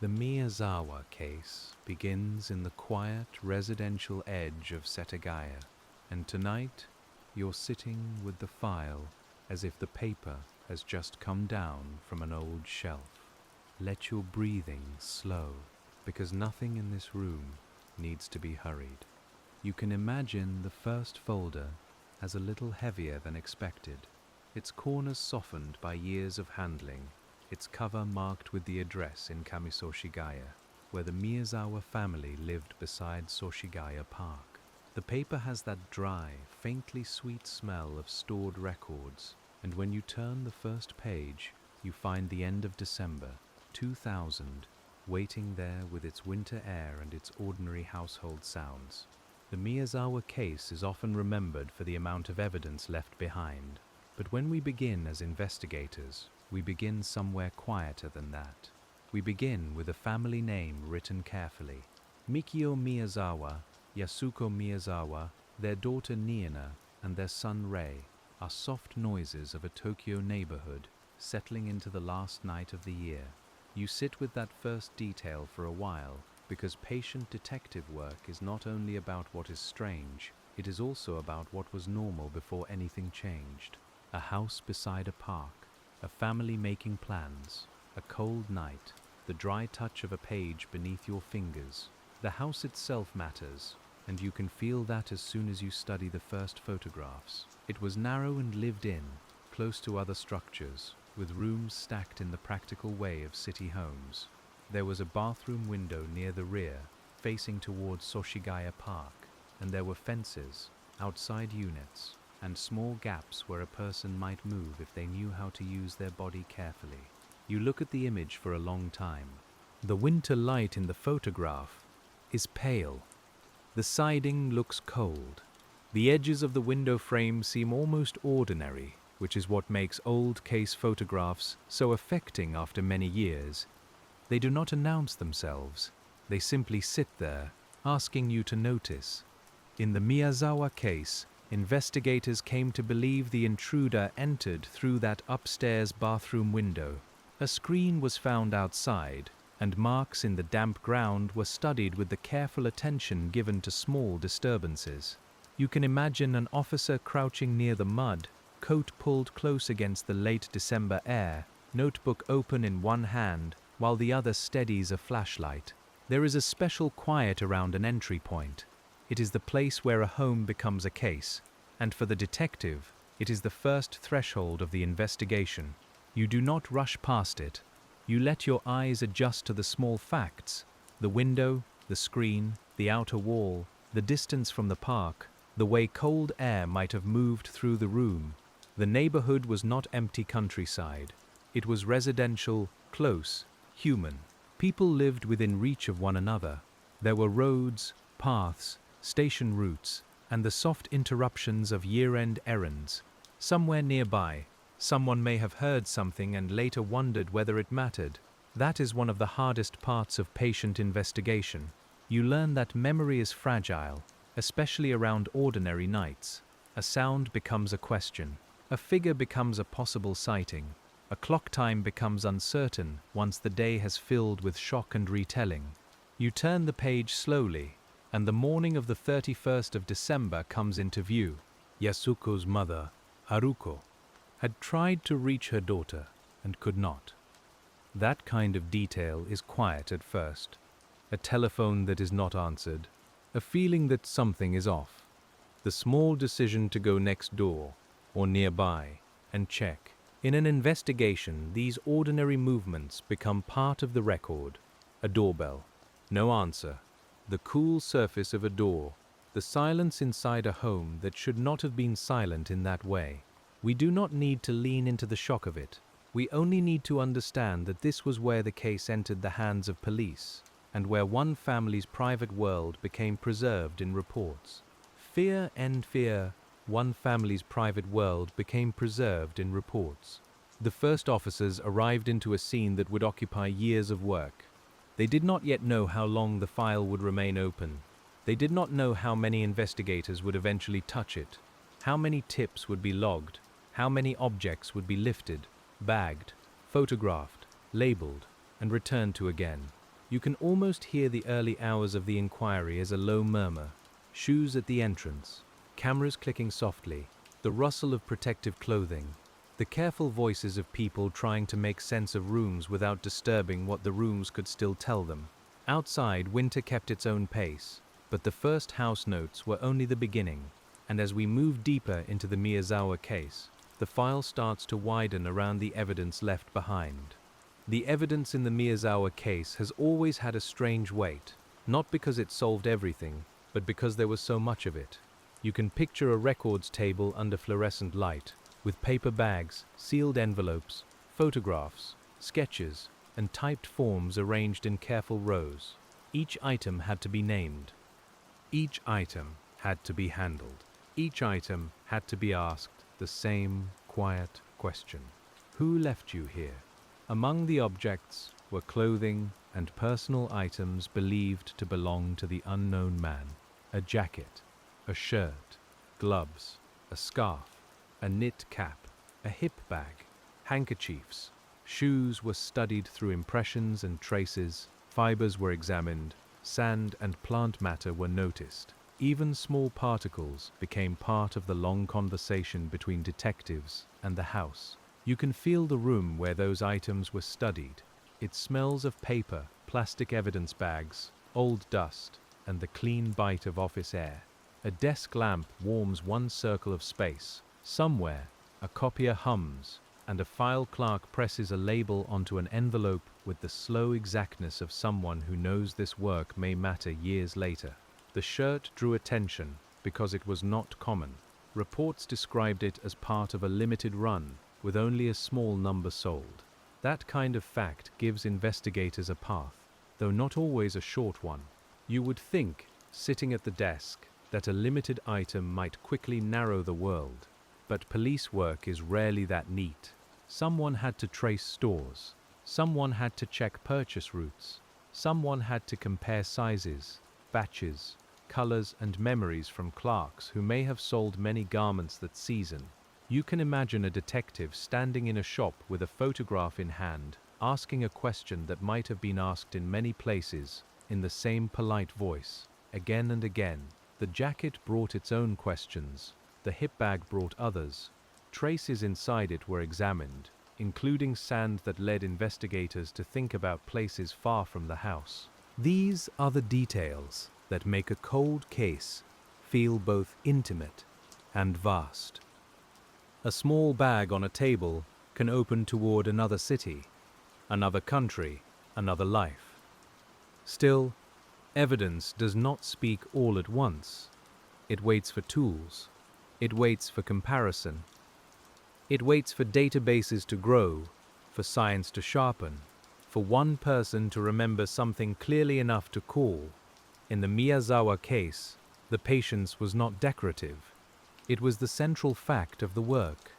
The Miyazawa case begins in the quiet residential edge of Setagaya, and tonight you're sitting with the file as if the paper has just come down from an old shelf. Let your breathing slow, because nothing in this room needs to be hurried. You can imagine the first folder as a little heavier than expected, its corners softened by years of handling, its cover marked with the address in Kamisoshigaya, where the Miyazawa family lived beside Soshigaya Park. The paper has that dry, faintly sweet smell of stored records, and when you turn the first page, you find the end of December 2000 waiting there with its winter air and its ordinary household sounds. The Miyazawa case is often remembered for the amount of evidence left behind, but when we begin as investigators, we begin somewhere quieter than that. We begin with a family name written carefully. Mikio Miyazawa, Yasuko Miyazawa, their daughter Niina, and their son Rei are soft noises of a Tokyo neighborhood settling into the last night of the year. You sit with that first detail for a while, because patient detective work is not only about what is strange, it is also about what was normal before anything changed. A house beside a park, a family making plans, a cold night, the dry touch of a page beneath your fingers. The house itself matters, and you can feel that as soon as you study the first photographs. It was narrow and lived in, close to other structures, with rooms stacked in the practical way of city homes. There was a bathroom window near the rear, facing towards Soshigaya Park, and there were fences, outside units, and small gaps where a person might move if they knew how to use their body carefully. You look at the image for a long time. The winter light in the photograph is pale. The siding looks cold. The edges of the window frame seem almost ordinary, which is what makes old case photographs so affecting after many years. They do not announce themselves. They simply sit there, asking you to notice. In the Miyazawa case, investigators came to believe the intruder entered through that upstairs bathroom window. A screen was found outside, and marks in the damp ground were studied with the careful attention given to small disturbances. You can imagine an officer crouching near the mud, coat pulled close against the late December air, notebook open in one hand, while the other steadies a flashlight. There is a special quiet around an entry point. It is the place where a home becomes a case, and for the detective, it is the first threshold of the investigation. You do not rush past it. You let your eyes adjust to the small facts: the window, the screen, the outer wall, the distance from the park, the way cold air might have moved through the room. The neighborhood was not empty countryside. It was residential, close, human. People lived within reach of one another. There were roads, paths, station routes, and the soft interruptions of year-end errands. Somewhere nearby, someone may have heard something and later wondered whether it mattered. That is one of the hardest parts of patient investigation. You learn that memory is fragile, especially around ordinary nights. A sound becomes a question. A figure becomes a possible sighting. A clock time becomes uncertain once the day has filled with shock and retelling. You turn the page slowly, and the morning of the 31st of December comes into view. Yasuko's mother, Haruko, had tried to reach her daughter and could not. That kind of detail is quiet at first. A telephone that is not answered, a feeling that something is off. The small decision to go next door or nearby and check. In an investigation, these ordinary movements become part of the record. A doorbell. No answer. The cool surface of a door. The silence inside a home that should not have been silent in that way. We do not need to lean into the shock of it. We only need to understand that this was where the case entered the hands of police, and where one family's private world became preserved in reports. Fear and fear. One family's private world became preserved in reports. The first officers arrived into a scene that would occupy years of work. They did not yet know how long the file would remain open. They did not know how many investigators would eventually touch it, how many tips would be logged, how many objects would be lifted, bagged, photographed, labeled, and returned to again. You can almost hear the early hours of the inquiry as a low murmur, shoes at the entrance, cameras clicking softly, the rustle of protective clothing, the careful voices of people trying to make sense of rooms without disturbing what the rooms could still tell them. Outside, winter kept its own pace, but the first house notes were only the beginning, and as we move deeper into the Miyazawa case, the file starts to widen around the evidence left behind. The evidence in the Miyazawa case has always had a strange weight, not because it solved everything, but because there was so much of it. You can picture a records table under fluorescent light, with paper bags, sealed envelopes, photographs, sketches, and typed forms arranged in careful rows. Each item had to be named. Each item had to be handled. Each item had to be asked the same quiet question. Who left you here? Among the objects were clothing and personal items believed to belong to the unknown man. A jacket, a shirt, gloves, a scarf, a knit cap, a hip bag, handkerchiefs. Shoes were studied through impressions and traces, fibers were examined, sand and plant matter were noticed. Even small particles became part of the long conversation between detectives and the house. You can feel the room where those items were studied. It smells of paper, plastic evidence bags, old dust, and the clean bite of office air. A desk lamp warms one circle of space. Somewhere, a copier hums, and a file clerk presses a label onto an envelope with the slow exactness of someone who knows this work may matter years later. The shirt drew attention because it was not common. Reports described it as part of a limited run, with only a small number sold. That kind of fact gives investigators a path, though not always a short one. You would think, sitting at the desk, that a limited item might quickly narrow the world. But police work is rarely that neat. Someone had to trace stores. Someone had to check purchase routes. Someone had to compare sizes, batches, colors, and memories from clerks who may have sold many garments that season. You can imagine a detective standing in a shop with a photograph in hand, asking a question that might have been asked in many places, in the same polite voice, again and again. The jacket brought its own questions. The hip bag brought others. Traces inside it were examined, including sand that led investigators to think about places far from the house. These are the details that make a cold case feel both intimate and vast. A small bag on a table can open toward another city, another country, another life. Still, evidence does not speak all at once. It waits for tools. It waits for comparison. It waits for databases to grow, for science to sharpen, for one person to remember something clearly enough to call. In the Miyazawa case, the patience was not decorative. It was the central fact of the work.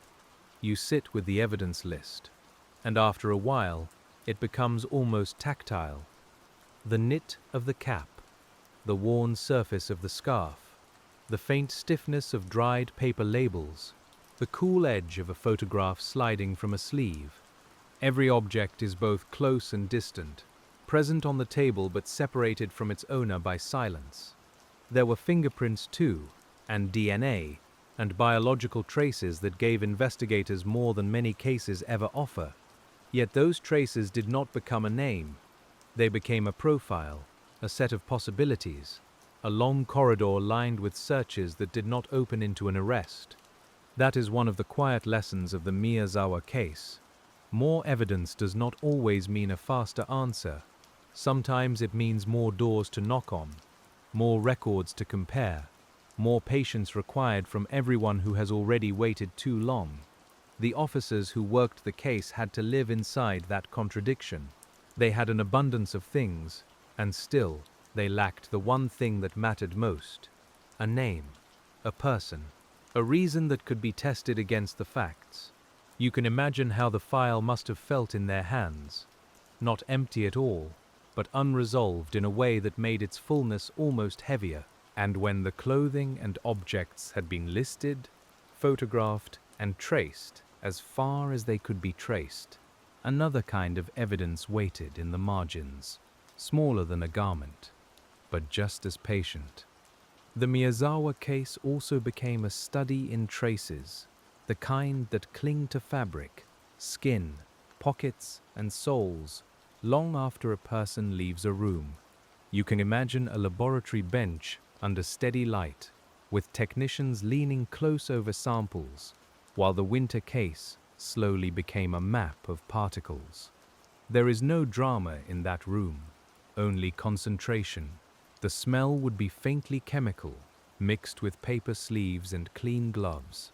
You sit with the evidence list, and after a while, it becomes almost tactile. The knit of the cap, the worn surface of the scarf, the faint stiffness of dried paper labels, the cool edge of a photograph sliding from a sleeve. Every object is both close and distant, present on the table but separated from its owner by silence. There were fingerprints too, and DNA, and biological traces that gave investigators more than many cases ever offer. Yet those traces did not become a name. They became a profile, a set of possibilities, a long corridor lined with searches that did not open into an arrest. That is one of the quiet lessons of the Miyazawa case. More evidence does not always mean a faster answer. Sometimes it means more doors to knock on, more records to compare, more patience required from everyone who has already waited too long. The officers who worked the case had to live inside that contradiction. They had an abundance of things, and still, they lacked the one thing that mattered most: a name, a person, a reason that could be tested against the facts. You can imagine how the file must have felt in their hands, not empty at all, but unresolved in a way that made its fullness almost heavier. And when the clothing and objects had been listed, photographed, and traced as far as they could be traced, another kind of evidence waited in the margins. smaller than a garment, but just as patient. The Miyazawa case also became a study in traces, the kind that cling to fabric, skin, pockets, and soles, long after a person leaves a room. You can imagine a laboratory bench under steady light, with technicians leaning close over samples, while the winter case slowly became a map of particles. There is no drama in that room, only concentration. The smell would be faintly chemical, mixed with paper sleeves and clean gloves.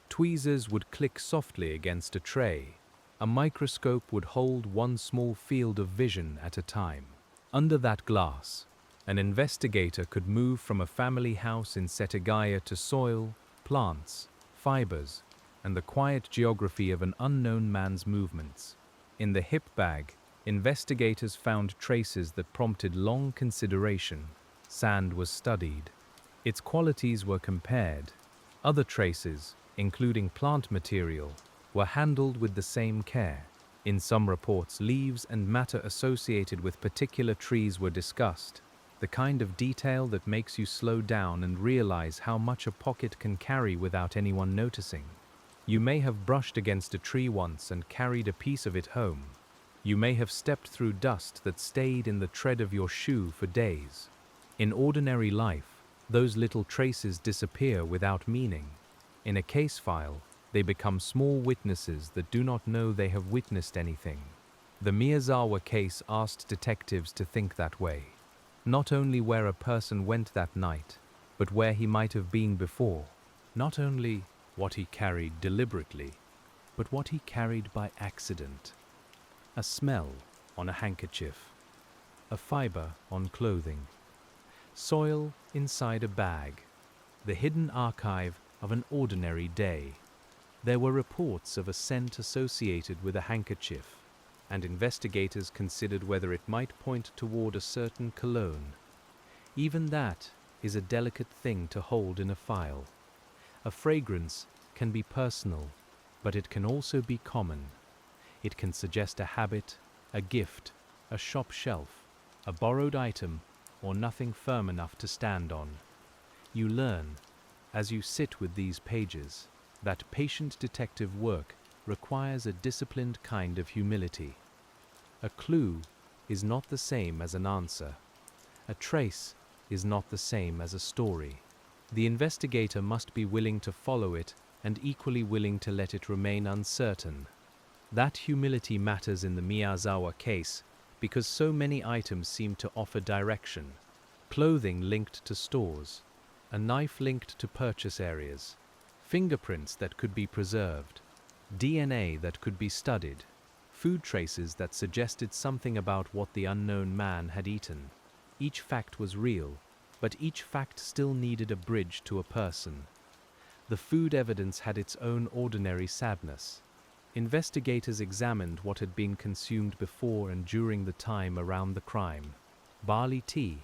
Tweezers would click softly against a tray. A microscope would hold one small field of vision at a time. Under that glass, an investigator could move from a family house in Setagaya to soil, plants, fibers, and the quiet geography of an unknown man's movements. In the hip bag, investigators found traces that prompted long consideration. Sand was studied. Its qualities were compared. Other traces, including plant material, were handled with the same care. In some reports, leaves and matter associated with particular trees were discussed, the kind of detail that makes you slow down and realize how much a pocket can carry without anyone noticing. You may have brushed against a tree once and carried a piece of it home. You may have stepped through dust that stayed in the tread of your shoe for days. In ordinary life, those little traces disappear without meaning. In a case file, they become small witnesses that do not know they have witnessed anything. The Miyazawa case asked detectives to think that way. Not only where a person went that night, but where he might have been before. Not only what he carried deliberately, but what he carried by accident. A smell on a handkerchief, a fiber on clothing, soil inside a bag, the hidden archive of an ordinary day. There were reports of a scent associated with a handkerchief, and investigators considered whether it might point toward a certain cologne. Even that is a delicate thing to hold in a file. A fragrance can be personal, but it can also be common. It can suggest a habit, a gift, a shop shelf, a borrowed item, or nothing firm enough to stand on. You learn, as you sit with these pages, that patient detective work requires a disciplined kind of humility. A clue is not the same as an answer. A trace is not the same as a story. The investigator must be willing to follow it and equally willing to let it remain uncertain. That humility matters in the Miyazawa case because so many items seem to offer direction. Clothing linked to stores, a knife linked to purchase areas, fingerprints that could be preserved, DNA that could be studied, food traces that suggested something about what the unknown man had eaten. Each fact was real, but each fact still needed a bridge to a person. The food evidence had its own ordinary sadness. Investigators examined what had been consumed before and during the time around the crime. Barley tea,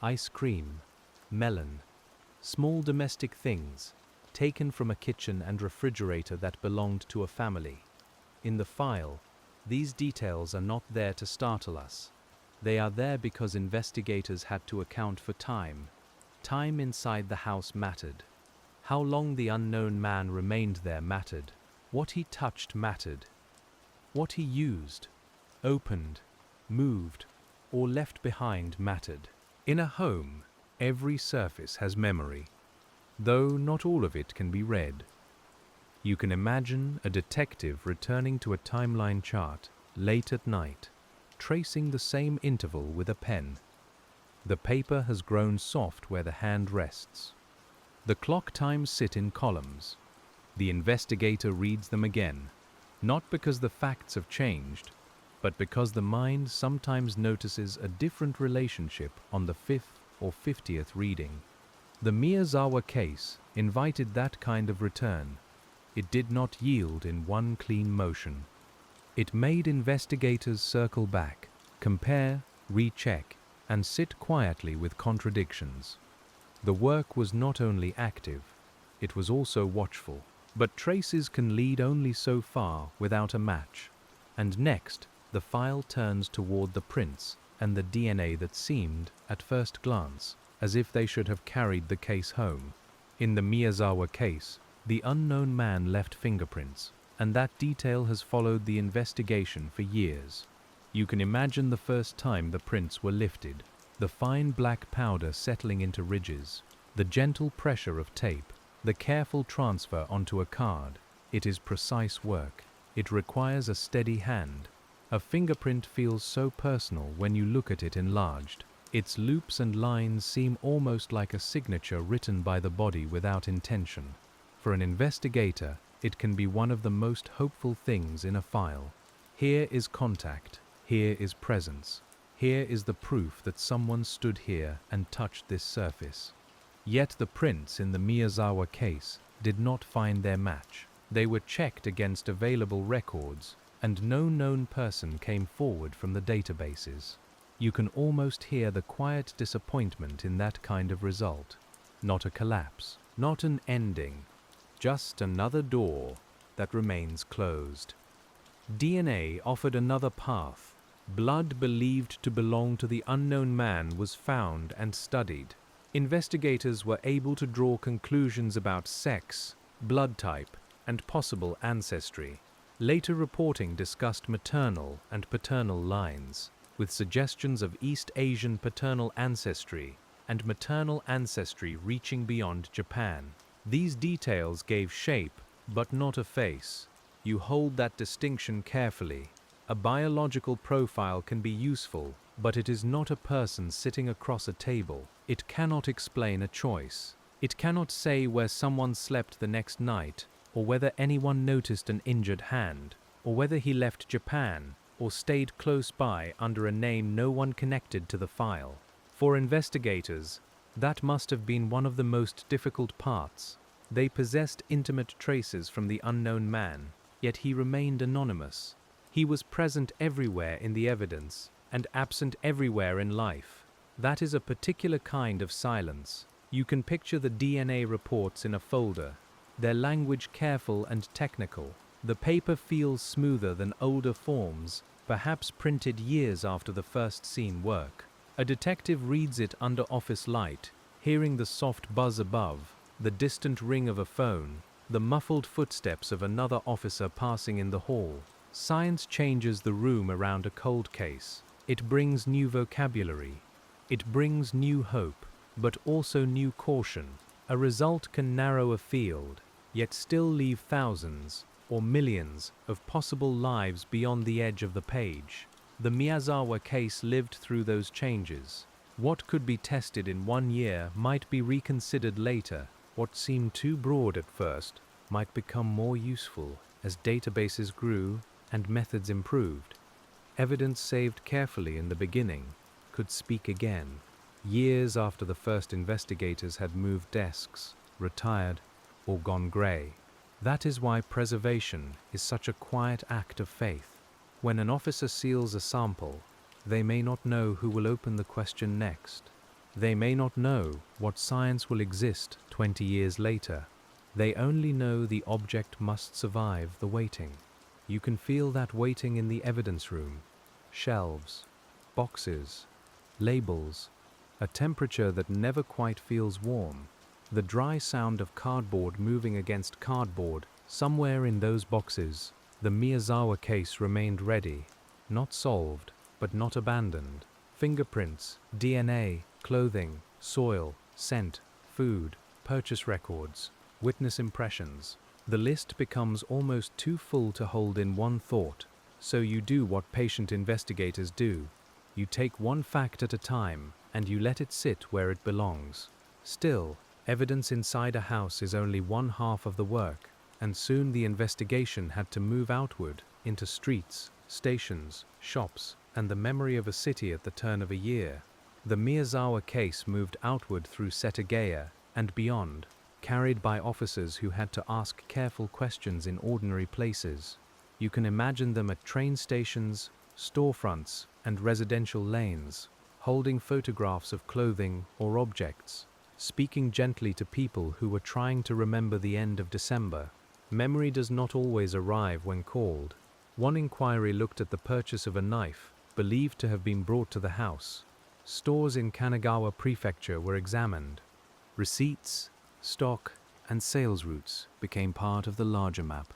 ice cream, melon, small domestic things, taken from a kitchen and refrigerator that belonged to a family. In the file, these details are not there to startle us. They are there because investigators had to account for time. Time inside the house mattered. How long the unknown man remained there mattered. What he touched mattered. What he used, opened, moved, or left behind mattered. In a home, every surface has memory, though not all of it can be read. You can imagine a detective returning to a timeline chart late at night, tracing the same interval with a pen. The paper has grown soft where the hand rests. The clock times sit in columns. The investigator reads them again, not because the facts have changed, but because the mind sometimes notices a different relationship on the 5th or 50th reading. The Miyazawa case invited that kind of return. It did not yield in one clean motion. It made investigators circle back, compare, recheck, and sit quietly with contradictions. The work was not only active, it was also watchful. But traces can lead only so far without a match. And next, the file turns toward the prints, and the DNA that seemed, at first glance, as if they should have carried the case home. In the Miyazawa case, the unknown man left fingerprints, and that detail has followed the investigation for years. You can imagine the first time the prints were lifted, the fine black powder settling into ridges, the gentle pressure of tape, the careful transfer onto a card. It is precise work. It requires a steady hand. A fingerprint feels so personal when you look at it enlarged. Its loops and lines seem almost like a signature written by the body without intention. For an investigator, it can be one of the most hopeful things in a file. Here is contact. Here is presence. Here is the proof that someone stood here and touched this surface. Yet the prints in the Miyazawa case did not find their match. They were checked against available records, and no known person came forward from the databases. You can almost hear the quiet disappointment in that kind of result. Not a collapse, not an ending, just another door that remains closed. DNA offered another path. Blood believed to belong to the unknown man was found and studied. Investigators were able to draw conclusions about sex, blood type, and possible ancestry. Later reporting discussed maternal and paternal lines, with suggestions of East Asian paternal ancestry and maternal ancestry reaching beyond Japan. These details gave shape, but not a face. You hold that distinction carefully. A biological profile can be useful, but it is not a person sitting across a table. It cannot explain a choice. It cannot say where someone slept the next night, or whether anyone noticed an injured hand, or whether he left Japan, or stayed close by under a name no one connected to the file. For investigators, that must have been one of the most difficult parts. They possessed intimate traces from the unknown man, yet he remained anonymous. He was present everywhere in the evidence, and absent everywhere in life. That is a particular kind of silence. You can picture the DNA reports in a folder, their language careful and technical. The paper feels smoother than older forms, perhaps printed years after the first seen work. A detective reads it under office light, hearing the soft buzz above, the distant ring of a phone, the muffled footsteps of another officer passing in the hall. Science changes the room around a cold case. It brings new vocabulary. It brings new hope, but also new caution. A result can narrow a field, yet still leave thousands or millions of possible lives beyond the edge of the page. The Miyazawa case lived through those changes. What could be tested in 1 year might be reconsidered later. What seemed too broad at first might become more useful as databases grew and methods improved. Evidence saved carefully in the beginning could speak again, years after the first investigators had moved desks, retired, or gone grey. That is why preservation is such a quiet act of faith. When an officer seals a sample, they may not know who will open the question next. They may not know what science will exist 20 years later. They only know the object must survive the waiting. You can feel that waiting in the evidence room. Shelves, boxes, labels, a temperature that never quite feels warm. The dry sound of cardboard moving against cardboard. Somewhere in those boxes, the Miyazawa case remained ready, not solved, but not abandoned. Fingerprints, DNA, clothing, soil, scent, food, purchase records, witness impressions. The list becomes almost too full to hold in one thought, so you do what patient investigators do. You take one fact at a time, and you let it sit where it belongs. Still, evidence inside a house is only one half of the work, and soon the investigation had to move outward into streets, stations, shops, and the memory of a city at the turn of a year. The Miyazawa case moved outward through Setagaya and beyond, carried by officers who had to ask careful questions in ordinary places. You can imagine them at train stations, storefronts, and residential lanes, holding photographs of clothing or objects, speaking gently to people who were trying to remember the end of December. Memory does not always arrive when called. One inquiry looked at the purchase of a knife, believed to have been brought to the house. Stores in Kanagawa Prefecture were examined. Receipts, stock, and sales routes became part of the larger map.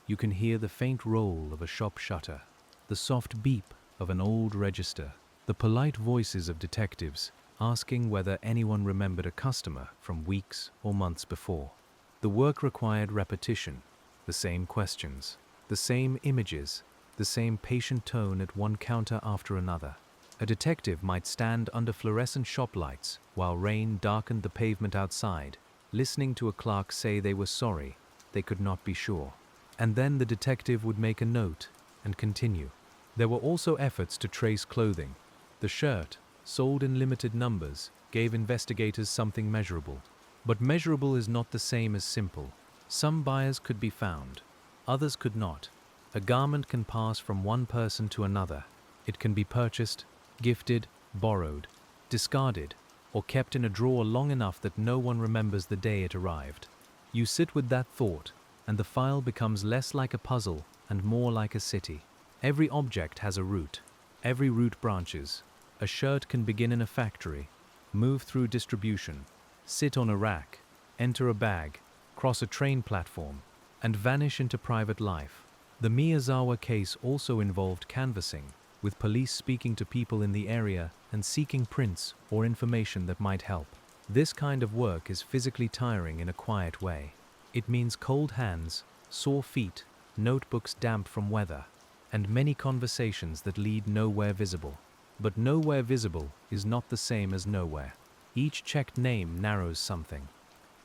You can hear the faint roll of a shop shutter, the soft beep of an old register, the polite voices of detectives asking whether anyone remembered a customer from weeks or months before. The work required repetition, the same questions, the same images, the same patient tone at one counter after another. A detective might stand under fluorescent shop lights while rain darkened the pavement outside, listening to a clerk say they were sorry, they could not be sure. And then the detective would make a note and continue. There were also efforts to trace clothing. The shirt, sold in limited numbers, gave investigators something measurable. But measurable is not the same as simple. Some buyers could be found, others could not. A garment can pass from one person to another. It can be purchased, gifted, borrowed, discarded, or kept in a drawer long enough that no one remembers the day it arrived. You sit with that thought, and the file becomes less like a puzzle and more like a city. Every object has a route. Every route branches. A shirt can begin in a factory, move through distribution, sit on a rack, enter a bag, cross a train platform, and vanish into private life. The Miyazawa case also involved canvassing, with police speaking to people in the area and seeking prints or information that might help. This kind of work is physically tiring in a quiet way. It means cold hands, sore feet, notebooks damp from weather, and many conversations that lead nowhere visible. But nowhere visible is not the same as nowhere. Each checked name narrows something.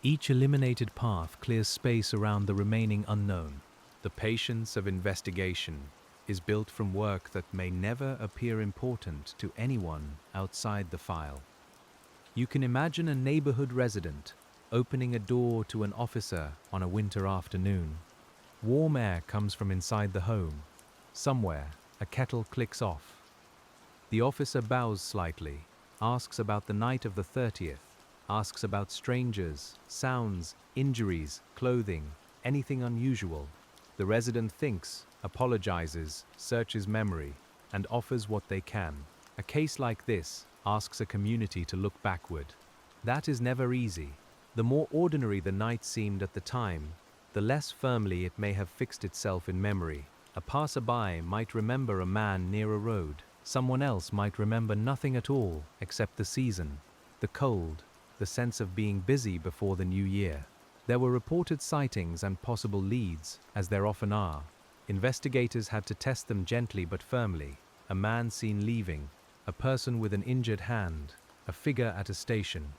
Each eliminated path clears space around the remaining unknown. The patience of investigation is built from work that may never appear important to anyone outside the file. You can imagine a neighborhood resident opening a door to an officer on a winter afternoon. Warm air comes from inside the home. Somewhere, a kettle clicks off. The officer bows slightly, asks about the night of the 30th, asks about strangers, sounds, injuries, clothing, anything unusual. The resident thinks, apologizes, searches memory, and offers what they can. A case like this asks a community to look backward. That is never easy. The more ordinary the night seemed at the time, the less firmly it may have fixed itself in memory. A passerby might remember a man near a road. Someone else might remember nothing at all except the season, the cold, the sense of being busy before the new year. There were reported sightings and possible leads, as there often are. Investigators had to test them gently but firmly. A man seen leaving, a person with an injured hand, a figure at a station.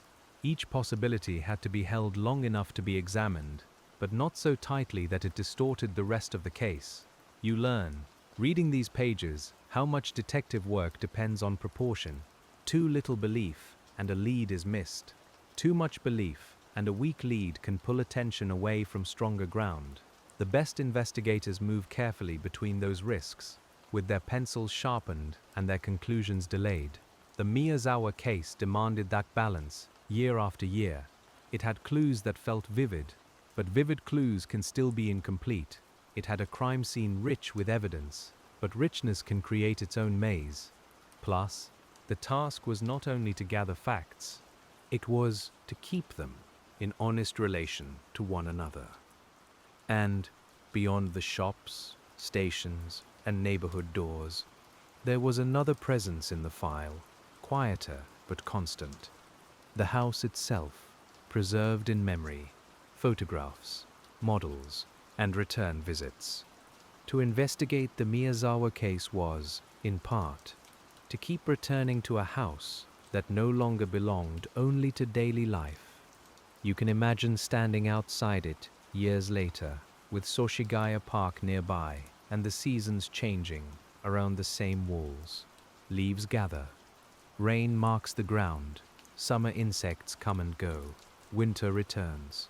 Each possibility had to be held long enough to be examined, but not so tightly that it distorted the rest of the case. You learn, reading these pages, how much detective work depends on proportion. Too little belief, and a lead is missed. Too much belief, and a weak lead can pull attention away from stronger ground. The best investigators move carefully between those risks, with their pencils sharpened and their conclusions delayed. The Miyazawa case demanded that balance, year after year. It had clues that felt vivid, but vivid clues can still be incomplete. It had a crime scene rich with evidence, but richness can create its own maze. Plus, the task was not only to gather facts, it was to keep them in honest relation to one another. And, beyond the shops, stations, and neighborhood doors, there was another presence in the file, quieter but constant. The house itself, preserved in memory, photographs, models, and return visits. To investigate the Miyazawa case was, in part, to keep returning to a house that no longer belonged only to daily life. You can imagine standing outside it years later, with Soshigaya Park nearby and the seasons changing around the same walls. Leaves gather. Rain marks the ground. Summer insects come and go. Winter returns.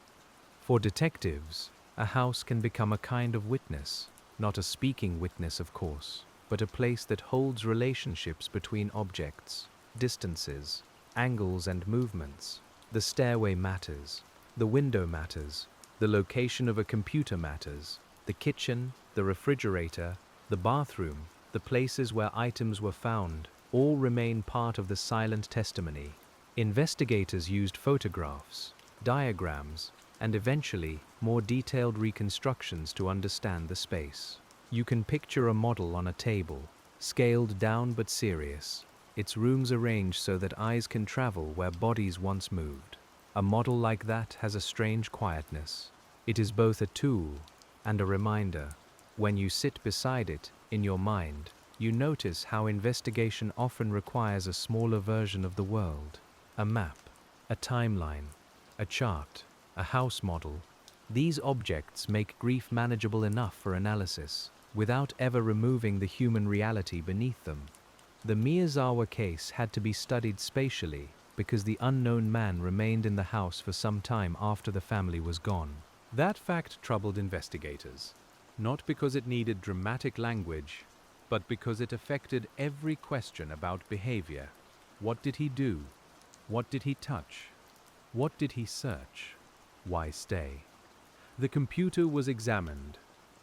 For detectives, a house can become a kind of witness, not a speaking witness, of course, but a place that holds relationships between objects, distances, angles and movements. The stairway matters, the window matters, the location of a computer matters, the kitchen, the refrigerator, the bathroom, the places where items were found, all remain part of the silent testimony. Investigators used photographs, diagrams, and eventually more detailed reconstructions to understand the space. You can picture a model on a table, scaled down but serious, its rooms arranged so that eyes can travel where bodies once moved. A model like that has a strange quietness. It is both a tool and a reminder. When you sit beside it, in your mind, you notice how investigation often requires a smaller version of the world. A map, a timeline, a chart, a house model. These objects make grief manageable enough for analysis, without ever removing the human reality beneath them. The Miyazawa case had to be studied spatially because the unknown man remained in the house for some time after the family was gone. That fact troubled investigators, not because it needed dramatic language, but because it affected every question about behavior. What did he do? What did he touch? What did he search? Why stay? The computer was examined.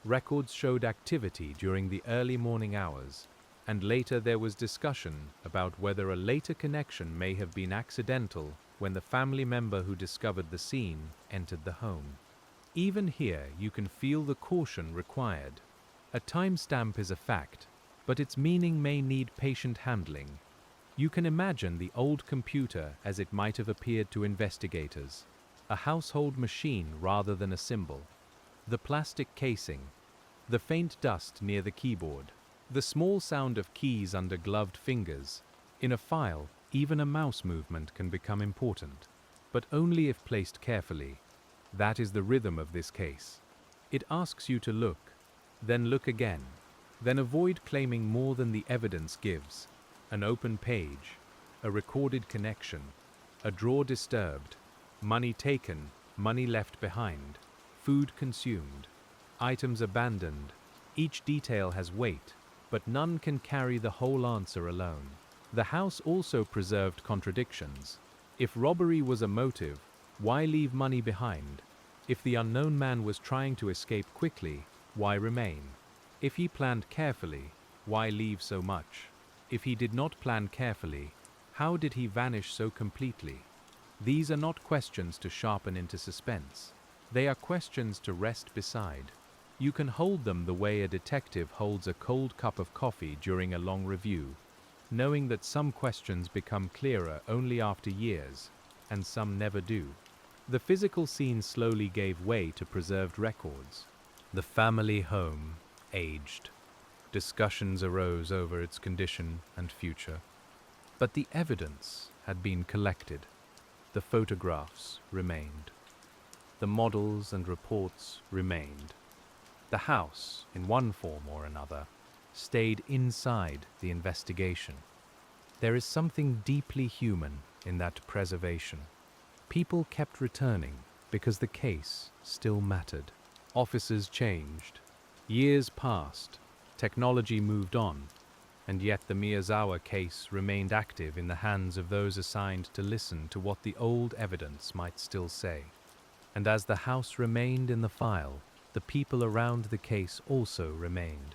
Records showed activity during the early morning hours, and later there was discussion about whether a later connection may have been accidental when the family member who discovered the scene entered the home. Even here, you can feel the caution required. A timestamp is a fact, but its meaning may need patient handling. You can imagine the old computer as it might have appeared to investigators, a household machine rather than a symbol. The plastic casing, the faint dust near the keyboard, the small sound of keys under gloved fingers. In a file, even a mouse movement can become important, but only if placed carefully. That is the rhythm of this case. It asks you to look, then look again, then avoid claiming more than the evidence gives. An open page, a recorded connection, a drawer disturbed, money taken, money left behind, food consumed, items abandoned. Each detail has weight, but none can carry the whole answer alone. The house also preserved contradictions. If robbery was a motive, why leave money behind? If the unknown man was trying to escape quickly, why remain? If he planned carefully, why leave so much? If he did not plan carefully, how did he vanish so completely? These are not questions to sharpen into suspense. They are questions to rest beside. You can hold them the way a detective holds a cold cup of coffee during a long review, knowing that some questions become clearer only after years, and some never do. The physical scene slowly gave way to preserved records. The family home aged. Discussions arose over its condition and future. But the evidence had been collected. The photographs remained. The models and reports remained. The house, in one form or another, stayed inside the investigation. There is something deeply human in that preservation. People kept returning because the case still mattered. Officers changed. Years passed. Technology moved on, and yet the Miyazawa case remained active in the hands of those assigned to listen to what the old evidence might still say. And as the house remained in the file, the people around the case also remained,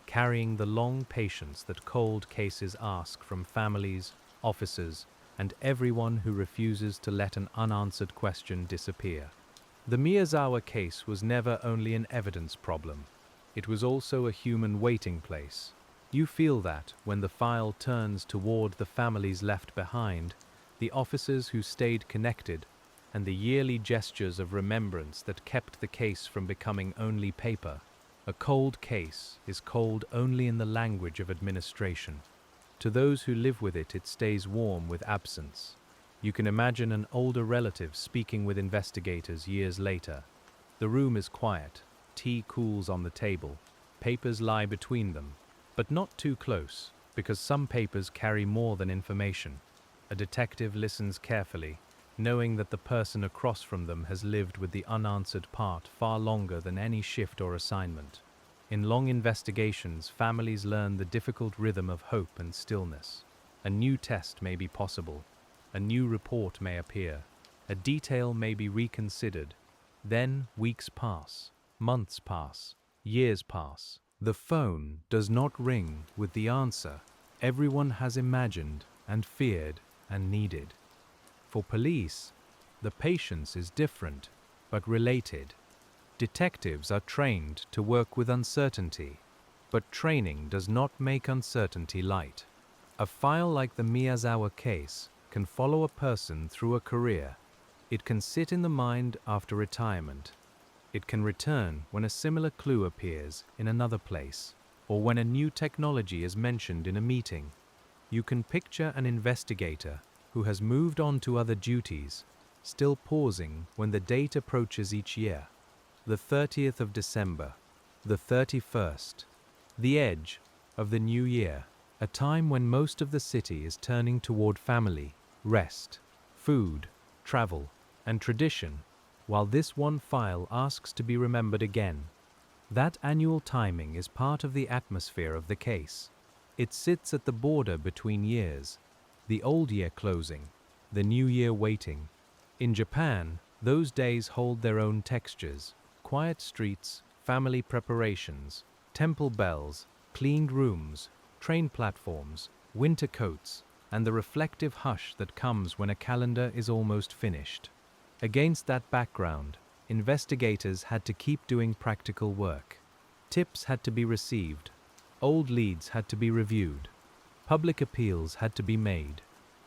carrying the long patience that cold cases ask from families, officers, and everyone who refuses to let an unanswered question disappear. The Miyazawa case was never only an evidence problem. It was also a human waiting place. You feel that when the file turns toward the families left behind, the officers who stayed connected, and the yearly gestures of remembrance that kept the case from becoming only paper. A cold case is cold only in the language of administration. To those who live with it, it stays warm with absence. You can imagine an older relative speaking with investigators years later. The room is quiet. Tea cools on the table. Papers lie between them, but not too close, because some papers carry more than information. A detective listens carefully, knowing that the person across from them has lived with the unanswered part far longer than any shift or assignment. In long investigations, families learn the difficult rhythm of hope and stillness. A new test may be possible. A new report may appear. A detail may be reconsidered. Then weeks pass. Months pass, years pass, The phone does not ring with the answer everyone has imagined and feared and needed. For police, the patience is different, but related. Detectives are trained to work with uncertainty, but training does not make uncertainty light. A file like the Miyazawa case can follow a person through a career. It can sit in the mind after retirement. It can return when a similar clue appears in another place, or when a new technology is mentioned in a meeting. You can picture an investigator who has moved on to other duties, still pausing when the date approaches each year. The 30th of December, the 31st, the edge of the new year, a time when most of the city is turning toward family, rest, food, travel, and tradition, while this one file asks to be remembered again. That annual timing is part of the atmosphere of the case. It sits at the border between years, the old year closing, the new year waiting. In Japan, those days hold their own textures: quiet streets, family preparations, temple bells, cleaned rooms, train platforms, winter coats, and the reflective hush that comes when a calendar is almost finished. Against that background, investigators had to keep doing practical work. Tips had to be received, old leads had to be reviewed, public appeals had to be made,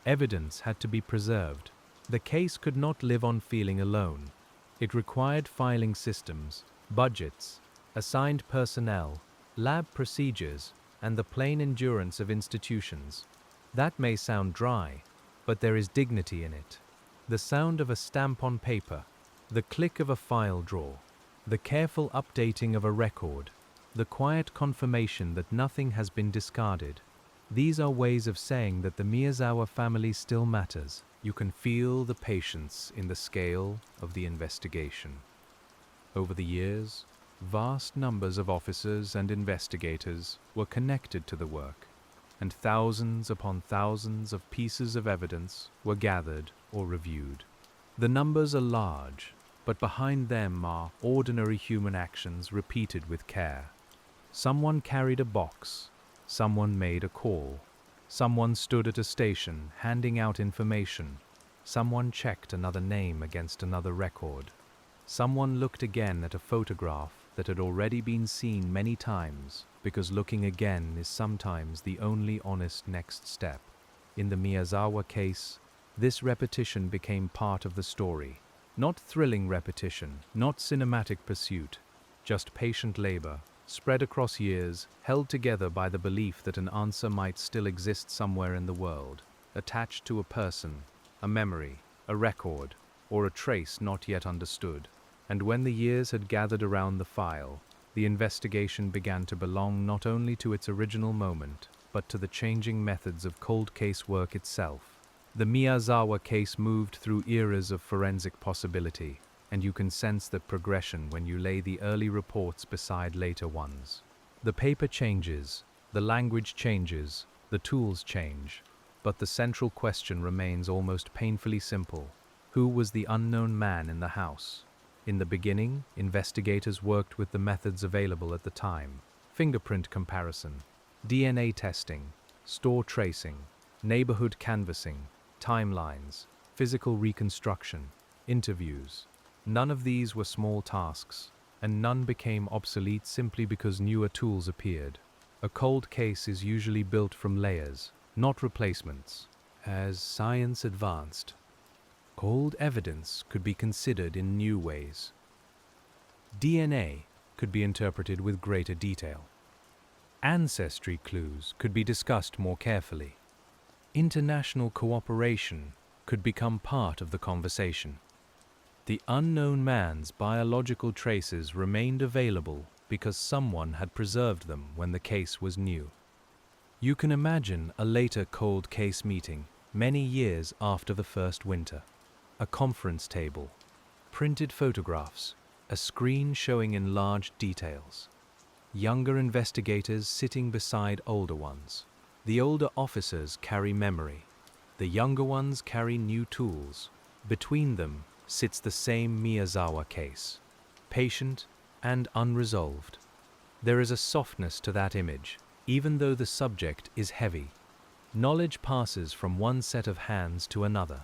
evidence had to be preserved. The case could not live on feeling alone. It required filing systems, budgets, assigned personnel, lab procedures, and the plain endurance of institutions. That may sound dry, but there is dignity in it. The sound of a stamp on paper, the click of a file drawer, the careful updating of a record, the quiet confirmation that nothing has been discarded. These are ways of saying that the Miyazawa family still matters. You can feel the patience in the scale of the investigation. Over the years, vast numbers of officers and investigators were connected to the work, and thousands upon thousands of pieces of evidence were gathered or reviewed. The numbers are large, but behind them are ordinary human actions repeated with care. Someone carried a box, someone made a call, someone stood at a station handing out information, someone checked another name against another record, someone looked again at a photograph that had already been seen many times, because looking again is sometimes the only honest next step. In the Miyazawa case, this repetition became part of the story. Not thrilling repetition, not cinematic pursuit, just patient labor, spread across years, held together by the belief that an answer might still exist somewhere in the world, attached to a person, a memory, a record, or a trace not yet understood. And when the years had gathered around the file, the investigation began to belong not only to its original moment, but to the changing methods of cold case work itself. The Miyazawa case moved through eras of forensic possibility, and you can sense that progression when you lay the early reports beside later ones. The paper changes, the language changes, the tools change, but the central question remains almost painfully simple. Who was the unknown man in the house? In the beginning, investigators worked with the methods available at the time: fingerprint comparison, DNA testing, store tracing, neighborhood canvassing, timelines, physical reconstruction, interviews. None of these were small tasks, and none became obsolete simply because newer tools appeared. A cold case is usually built from layers, not replacements. As science advanced, cold evidence could be considered in new ways. DNA could be interpreted with greater detail. Ancestry clues could be discussed more carefully. International cooperation could become part of the conversation. The unknown man's biological traces remained available because someone had preserved them when the case was new. You can imagine a later cold case meeting, many years after the first winter. A conference table, printed photographs, a screen showing enlarged details. Younger investigators sitting beside older ones. The older officers carry memory. The younger ones carry new tools. Between them sits the same Miyazawa case, patient and unresolved. There is a softness to that image, even though the subject is heavy. Knowledge passes from one set of hands to another.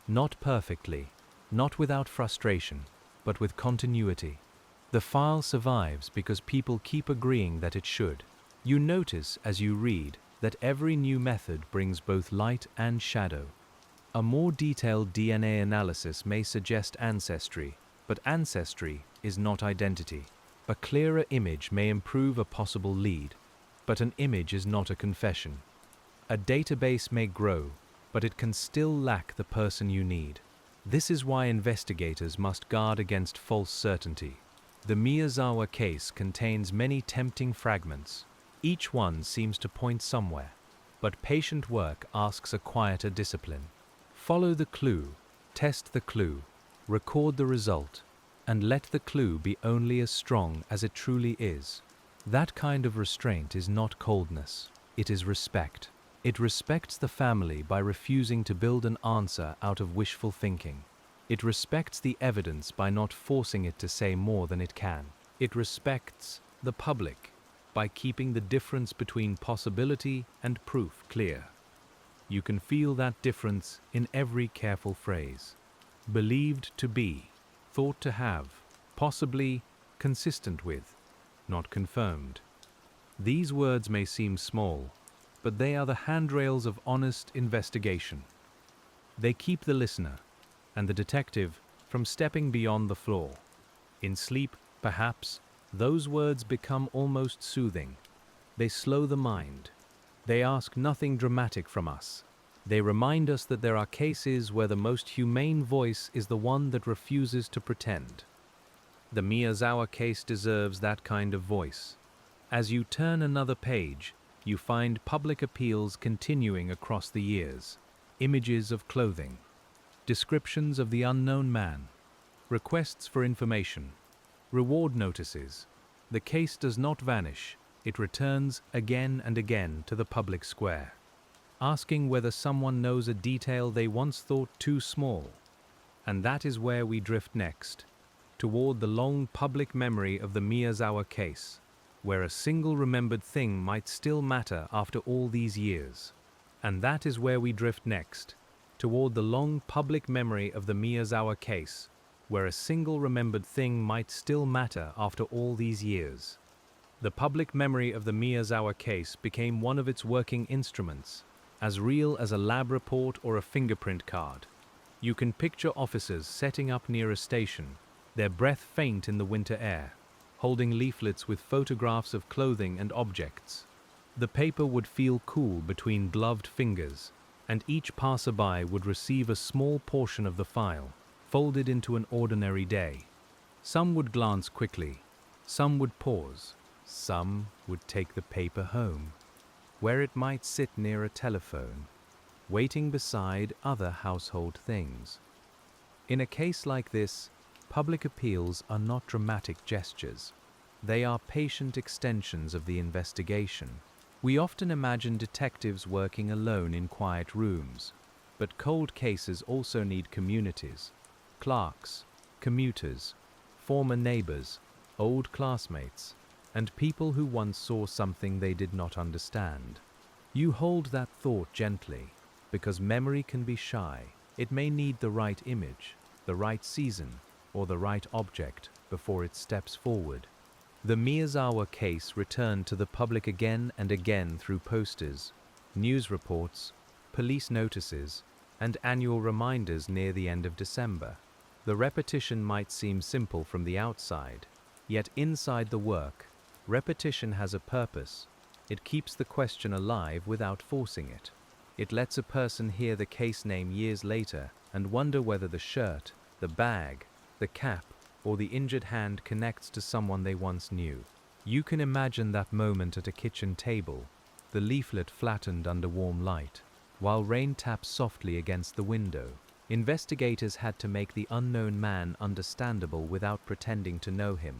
Not perfectly, not without frustration, but with continuity. The file survives because people keep agreeing that it should. You notice as you read that every new method brings both light and shadow. A more detailed DNA analysis may suggest ancestry, but ancestry is not identity. A clearer image may improve a possible lead, but an image is not a confession. A database may grow, but it can still lack the person you need. This is why investigators must guard against false certainty. The Miyazawa case contains many tempting fragments. Each one seems to point somewhere, but patient work asks a quieter discipline. Follow the clue, test the clue, record the result, and let the clue be only as strong as it truly is. That kind of restraint is not coldness, it is respect. It respects the family by refusing to build an answer out of wishful thinking. It respects the evidence by not forcing it to say more than it can. It respects the public by keeping the difference between possibility and proof clear. You can feel that difference in every careful phrase. Believed to be, thought to have, possibly, consistent with, not confirmed. These words may seem small, but they are the handrails of honest investigation. They keep the listener and the detective from stepping beyond the flaw. In sleep, perhaps, those words become almost soothing. They slow the mind. They ask nothing dramatic from us. They remind us that there are cases where the most humane voice is the one that refuses to pretend. The Miyazawa case deserves that kind of voice. As you turn another page, you find public appeals continuing across the years. Images of clothing, descriptions of the unknown man, requests for information, reward notices. The case does not vanish, it returns again and again to the public square, asking whether someone knows a detail they once thought too small. And that is where we drift next, toward the long public memory of the Miyazawa case, where a single remembered thing might still matter after all these years. And that is where we drift next, toward the long public memory of the Miyazawa case, where a single remembered thing might still matter after all these years. The public memory of the Miyazawa case became one of its working instruments, as real as a lab report or a fingerprint card. You can picture officers setting up near a station, their breath faint in the winter air, holding leaflets with photographs of clothing and objects. The paper would feel cool between gloved fingers, and each passerby would receive a small portion of the file, folded into an ordinary day. Some would glance quickly, some would pause, some would take the paper home, where it might sit near a telephone, waiting beside other household things. In a case like this, public appeals are not dramatic gestures. They are patient extensions of the investigation. We often imagine detectives working alone in quiet rooms, but cold cases also need communities, clerks, commuters, former neighbors, old classmates, and people who once saw something they did not understand. You hold that thought gently, because memory can be shy. It may need the right image, the right season, or the right object before it steps forward. The Miyazawa case returned to the public again and again through posters, news reports, police notices, and annual reminders near the end of December. The repetition might seem simple from the outside, yet inside the work, repetition has a purpose. It keeps the question alive without forcing it. It lets a person hear the case name years later and wonder whether the shirt, the bag, the cap, or the injured hand connects to someone they once knew. You can imagine that moment at a kitchen table, the leaflet flattened under warm light, while rain taps softly against the window. Investigators had to make the unknown man understandable without pretending to know him.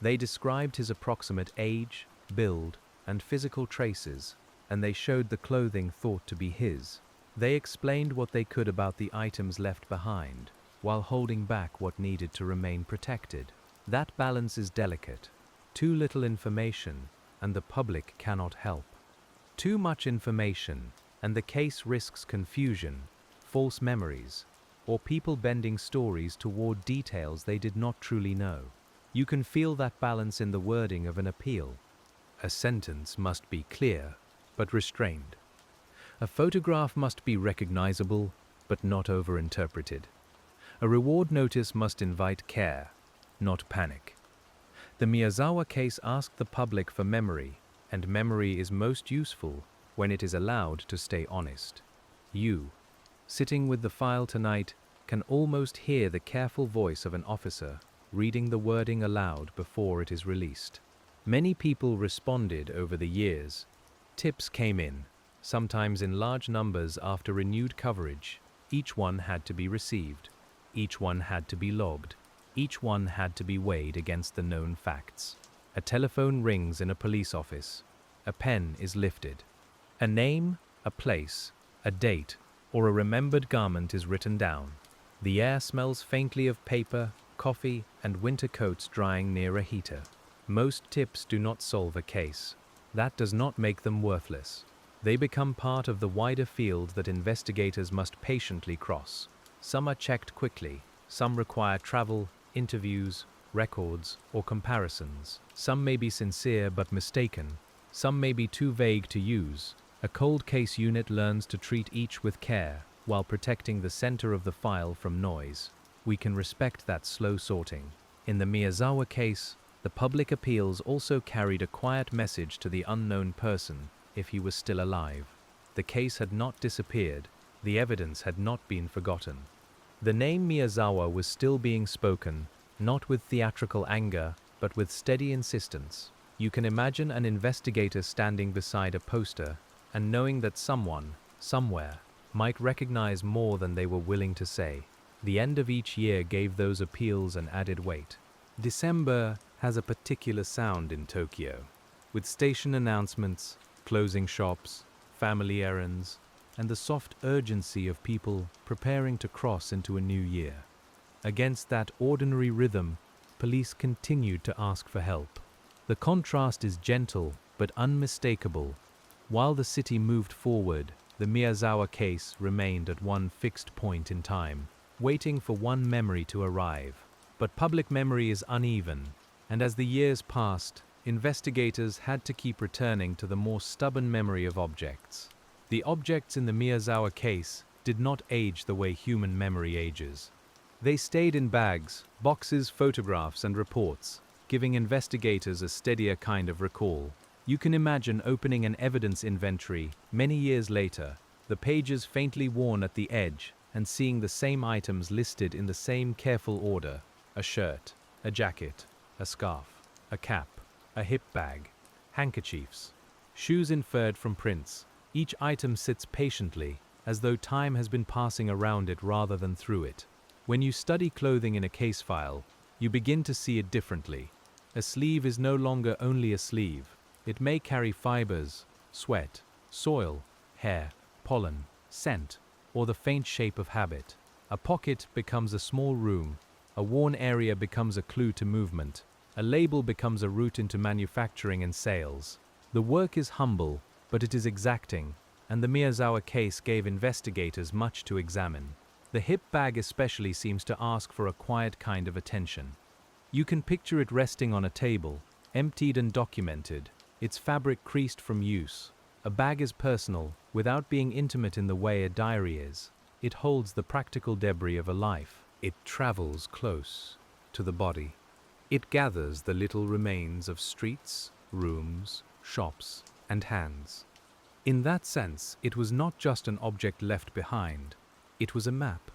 They described his approximate age, build, and physical traces, and they showed the clothing thought to be his. They explained what they could about the items left behind, while holding back what needed to remain protected. That balance is delicate. Too little information, and the public cannot help. Too much information, and the case risks confusion, false memories, or people bending stories toward details they did not truly know. You can feel that balance in the wording of an appeal. A sentence must be clear, but restrained. A photograph must be recognizable, but not overinterpreted. A reward notice must invite care, not panic. The Miyazawa case asked the public for memory, and memory is most useful when it is allowed to stay honest. You, sitting with the file tonight, can almost hear the careful voice of an officer reading the wording aloud before it is released. Many people responded over the years. Tips came in, sometimes in large numbers after renewed coverage. Each one had to be received. Each one had to be logged. Each one had to be weighed against the known facts. A telephone rings in a police office. A pen is lifted. A name, a place, a date, or a remembered garment is written down. The air smells faintly of paper, coffee, and winter coats drying near a heater. Most tips do not solve a case. That does not make them worthless. They become part of the wider field that investigators must patiently cross. Some are checked quickly. Some require travel, interviews, records, or comparisons. Some may be sincere but mistaken. Some may be too vague to use. A cold case unit learns to treat each with care, while protecting the center of the file from noise. We can respect that slow sorting. In the Miyazawa case, the public appeals also carried a quiet message to the unknown person if he was still alive. The case had not disappeared. The evidence had not been forgotten. The name Miyazawa was still being spoken, not with theatrical anger, but with steady insistence. You can imagine an investigator standing beside a poster and knowing that someone, somewhere, might recognize more than they were willing to say. The end of each year gave those appeals an added weight. December has a particular sound in Tokyo, with station announcements, closing shops, family errands, and the soft urgency of people preparing to cross into a new year. Against that ordinary rhythm, police continued to ask for help. The contrast is gentle but unmistakable. While the city moved forward, the Miyazawa case remained at one fixed point in time, waiting for one memory to arrive. But public memory is uneven, and as the years passed, investigators had to keep returning to the more stubborn memory of objects. The objects in the Miyazawa case did not age the way human memory ages. They stayed in bags, boxes, photographs, and reports, giving investigators a steadier kind of recall. You can imagine opening an evidence inventory many years later, the pages faintly worn at the edge, and seeing the same items listed in the same careful order: a shirt, a jacket, a scarf, a cap, a hip bag, handkerchiefs, shoes inferred from prints. Each item sits patiently, as though time has been passing around it rather than through it. When you study clothing in a case file, you begin to see it differently. A sleeve is no longer only a sleeve. It may carry fibers, sweat, soil, hair, pollen, scent, or the faint shape of habit. A pocket becomes a small room. A worn area becomes a clue to movement. A label becomes a route into manufacturing and sales. The work is humble, but it is exacting, and the Miyazawa case gave investigators much to examine. The hip bag especially seems to ask for a quiet kind of attention. You can picture it resting on a table, emptied and documented, its fabric creased from use. A bag is personal, without being intimate in the way a diary is. It holds the practical debris of a life. It travels close to the body. It gathers the little remains of streets, rooms, shops, and hands. In that sense, it was not just an object left behind. It was a map,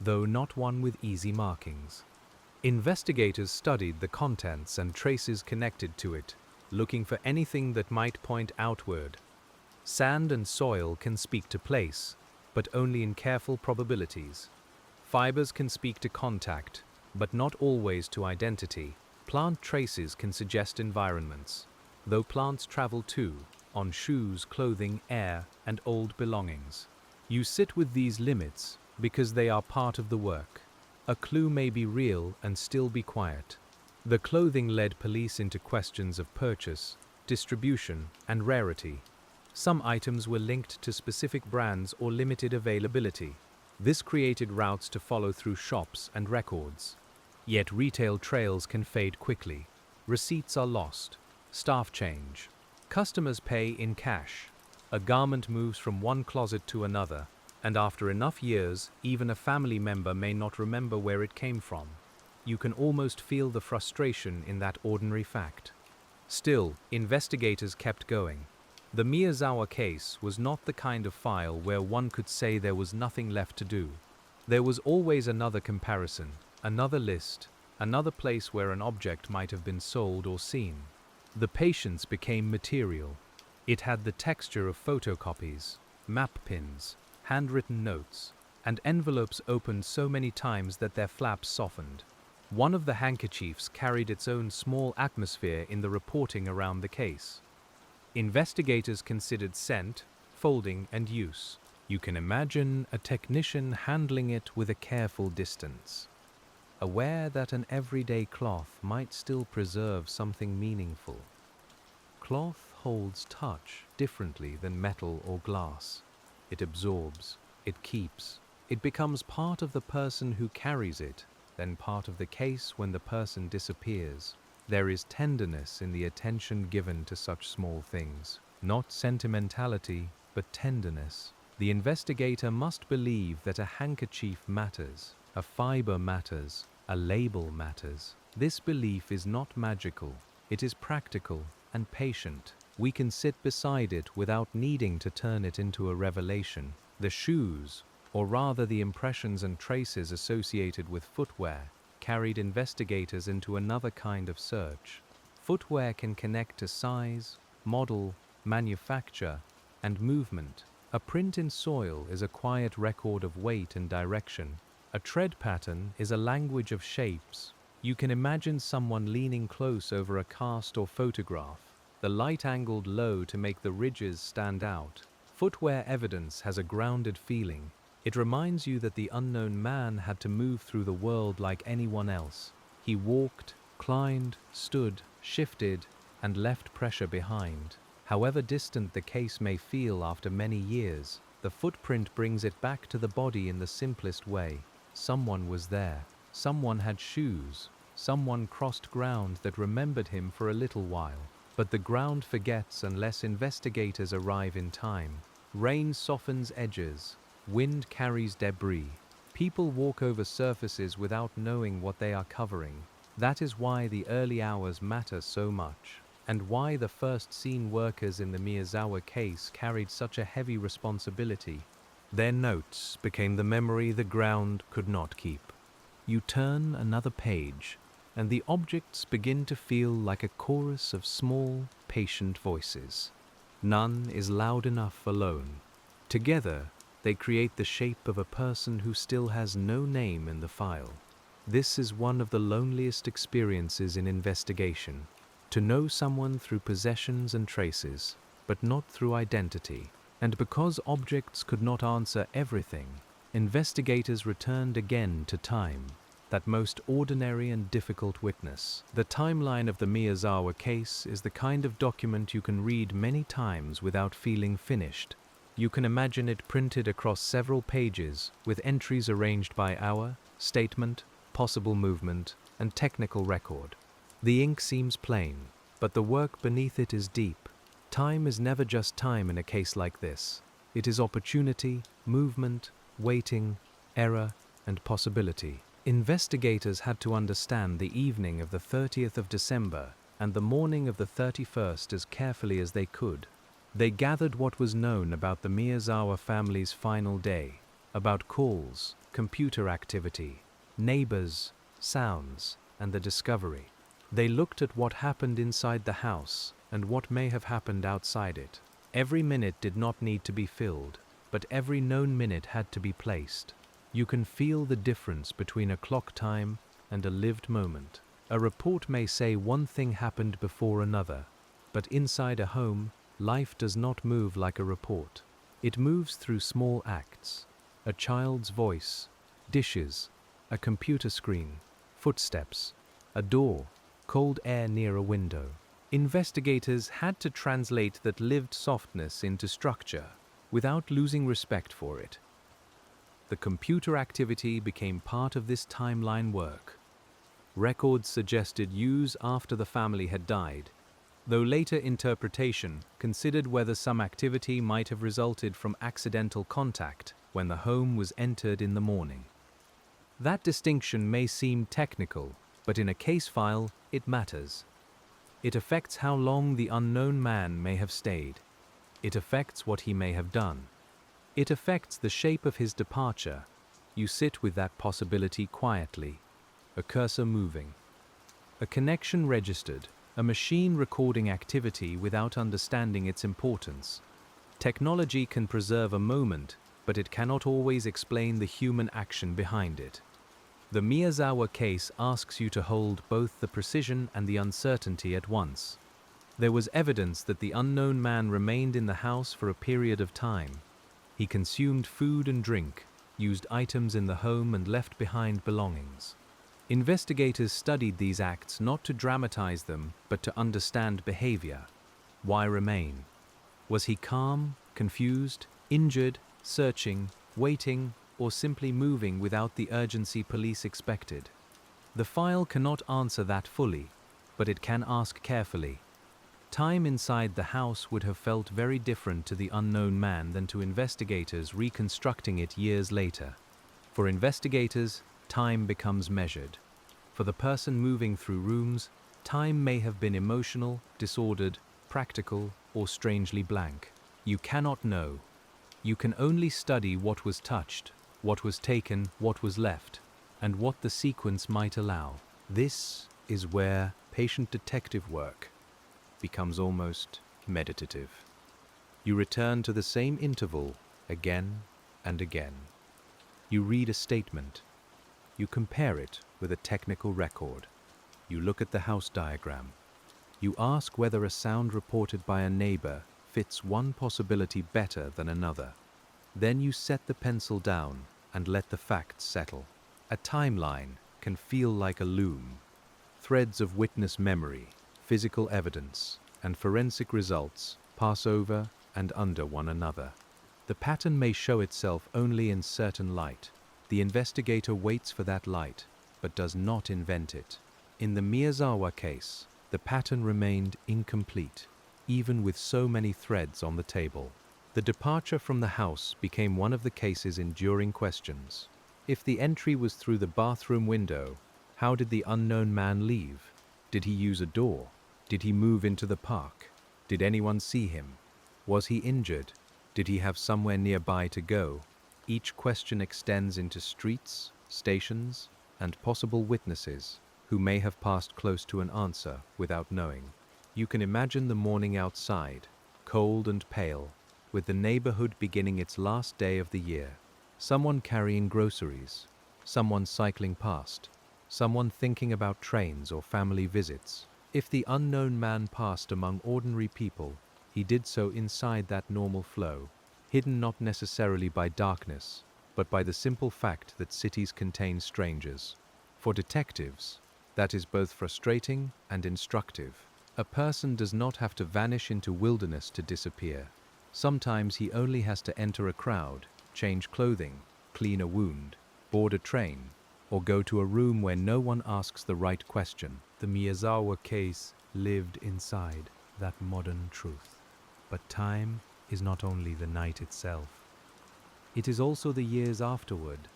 though not one with easy markings. Investigators studied the contents and traces connected to it, looking for anything that might point outward. Sand and soil can speak to place, but only in careful probabilities. Fibers can speak to contact, but not always to identity. Plant traces can suggest environments, though plants travel too, on shoes, clothing, air, and old belongings. You sit with these limits because they are part of the work. A clue may be real and still be quiet. The clothing led police into questions of purchase, distribution, and rarity. Some items were linked to specific brands or limited availability. This created routes to follow through shops and records. Yet retail trails can fade quickly. Receipts are lost. Staff change. Customers pay in cash. A garment moves from one closet to another, and after enough years, even a family member may not remember where it came from. You can almost feel the frustration in that ordinary fact. Still, investigators kept going. The Miyazawa case was not the kind of file where one could say there was nothing left to do. There was always another comparison, another list, another place where an object might have been sold or seen. The patience became material. It had the texture of photocopies, map pins, handwritten notes, and envelopes opened so many times that their flaps softened. One of the handkerchiefs carried its own small atmosphere in the reporting around the case. Investigators considered scent, folding, and use. You can imagine a technician handling it with a careful distance, aware that an everyday cloth might still preserve something meaningful. Cloth holds touch differently than metal or glass. It absorbs, it keeps, it becomes part of the person who carries it, then part of the case when the person disappears. There is tenderness in the attention given to such small things. Not sentimentality, but tenderness. The investigator must believe that a handkerchief matters, a fiber matters, a label matters. This belief is not magical. It is practical and patient. We can sit beside it without needing to turn it into a revelation. The shoes, or rather the impressions and traces associated with footwear, carried investigators into another kind of search. Footwear can connect to size, model, manufacture, and movement. A print in soil is a quiet record of weight and direction. A tread pattern is a language of shapes. You can imagine someone leaning close over a cast or photograph, the light angled low to make the ridges stand out. Footwear evidence has a grounded feeling. It reminds you that the unknown man had to move through the world like anyone else. He walked, climbed, stood, shifted, and left pressure behind. However distant the case may feel after many years, the footprint brings it back to the body in the simplest way. Someone was there. Someone had shoes. Someone crossed ground that remembered him for a little while. But the ground forgets unless investigators arrive in time. Rain softens edges. Wind carries debris. People walk over surfaces without knowing what they are covering. That is why the early hours matter so much, and why the first scene workers in the Miyazawa case carried such a heavy responsibility. Their notes became the memory the ground could not keep. You turn another page, and the objects begin to feel like a chorus of small, patient voices. None is loud enough alone. Together, they create the shape of a person who still has no name in the file. This is one of the loneliest experiences in investigation. To know someone through possessions and traces, but not through identity. And because objects could not answer everything, investigators returned again to time, that most ordinary and difficult witness. The timeline of the Miyazawa case is the kind of document you can read many times without feeling finished. You can imagine it printed across several pages, with entries arranged by hour, statement, possible movement, and technical record. The ink seems plain, but the work beneath it is deep. Time is never just time in a case like this. It is opportunity, movement, waiting, error, and possibility. Investigators had to understand the evening of the 30th of December and the morning of the 31st as carefully as they could. They gathered what was known about the Miyazawa family's final day, about calls, computer activity, neighbors, sounds, and the discovery. They looked at what happened inside the house and what may have happened outside it. Every minute did not need to be filled, but every known minute had to be placed. You can feel the difference between a clock time and a lived moment. A report may say one thing happened before another, but inside a home, life does not move like a report. It moves through small acts. A child's voice, dishes, a computer screen, footsteps, a door, cold air near a window. Investigators had to translate that lived softness into structure without losing respect for it. The computer activity became part of this timeline work. Records suggested use after the family had died, though later interpretation considered whether some activity might have resulted from accidental contact when the home was entered in the morning. That distinction may seem technical, but in a case file, it matters. It affects how long the unknown man may have stayed. It affects what he may have done. It affects the shape of his departure. You sit with that possibility quietly, a cursor moving, a connection registered, a machine recording activity without understanding its importance. Technology can preserve a moment, but it cannot always explain the human action behind it. The Miyazawa case asks you to hold both the precision and the uncertainty at once. There was evidence that the unknown man remained in the house for a period of time. He consumed food and drink, used items in the home and left behind belongings. Investigators studied these acts not to dramatize them, but to understand behavior. Why remain? Was he calm, confused, injured, searching, waiting, or simply moving without the urgency police expected? The file cannot answer that fully, but it can ask carefully. Time inside the house would have felt very different to the unknown man than to investigators reconstructing it years later. For investigators, time becomes measured. For the person moving through rooms, time may have been emotional, disordered, practical, or strangely blank. You cannot know. You can only study what was touched, what was taken, what was left, and what the sequence might allow. This is where patient detective work becomes almost meditative. You return to the same interval again and again. You read a statement. You compare it with a technical record. You look at the house diagram. You ask whether a sound reported by a neighbor fits one possibility better than another. Then you set the pencil down and let the facts settle. A timeline can feel like a loom. Threads of witness memory, physical evidence, and forensic results pass over and under one another. The pattern may show itself only in certain light. The investigator waits for that light, but does not invent it. In the Miyazawa case, the pattern remained incomplete, even with so many threads on the table. The departure from the house became one of the case's enduring questions. If the entry was through the bathroom window, how did the unknown man leave? Did he use a door? Did he move into the park? Did anyone see him? Was he injured? Did he have somewhere nearby to go? Each question extends into streets, stations, and possible witnesses who may have passed close to an answer without knowing. You can imagine the morning outside, cold and pale, with the neighborhood beginning its last day of the year. Someone carrying groceries, someone cycling past, someone thinking about trains or family visits. If the unknown man passed among ordinary people, he did so inside that normal flow, hidden not necessarily by darkness, but by the simple fact that cities contain strangers. For detectives, that is both frustrating and instructive. A person does not have to vanish into wilderness to disappear. Sometimes he only has to enter a crowd, change clothing, clean a wound, board a train, or go to a room where no one asks the right question. The Miyazawa case lived inside that modern truth. But time is not only the night itself. It is also the years afterward,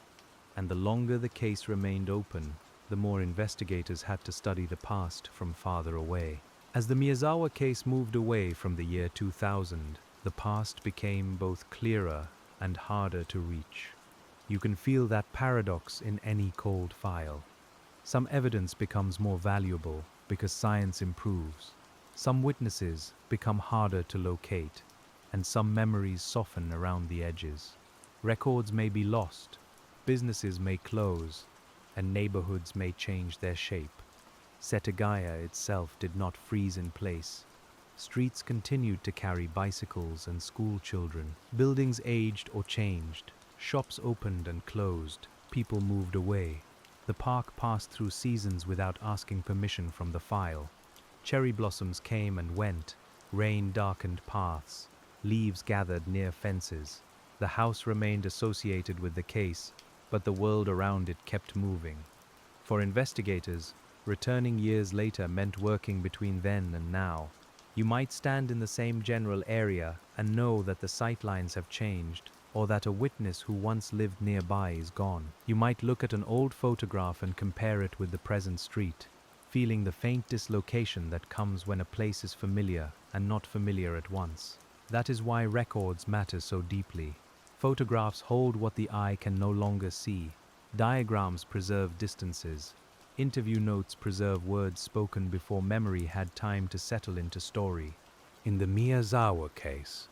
and the longer the case remained open, the more investigators had to study the past from farther away. As the Miyazawa case moved away from the year 2000, the past became both clearer and harder to reach. You can feel that paradox in any cold file. Some evidence becomes more valuable because science improves. Some witnesses become harder to locate, and some memories soften around the edges. Records may be lost, businesses may close, and neighborhoods may change their shape. Setagaya itself did not freeze in place. Streets continued to carry bicycles and school children. Buildings aged or changed. Shops opened and closed. People moved away. The park passed through seasons without asking permission from the file. Cherry blossoms came and went, rain darkened paths, leaves gathered near fences. The house remained associated with the case, but the world around it kept moving. For investigators, returning years later meant working between then and now. You might stand in the same general area and know that the sightlines have changed, or that a witness who once lived nearby is gone. You might look at an old photograph and compare it with the present street, feeling the faint dislocation that comes when a place is familiar and not familiar at once. That is why records matter so deeply. Photographs hold what the eye can no longer see. Diagrams preserve distances. Interview notes preserve words spoken before memory had time to settle into story. In the Miyazawa case,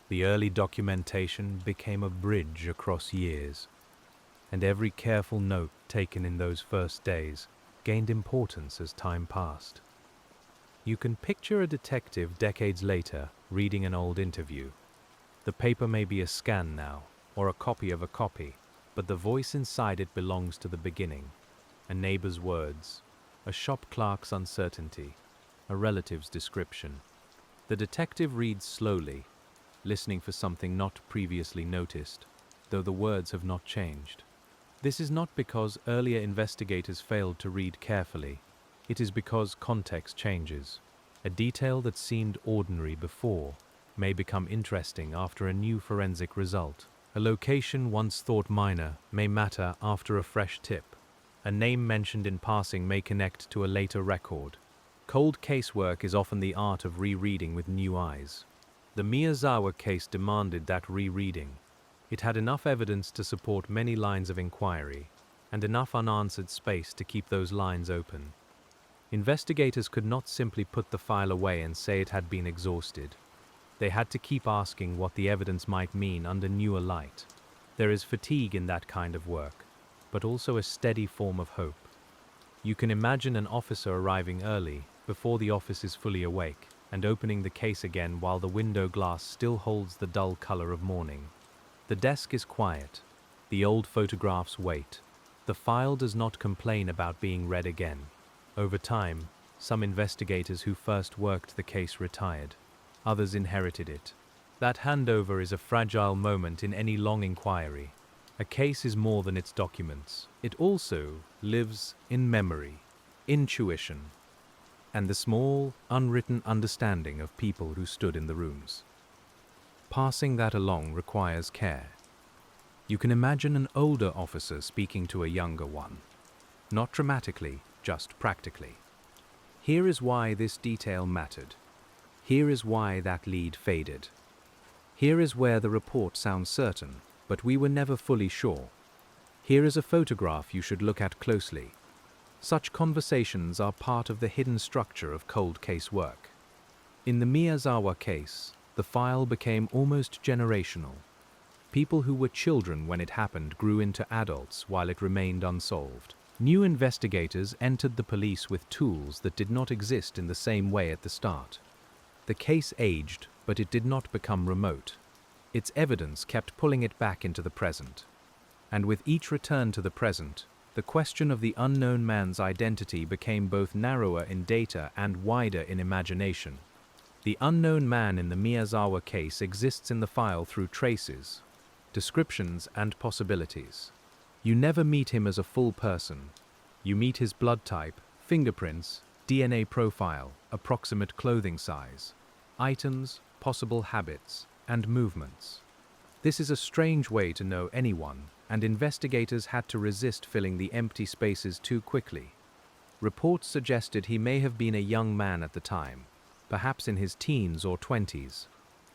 the early documentation became a bridge across years, and every careful note taken in those first days gained importance as time passed. You can picture a detective decades later reading an old interview. The paper may be a scan now, or a copy of a copy, but the voice inside it belongs to the beginning. A neighbor's words, a shop clerk's uncertainty, a relative's description. The detective reads slowly, listening for something not previously noticed, though the words have not changed. This is not because earlier investigators failed to read carefully. It is because context changes. A detail that seemed ordinary before may become interesting after a new forensic result. A location once thought minor may matter after a fresh tip. A name mentioned in passing may connect to a later record. Cold case work is often the art of rereading with new eyes. The Miyazawa case demanded that rereading. It had enough evidence to support many lines of inquiry, and enough unanswered space to keep those lines open. Investigators could not simply put the file away and say it had been exhausted. They had to keep asking what the evidence might mean under newer light. There is fatigue in that kind of work, but also a steady form of hope. You can imagine an officer arriving early, before the office is fully awake, and opening the case again while the window glass still holds the dull color of morning. The desk is quiet. The old photographs wait. The file does not complain about being read again. Over time, some investigators who first worked the case retired. Others inherited it. That handover is a fragile moment in any long inquiry. A case is more than its documents. It also lives in memory, intuition, and the small, unwritten understanding of people who stood in the rooms. Passing that along requires care. You can imagine an older officer speaking to a younger one. Not dramatically, just practically. Here is why this detail mattered. Here is why that lead faded. Here is where the report sounds certain, but we were never fully sure. Here is a photograph you should look at closely. Such conversations are part of the hidden structure of cold case work. In the Miyazawa case, the file became almost generational. People who were children when it happened grew into adults while it remained unsolved. New investigators entered the police with tools that did not exist in the same way at the start. The case aged, but it did not become remote. Its evidence kept pulling it back into the present. And with each return to the present, the question of the unknown man's identity became both narrower in data and wider in imagination. The unknown man in the Miyazawa case exists in the file through traces, descriptions, and possibilities. You never meet him as a full person. You meet his blood type, fingerprints, DNA profile, approximate clothing size, items, possible habits, and movements. This is a strange way to know anyone, and investigators had to resist filling the empty spaces too quickly. Reports suggested he may have been a young man at the time, perhaps in his teens or 20s.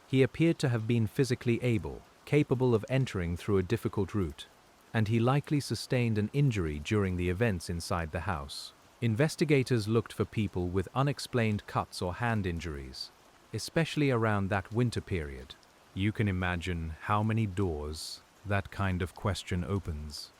He appeared to have been physically able, capable of entering through a difficult route, and he likely sustained an injury during the events inside the house. Investigators looked for people with unexplained cuts or hand injuries, especially around that winter period. You can imagine how many doors that kind of question opens.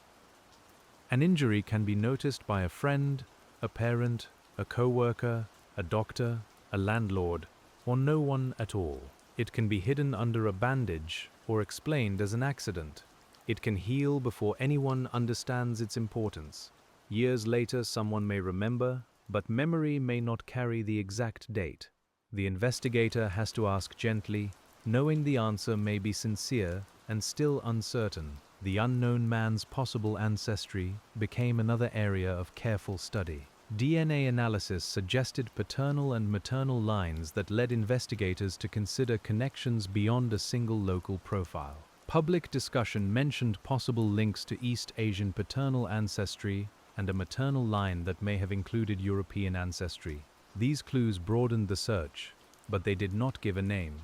An injury can be noticed by a friend, a parent, a co-worker, a doctor, a landlord, or no one at all. It can be hidden under a bandage or explained as an accident. It can heal before anyone understands its importance. Years later, someone may remember, but memory may not carry the exact date. The investigator has to ask gently, knowing the answer may be sincere and still uncertain. The unknown man's possible ancestry became another area of careful study. DNA analysis suggested paternal and maternal lines that led investigators to consider connections beyond a single local profile. Public discussion mentioned possible links to East Asian paternal ancestry and a maternal line that may have included European ancestry. These clues broadened the search, but they did not give a name.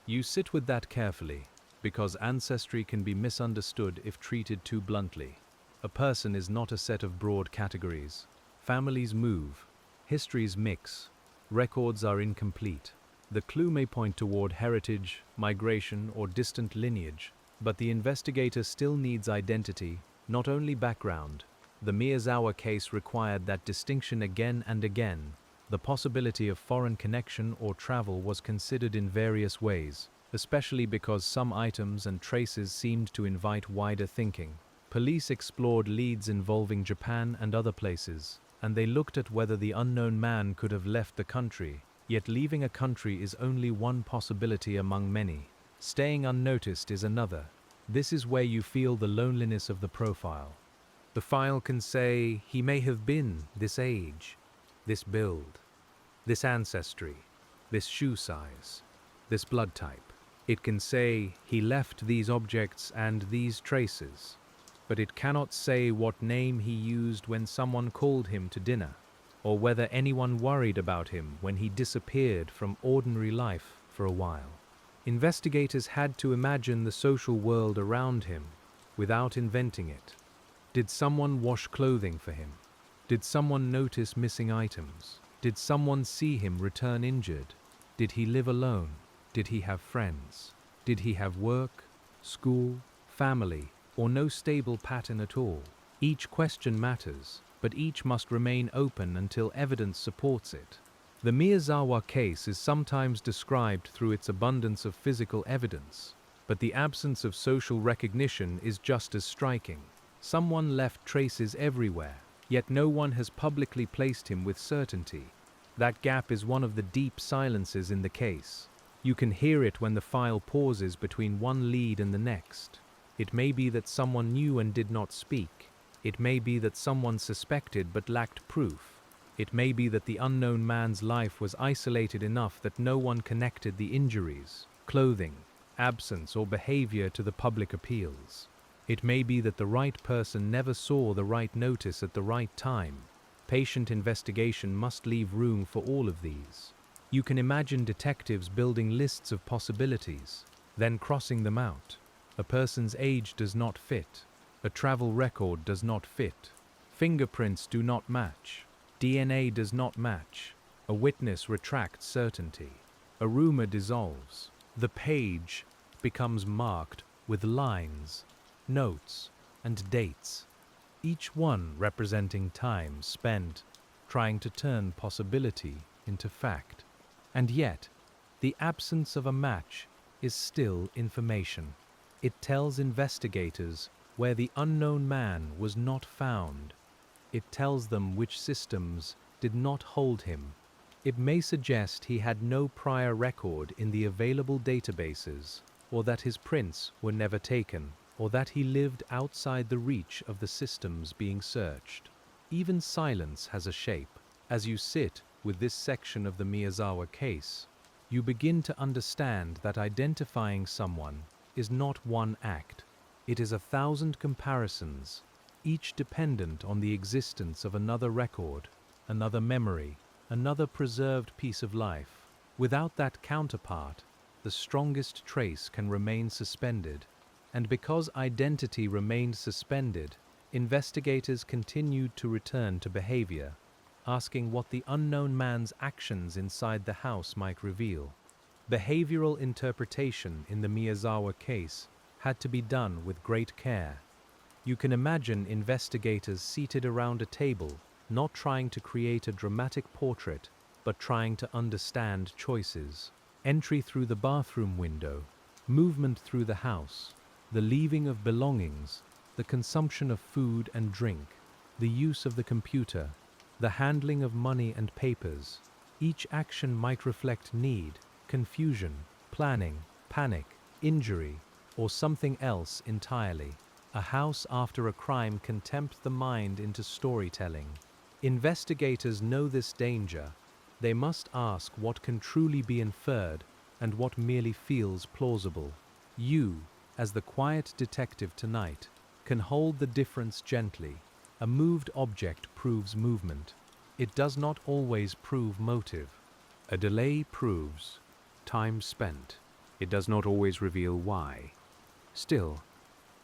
You sit with that carefully, because ancestry can be misunderstood if treated too bluntly. A person is not a set of broad categories. Families move, histories mix, records are incomplete. The clue may point toward heritage, migration, or distant lineage, but the investigator still needs identity, not only background. The Miyazawa case required that distinction again and again. The possibility of foreign connection or travel was considered in various ways, especially because some items and traces seemed to invite wider thinking. Police explored leads involving Japan and other places, and they looked at whether the unknown man could have left the country. Yet leaving a country is only one possibility among many. Staying unnoticed is another. This is where you feel the loneliness of the profile. The file can say he may have been this age, this build, this ancestry, this shoe size, this blood type. It can say he left these objects and these traces, but it cannot say what name he used when someone called him to dinner, or whether anyone worried about him when he disappeared from ordinary life for a while. Investigators had to imagine the social world around him without inventing it. Did someone wash clothing for him? Did someone notice missing items? Did someone see him return injured? Did he live alone? Did he have friends? Did he have work, school, family, or no stable pattern at all? Each question matters, but each must remain open until evidence supports it. The Miyazawa case is sometimes described through its abundance of physical evidence, but the absence of social recognition is just as striking. Someone left traces everywhere, yet no one has publicly placed him with certainty. That gap is one of the deep silences in the case. You can hear it when the file pauses between one lead and the next. It may be that someone knew and did not speak. It may be that someone suspected but lacked proof. It may be that the unknown man's life was isolated enough that no one connected the injuries, clothing, absence, or behavior to the public appeals. It may be that the right person never saw the right notice at the right time. Patient investigation must leave room for all of these. You can imagine detectives building lists of possibilities, then crossing them out. A person's age does not fit. A travel record does not fit. Fingerprints do not match. DNA does not match. A witness retracts certainty. A rumor dissolves. The page becomes marked with lines, notes, and dates, each one representing time spent trying to turn possibility into fact. And yet, the absence of a match is still information. It tells investigators where the unknown man was not found. It tells them which systems did not hold him. It may suggest he had no prior record in the available databases, or that his prints were never taken, or that he lived outside the reach of the systems being searched. Even silence has a shape. As you sit with this section of the Miyazawa case, you begin to understand that identifying someone is not one act. It is 1,000 comparisons, each dependent on the existence of another record, another memory, another preserved piece of life. Without that counterpart, the strongest trace can remain suspended. And because identity remained suspended, investigators continued to return to behavior, asking what the unknown man's actions inside the house might reveal. Behavioral interpretation in the Miyazawa case had to be done with great care. You can imagine investigators seated around a table, not trying to create a dramatic portrait, but trying to understand choices. Entry through the bathroom window, movement through the house, the leaving of belongings, the consumption of food and drink, the use of the computer, the handling of money and papers. Each action might reflect need, confusion, planning, panic, injury, or something else entirely. A house after a crime can tempt the mind into storytelling. Investigators know this danger. They must ask what can truly be inferred and what merely feels plausible. You, as the quiet detective tonight, can hold the difference gently. A moved object proves movement. It does not always prove motive. A delay proves time spent. It does not always reveal why. Still,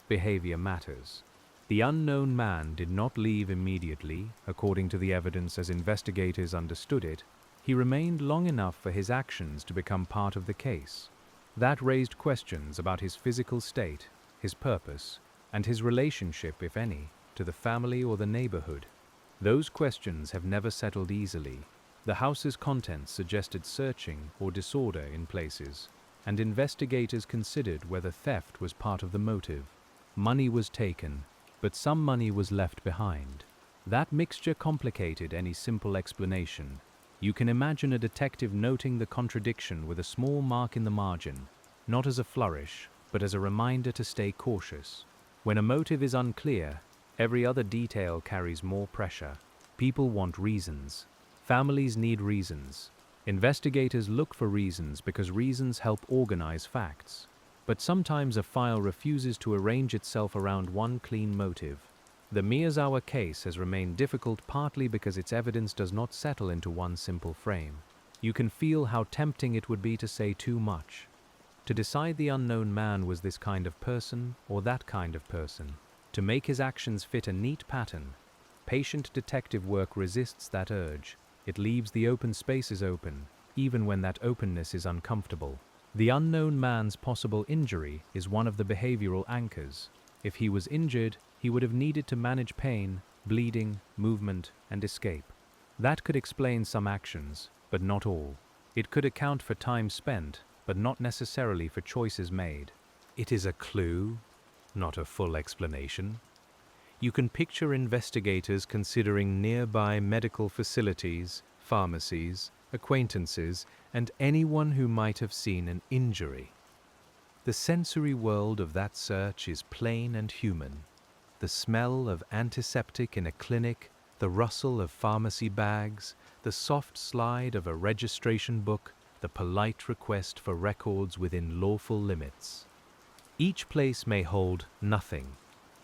behavior matters. The unknown man did not leave immediately, according to the evidence as investigators understood it. He remained long enough for his actions to become part of the case. That raised questions about his physical state, his purpose, and his relationship, if any, to the family or the neighborhood. Those questions have never settled easily. The house's contents suggested searching or disorder in places, and investigators considered whether theft was part of the motive. Money was taken, but some money was left behind. That mixture complicated any simple explanation. You can imagine a detective noting the contradiction with a small mark in the margin, not as a flourish, but as a reminder to stay cautious. When a motive is unclear, every other detail carries more pressure. People want reasons. Families need reasons. Investigators look for reasons because reasons help organize facts. But sometimes a file refuses to arrange itself around one clean motive. The Miyazawa case has remained difficult partly because its evidence does not settle into one simple frame. You can feel how tempting it would be to say too much. To decide the unknown man was this kind of person or that kind of person. To make his actions fit a neat pattern. Patient detective work resists that urge. It leaves the open spaces open, even when that openness is uncomfortable. The unknown man's possible injury is one of the behavioral anchors. If he was injured, he would have needed to manage pain, bleeding, movement, and escape. That could explain some actions, but not all. It could account for time spent, but not necessarily for choices made. It is a clue, not a full explanation. You can picture investigators considering nearby medical facilities, pharmacies, acquaintances, and anyone who might have seen an injury. The sensory world of that search is plain and human. The smell of antiseptic in a clinic, the rustle of pharmacy bags, the soft slide of a registration book, the polite request for records within lawful limits. Each place may hold nothing.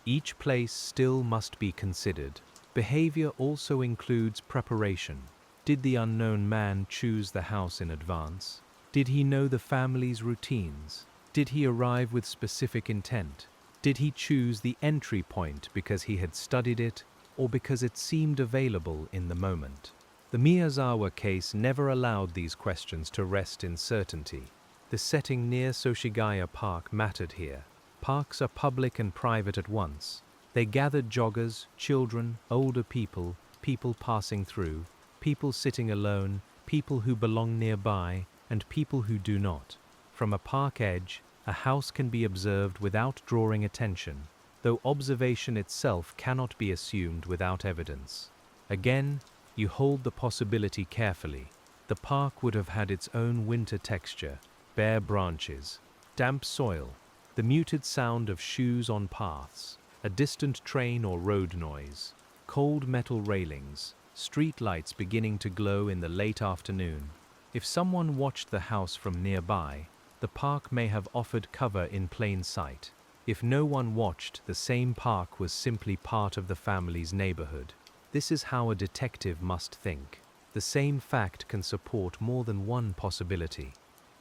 Each place still must be considered. Behavior also includes preparation. Did the unknown man choose the house in advance? Did he know the family's routines? Did he arrive with specific intent? Did he choose the entry point because he had studied it or because it seemed available in the moment? The Miyazawa case never allowed these questions to rest in certainty. The setting near Soshigaya Park mattered here. Parks are public and private at once. They gathered joggers, children, older people, people passing through, people sitting alone, people who belong nearby, and people who do not. From a park edge, a house can be observed without drawing attention, though observation itself cannot be assumed without evidence. Again, you hold the possibility carefully. The park would have had its own winter texture, bare branches, damp soil, the muted sound of shoes on paths, a distant train or road noise, cold metal railings, street lights beginning to glow in the late afternoon. If someone watched the house from nearby, the park may have offered cover in plain sight. If no one watched, the same park was simply part of the family's neighborhood. This is how a detective must think. The same fact can support more than one possibility.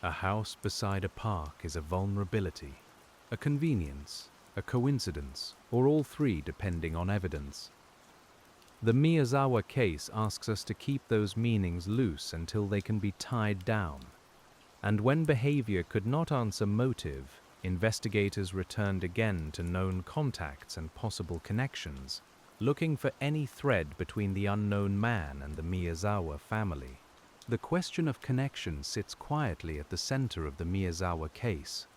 A house beside a park is a vulnerability, a convenience, a coincidence, or all three depending on evidence. The Miyazawa case asks us to keep those meanings loose until they can be tied down. And when behavior could not answer motive, investigators returned again to known contacts and possible connections, looking for any thread between the unknown man and the Miyazawa family. The question of connection sits quietly at the center of the Miyazawa case.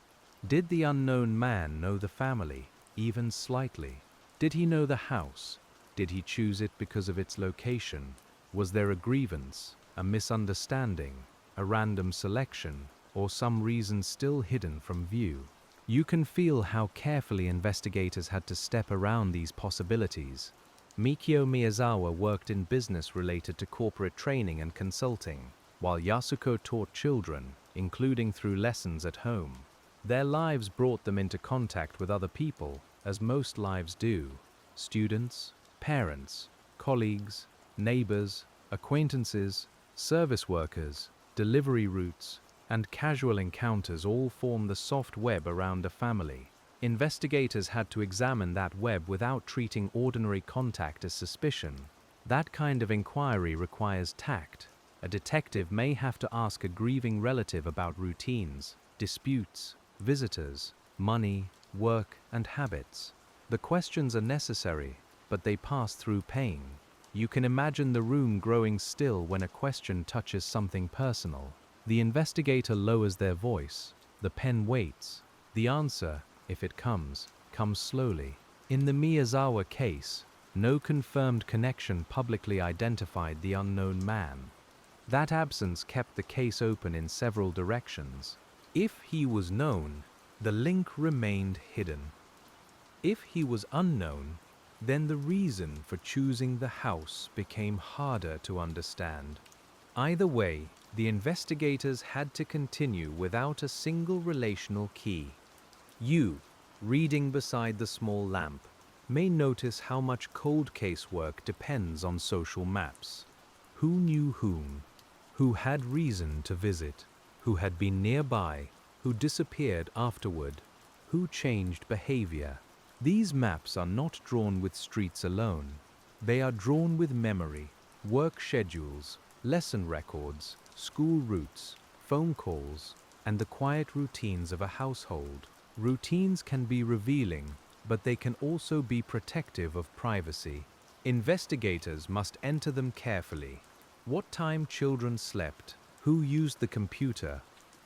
Did the unknown man know the family, even slightly? Did he know the house? Did he choose it because of its location? Was there a grievance, a misunderstanding, a random selection, or some reason still hidden from view? You can feel how carefully investigators had to step around these possibilities. Mikio Miyazawa worked in business related to corporate training and consulting, while Yasuko taught children, including through lessons at home. Their lives brought them into contact with other people, as most lives do: students, parents, colleagues, neighbors, acquaintances, service workers, delivery routes, and casual encounters all form the soft web around a family. Investigators had to examine that web without treating ordinary contact as suspicion. That kind of inquiry requires tact. A detective may have to ask a grieving relative about routines, disputes, visitors, money, work, and habits. The questions are necessary, but they pass through pain. You can imagine the room growing still when a question touches something personal. The investigator lowers their voice. The pen waits. The answer, if it comes slowly. In the Miyazawa case, no confirmed connection publicly identified the unknown man. That absence kept the case open in several directions. If he was known, the link remained hidden. If he was unknown, then the reason for choosing the house became harder to understand. Either way, the investigators had to continue without a single relational key. You, reading beside the small lamp, may notice how much cold case work depends on social maps. Who knew whom? Who had reason to visit? Who had been nearby? Who disappeared afterward? Who changed behavior? These maps are not drawn with streets alone. They are drawn with memory, work schedules, lesson records, school routes, phone calls, and the quiet routines of a household. Routines can be revealing, but they can also be protective of privacy. Investigators must enter them carefully. What time children slept, who used the computer,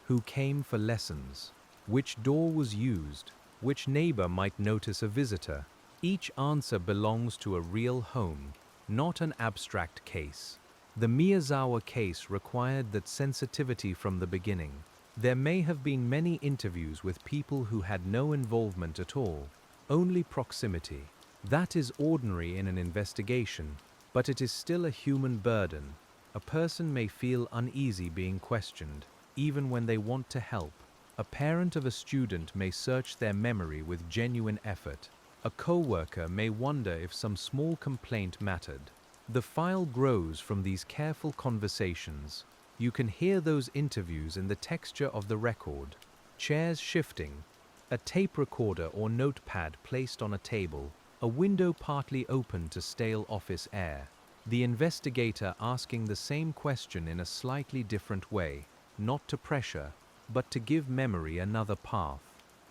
who came for lessons, which door was used, which neighbor might notice a visitor. Each answer belongs to a real home, not an abstract case. The Miyazawa case required that sensitivity from the beginning. There may have been many interviews with people who had no involvement at all, only proximity. That is ordinary in an investigation, but it is still a human burden. A person may feel uneasy being questioned, even when they want to help. A parent of a student may search their memory with genuine effort. A co-worker may wonder if some small complaint mattered. The file grows from these careful conversations. You can hear those interviews in the texture of the record. Chairs shifting, a tape recorder or notepad placed on a table, a window partly open to stale office air. The investigator asking the same question in a slightly different way, not to pressure, but to give memory another path.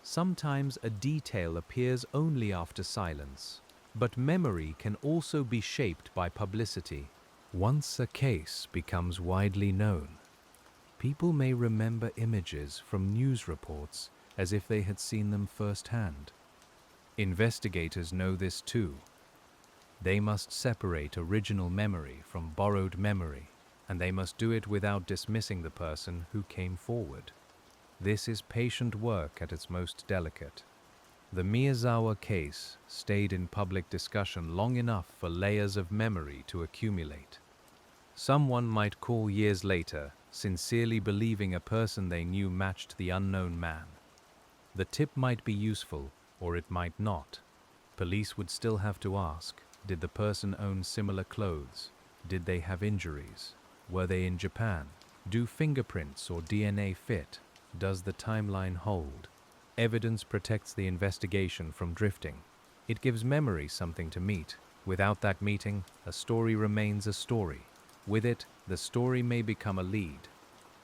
Sometimes a detail appears only after silence, but memory can also be shaped by publicity. Once a case becomes widely known, people may remember images from news reports as if they had seen them firsthand. Investigators know this too. They must separate original memory from borrowed memory, and they must do it without dismissing the person who came forward. This is patient work at its most delicate. The Miyazawa case stayed in public discussion long enough for layers of memory to accumulate. Someone might call years later, sincerely believing a person they knew matched the unknown man. The tip might be useful, or it might not. Police would still have to ask, did the person own similar clothes? Did they have injuries? Were they in Japan? Do fingerprints or DNA fit? Does the timeline hold? Evidence protects the investigation from drifting. It gives memory something to meet. Without that meeting, a story remains a story. With it, the story may become a lead.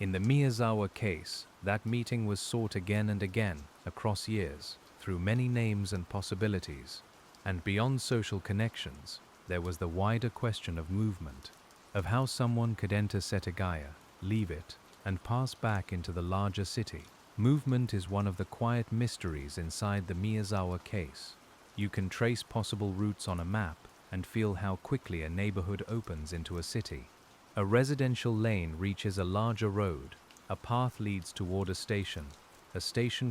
In the Miyazawa case, that meeting was sought again and again, across years, through many names and possibilities. And beyond social connections, there was the wider question of movement, of how someone could enter Setagaya, leave it, and pass back into the larger city. Movement is one of the quiet mysteries inside the Miyazawa case. You can trace possible routes on a map and feel how quickly a neighborhood opens into a city. A residential lane reaches a larger road, a path leads toward a station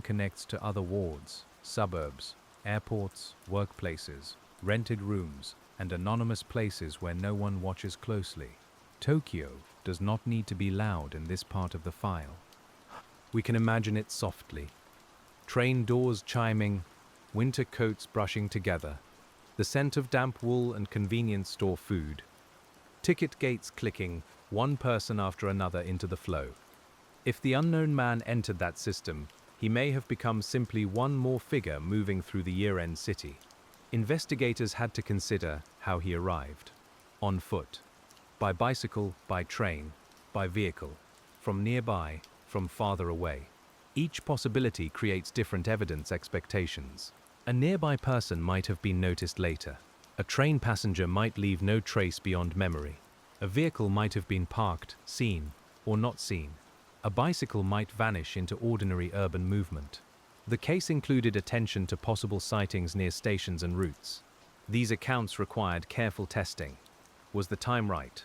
connects to other wards, suburbs, airports, workplaces, rented rooms, and anonymous places where no one watches closely. Tokyo does not need to be loud in this part of the file. We can imagine it softly. Train doors chiming, winter coats brushing together, the scent of damp wool and convenience store food, ticket gates clicking, one person after another into the flow. If the unknown man entered that system, he may have become simply one more figure moving through the year-end city. Investigators had to consider how he arrived. On foot, by bicycle, by train, by vehicle, from nearby, from farther away. Each possibility creates different evidence expectations. A nearby person might have been noticed later. A train passenger might leave no trace beyond memory. A vehicle might have been parked, seen, or not seen. A bicycle might vanish into ordinary urban movement. The case included attention to possible sightings near stations and routes. These accounts required careful testing. Was the time right?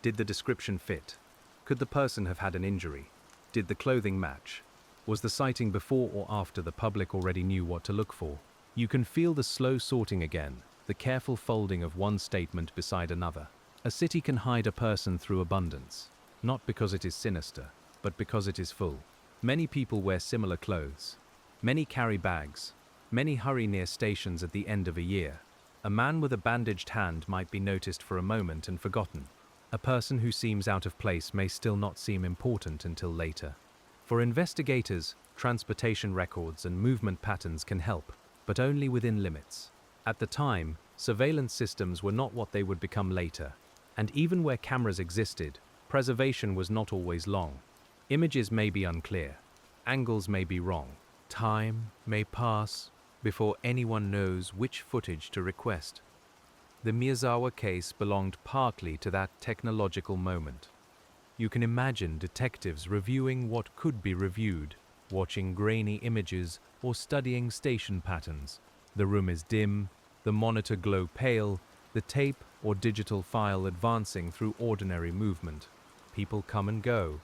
Did the description fit? Could the person have had an injury? Did the clothing match? Was the sighting before or after the public already knew what to look for? You can feel the slow sorting again, the careful folding of one statement beside another. A city can hide a person through abundance, not because it is sinister, but because it is full. Many people wear similar clothes. Many carry bags. Many hurry near stations at the end of a year. A man with a bandaged hand might be noticed for a moment and forgotten. A person who seems out of place may still not seem important until later. For investigators, transportation records and movement patterns can help, but only within limits. At the time, surveillance systems were not what they would become later, and even where cameras existed, preservation was not always long. Images may be unclear, angles may be wrong, time may pass before anyone knows which footage to request. The Miyazawa case belonged partly to that technological moment. You can imagine detectives reviewing what could be reviewed, watching grainy images or studying station patterns. The room is dim, the monitor glow pale, the tape or digital file advancing through ordinary movement. People come and go.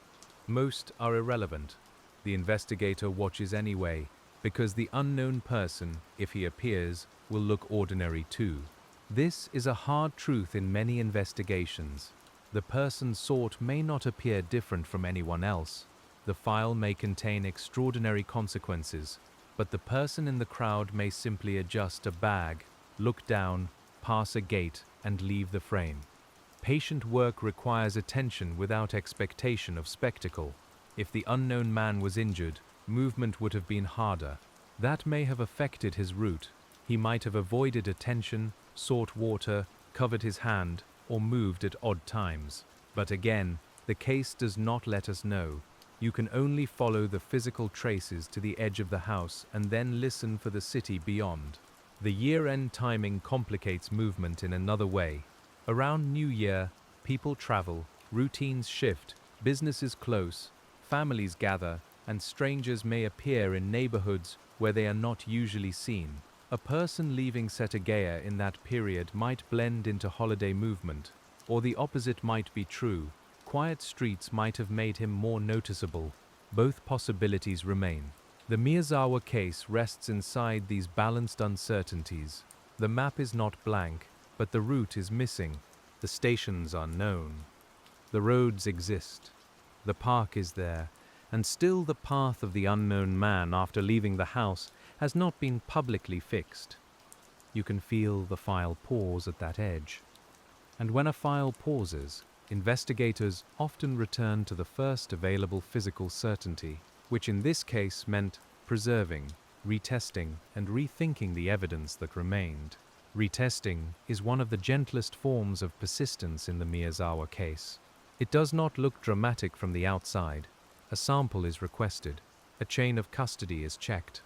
Most are irrelevant. The investigator watches anyway, because the unknown person, if he appears, will look ordinary too. This is a hard truth in many investigations. The person sought may not appear different from anyone else. The file may contain extraordinary consequences, but the person in the crowd may simply adjust a bag, look down, pass a gate, and leave the frame. Patient work requires attention without expectation of spectacle. If the unknown man was injured, movement would have been harder. That may have affected his route. He might have avoided attention, sought water, covered his hand, or moved at odd times. But again, the case does not let us know. You can only follow the physical traces to the edge of the house and then listen for the city beyond. The year-end timing complicates movement in another way. Around New Year, people travel, routines shift, businesses close, families gather, and strangers may appear in neighborhoods where they are not usually seen. A person leaving Setagaya in that period might blend into holiday movement, or the opposite might be true. Quiet streets might have made him more noticeable. Both possibilities remain. The Miyazawa case rests inside these balanced uncertainties. The map is not blank, but the route is missing. The stations are known. The roads exist. The park is there, and still the path of the unknown man after leaving the house has not been publicly fixed. You can feel the file pause at that edge. And when a file pauses, investigators often return to the first available physical certainty, which in this case meant preserving, retesting, and rethinking the evidence that remained. Retesting is one of the gentlest forms of persistence in the Miyazawa case. It does not look dramatic from the outside. A sample is requested. A chain of custody is checked.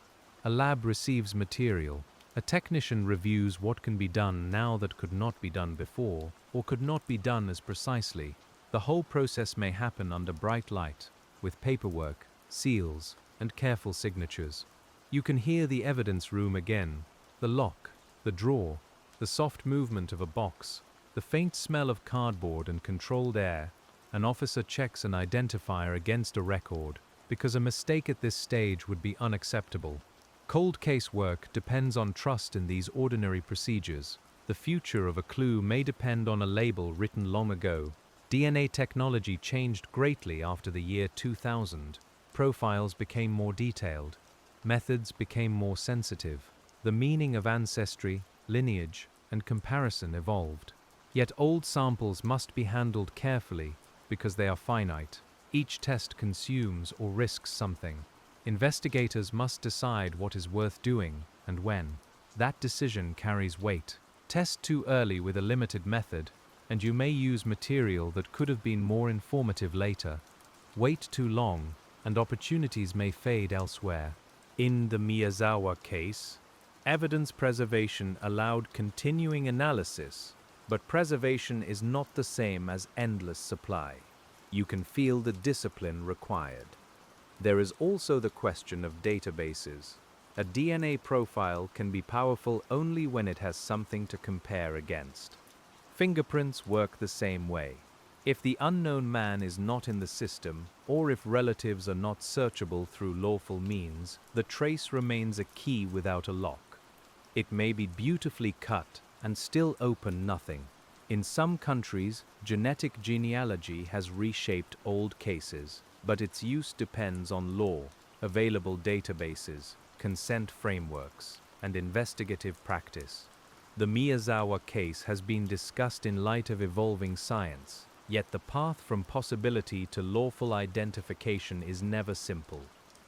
A lab receives material. A technician reviews what can be done now that could not be done before, or could not be done as precisely. The whole process may happen under bright light, with paperwork, seals, and careful signatures. You can hear the evidence room again, the lock, the drawer, the soft movement of a box, the faint smell of cardboard and controlled air. An officer checks an identifier against a record, because a mistake at this stage would be unacceptable. Cold case work depends on trust in these ordinary procedures. The future of a clue may depend on a label written long ago. DNA technology changed greatly after the year 2000. Profiles became more detailed. Methods became more sensitive. The meaning of ancestry, lineage, and comparison evolved. Yet old samples must be handled carefully because they are finite. Each test consumes or risks something. Investigators must decide what is worth doing and when. That decision carries weight. Test too early with a limited method, and you may use material that could have been more informative later. Wait too long, and opportunities may fade elsewhere. In the Miyazawa case, evidence preservation allowed continuing analysis, but preservation is not the same as endless supply. You can feel the discipline required. There is also the question of databases. A DNA profile can be powerful only when it has something to compare against. Fingerprints work the same way. If the unknown man is not in the system, or if relatives are not searchable through lawful means, the trace remains a key without a lock. It may be beautifully cut and still open nothing. In some countries, genetic genealogy has reshaped old cases, but its use depends on law, available databases, consent frameworks, and investigative practice. The Miyazawa case has been discussed in light of evolving science, yet the path from possibility to lawful identification is never simple.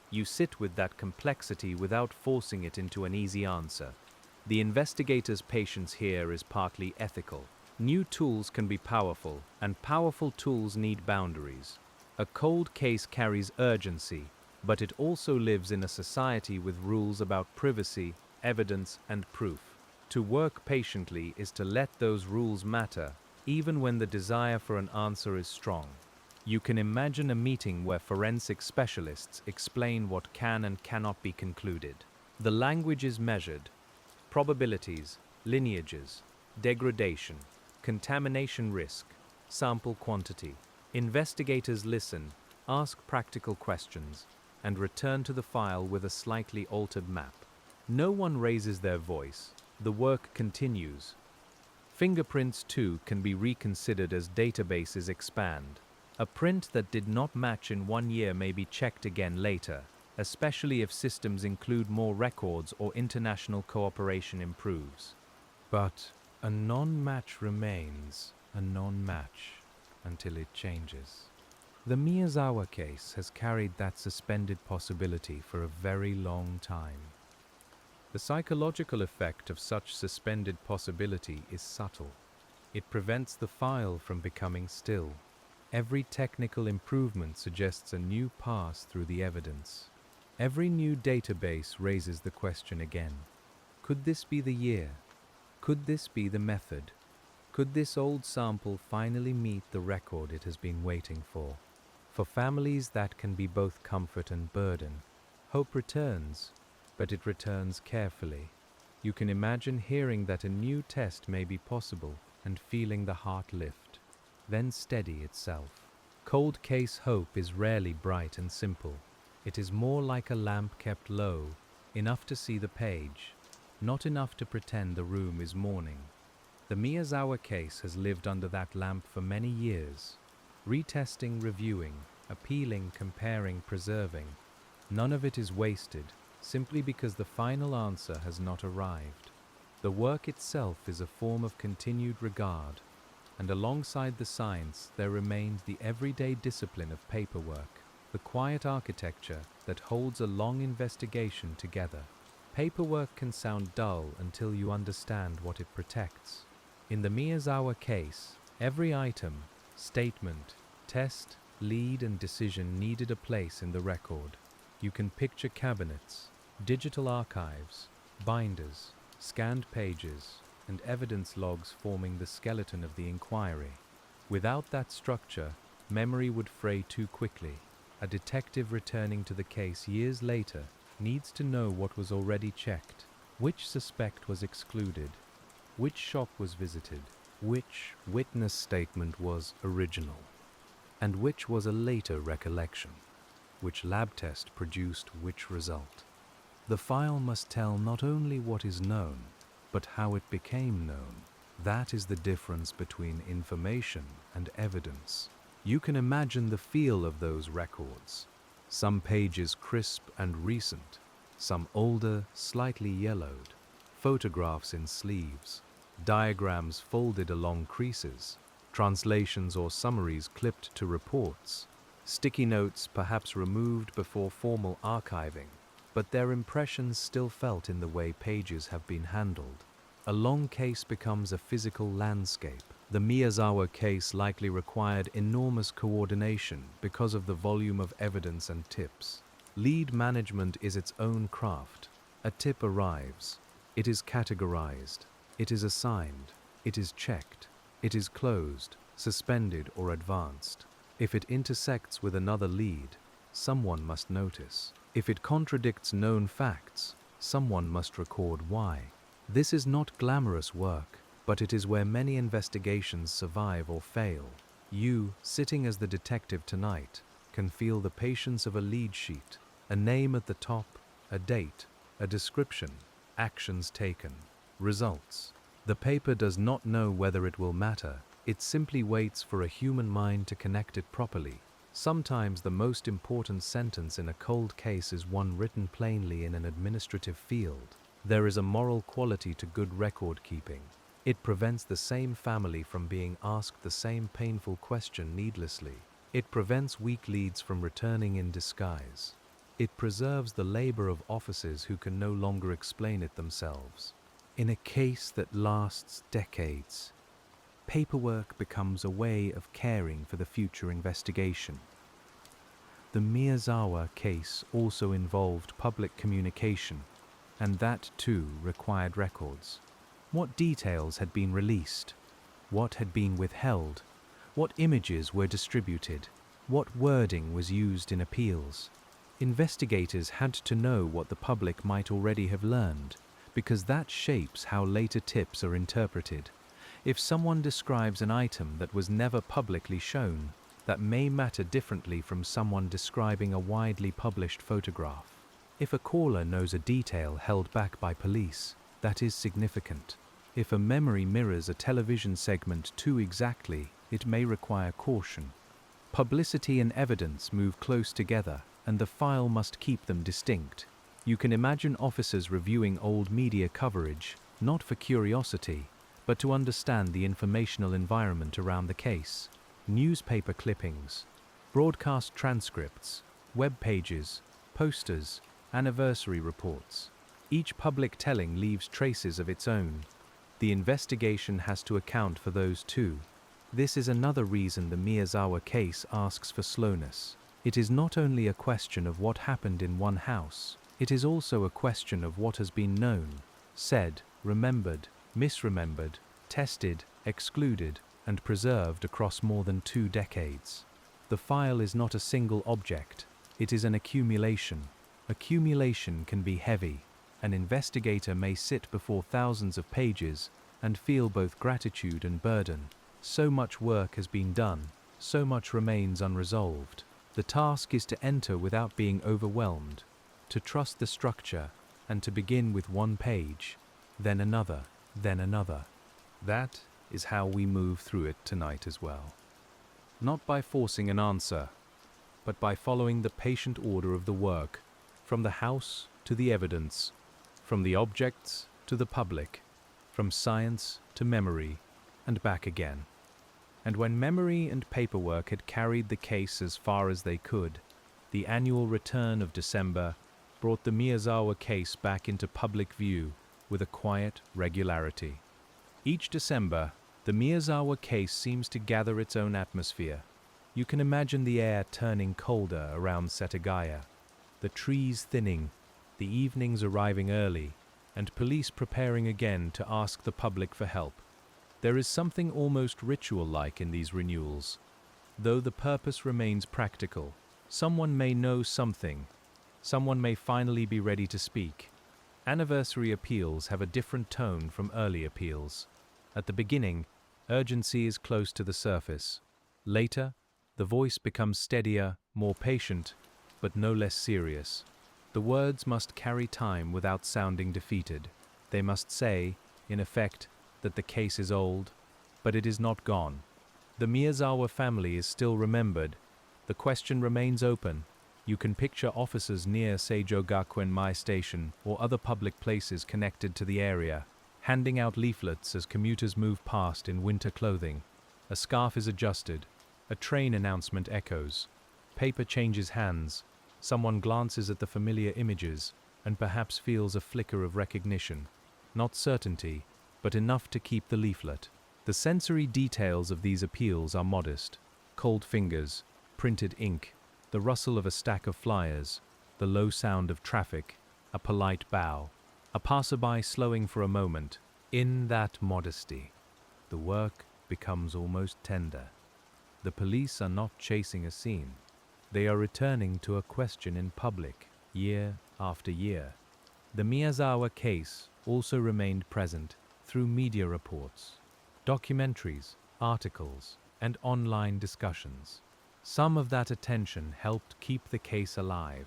You sit with that complexity without forcing it into an easy answer. The investigator's patience here is partly ethical. New tools can be powerful, and powerful tools need boundaries. A cold case carries urgency, but it also lives in a society with rules about privacy, evidence, and proof. To work patiently is to let those rules matter, even when the desire for an answer is strong. You can imagine a meeting where forensic specialists explain what can and cannot be concluded. The language is measured. Probabilities, lineages, degradation, contamination risk, sample quantity. Investigators listen, ask practical questions, and return to the file with a slightly altered map. No one raises their voice. The work continues. Fingerprints, too, can be reconsidered as databases expand. A print that did not match in 1 year may be checked again later, especially if systems include more records or international cooperation improves. But a non-match remains a non-match until it changes. The Miyazawa case has carried that suspended possibility for a very long time. The psychological effect of such suspended possibility is subtle. It prevents the file from becoming still. Every technical improvement suggests a new pass through the evidence. Every new database raises the question again. Could this be the year? Could this be the method? Could this old sample finally meet the record it has been waiting for? For families, that can be both comfort and burden. Hope returns, but it returns carefully. You can imagine hearing that a new test may be possible and feeling the heart lift, then steady itself. Cold case hope is rarely bright and simple. It is more like a lamp kept low, enough to see the page, not enough to pretend the room is mourning. The Miyazawa case has lived under that lamp for many years, retesting, reviewing, appealing, comparing, preserving. None of it is wasted, simply because the final answer has not arrived. The work itself is a form of continued regard, and alongside the science there remains the everyday discipline of paperwork, the quiet architecture that holds a long investigation together. Paperwork can sound dull until you understand what it protects. In the Miyazawa case, every item, statement, test, lead, and decision needed a place in the record. You can picture cabinets, digital archives, binders, scanned pages, and evidence logs forming the skeleton of the inquiry. Without that structure, memory would fray too quickly. A detective returning to the case years later needs to know what was already checked, which suspect was excluded, which shop was visited, which witness statement was original, and which was a later recollection, which lab test produced which result. The file must tell not only what is known, but how it became known. That is the difference between information and evidence. You can imagine the feel of those records. Some pages crisp and recent, some older, slightly yellowed, photographs in sleeves, diagrams folded along creases, translations or summaries clipped to reports, sticky notes perhaps removed before formal archiving, but their impressions still felt in the way pages have been handled. A long case becomes a physical landscape. The Miyazawa case likely required enormous coordination because of the volume of evidence and tips. Lead management is its own craft. A tip arrives. It is categorized. It is assigned. It is checked. It is closed, suspended, or advanced. If it intersects with another lead, someone must notice. If it contradicts known facts, someone must record why. This is not glamorous work, but it is where many investigations survive or fail. You, sitting as the detective tonight, can feel the patience of a lead sheet, a name at the top, a date, a description, actions taken, results. The paper does not know whether it will matter. It simply waits for a human mind to connect it properly. Sometimes the most important sentence in a cold case is one written plainly in an administrative field. There is a moral quality to good record keeping. It prevents the same family from being asked the same painful question needlessly. It prevents weak leads from returning in disguise. It preserves the labor of officers who can no longer explain it themselves. In a case that lasts decades, paperwork becomes a way of caring for the future investigation. The Miyazawa case also involved public communication, and that too required records. What details had been released? What had been withheld? What images were distributed? What wording was used in appeals? Investigators had to know what the public might already have learned, because that shapes how later tips are interpreted. If someone describes an item that was never publicly shown, that may matter differently from someone describing a widely published photograph. If a caller knows a detail held back by police, that is significant. If a memory mirrors a television segment too exactly, it may require caution. Publicity and evidence move close together, and the file must keep them distinct. You can imagine officers reviewing old media coverage, not for curiosity, but to understand the informational environment around the case. Newspaper clippings, broadcast transcripts, web pages, posters, anniversary reports. Each public telling leaves traces of its own. The investigation has to account for those too. This is another reason the Miyazawa case asks for slowness. It is not only a question of what happened in one house, it is also a question of what has been known, said, remembered, misremembered, tested, excluded, and preserved across more than 2 decades. The file is not a single object, it is an accumulation. Accumulation can be heavy. An investigator may sit before thousands of pages and feel both gratitude and burden. So much work has been done, so much remains unresolved. The task is to enter without being overwhelmed, to trust the structure, and to begin with one page, then another, then another. That is how we move through it tonight as well. Not by forcing an answer, but by following the patient order of the work, from the house to the evidence, from the objects to the public, from science to memory, and back again. And when memory and paperwork had carried the case as far as they could, the annual return of December brought the Miyazawa case back into public view with a quiet regularity. Each December, the Miyazawa case seems to gather its own atmosphere. You can imagine the air turning colder around Setagaya, the trees thinning, the evenings arriving early, and police preparing again to ask the public for help. There is something almost ritual-like in these renewals. Though the purpose remains practical, Someone may know something. Someone may finally be ready to speak. Anniversary appeals have a different tone from early appeals. At the beginning, urgency is close to the surface. Later, the voice becomes steadier, more patient, but no less serious. The words must carry time without sounding defeated. They must say, in effect, that the case is old, but it is not gone. The Miyazawa family is still remembered. The question remains open. You can picture officers near Seijo Gakuen Mai Station or other public places connected to the area, handing out leaflets as commuters move past in winter clothing. A scarf is adjusted. A train announcement echoes. Paper changes hands. Someone glances at the familiar images and perhaps feels a flicker of recognition. Not certainty, but enough to keep the leaflet. The sensory details of these appeals are modest. Cold fingers, printed ink, the rustle of a stack of flyers, the low sound of traffic, a polite bow, a passerby slowing for a moment. In that modesty, the work becomes almost tender. The police are not chasing a scene. They are returning to a question in public, year after year. The Miyazawa case also remained present through media reports, documentaries, articles, and online discussions. Some of that attention helped keep the case alive.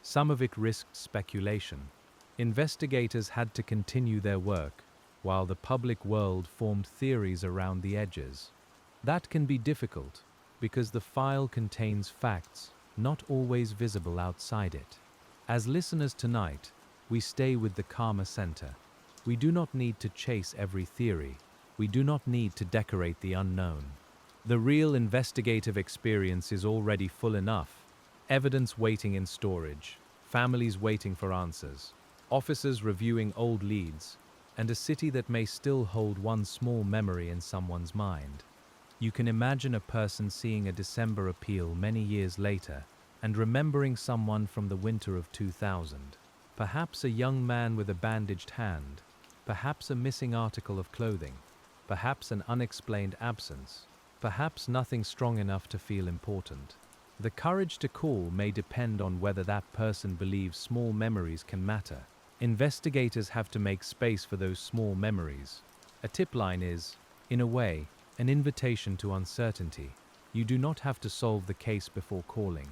Some of it risked speculation. Investigators had to continue their work, while the public world formed theories around the edges. That can be difficult, because the file contains facts not always visible outside it. As listeners tonight, we stay with the Karma Center. We do not need to chase every theory. We do not need to decorate the unknown. The real investigative experience is already full enough. Evidence waiting in storage, families waiting for answers, officers reviewing old leads, and a city that may still hold one small memory in someone's mind. You can imagine a person seeing a December appeal many years later and remembering someone from the winter of 2000. Perhaps a young man with a bandaged hand, perhaps a missing article of clothing, perhaps an unexplained absence, perhaps nothing strong enough to feel important. The courage to call may depend on whether that person believes small memories can matter. Investigators have to make space for those small memories. A tip line is, in a way, an invitation to uncertainty. You do not have to solve the case before calling.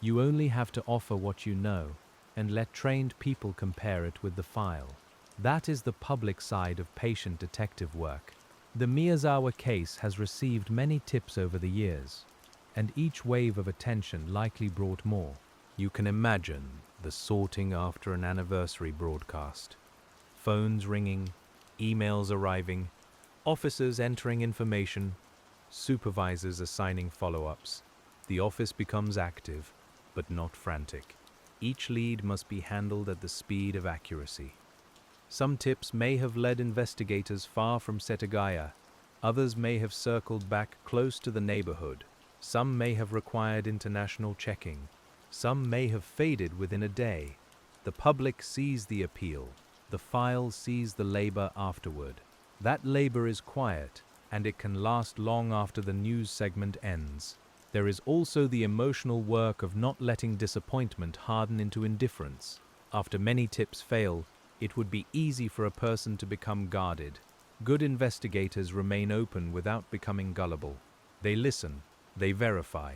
You only have to offer what you know and let trained people compare it with the file. That is the public side of patient detective work. The Miyazawa case has received many tips over the years, and each wave of attention likely brought more. You can imagine the sorting after an anniversary broadcast. Phones ringing, emails arriving, officers entering information, supervisors assigning follow-ups. The office becomes active, but not frantic. Each lead must be handled at the speed of accuracy. Some tips may have led investigators far from Setagaya. Others may have circled back close to the neighborhood. Some may have required international checking. Some may have faded within a day. The public sees the appeal. The file sees the labor afterward. That labor is quiet, and it can last long after the news segment ends. There is also the emotional work of not letting disappointment harden into indifference. After many tips fail, it would be easy for a person to become guarded. Good investigators remain open without becoming gullible. They listen, they verify,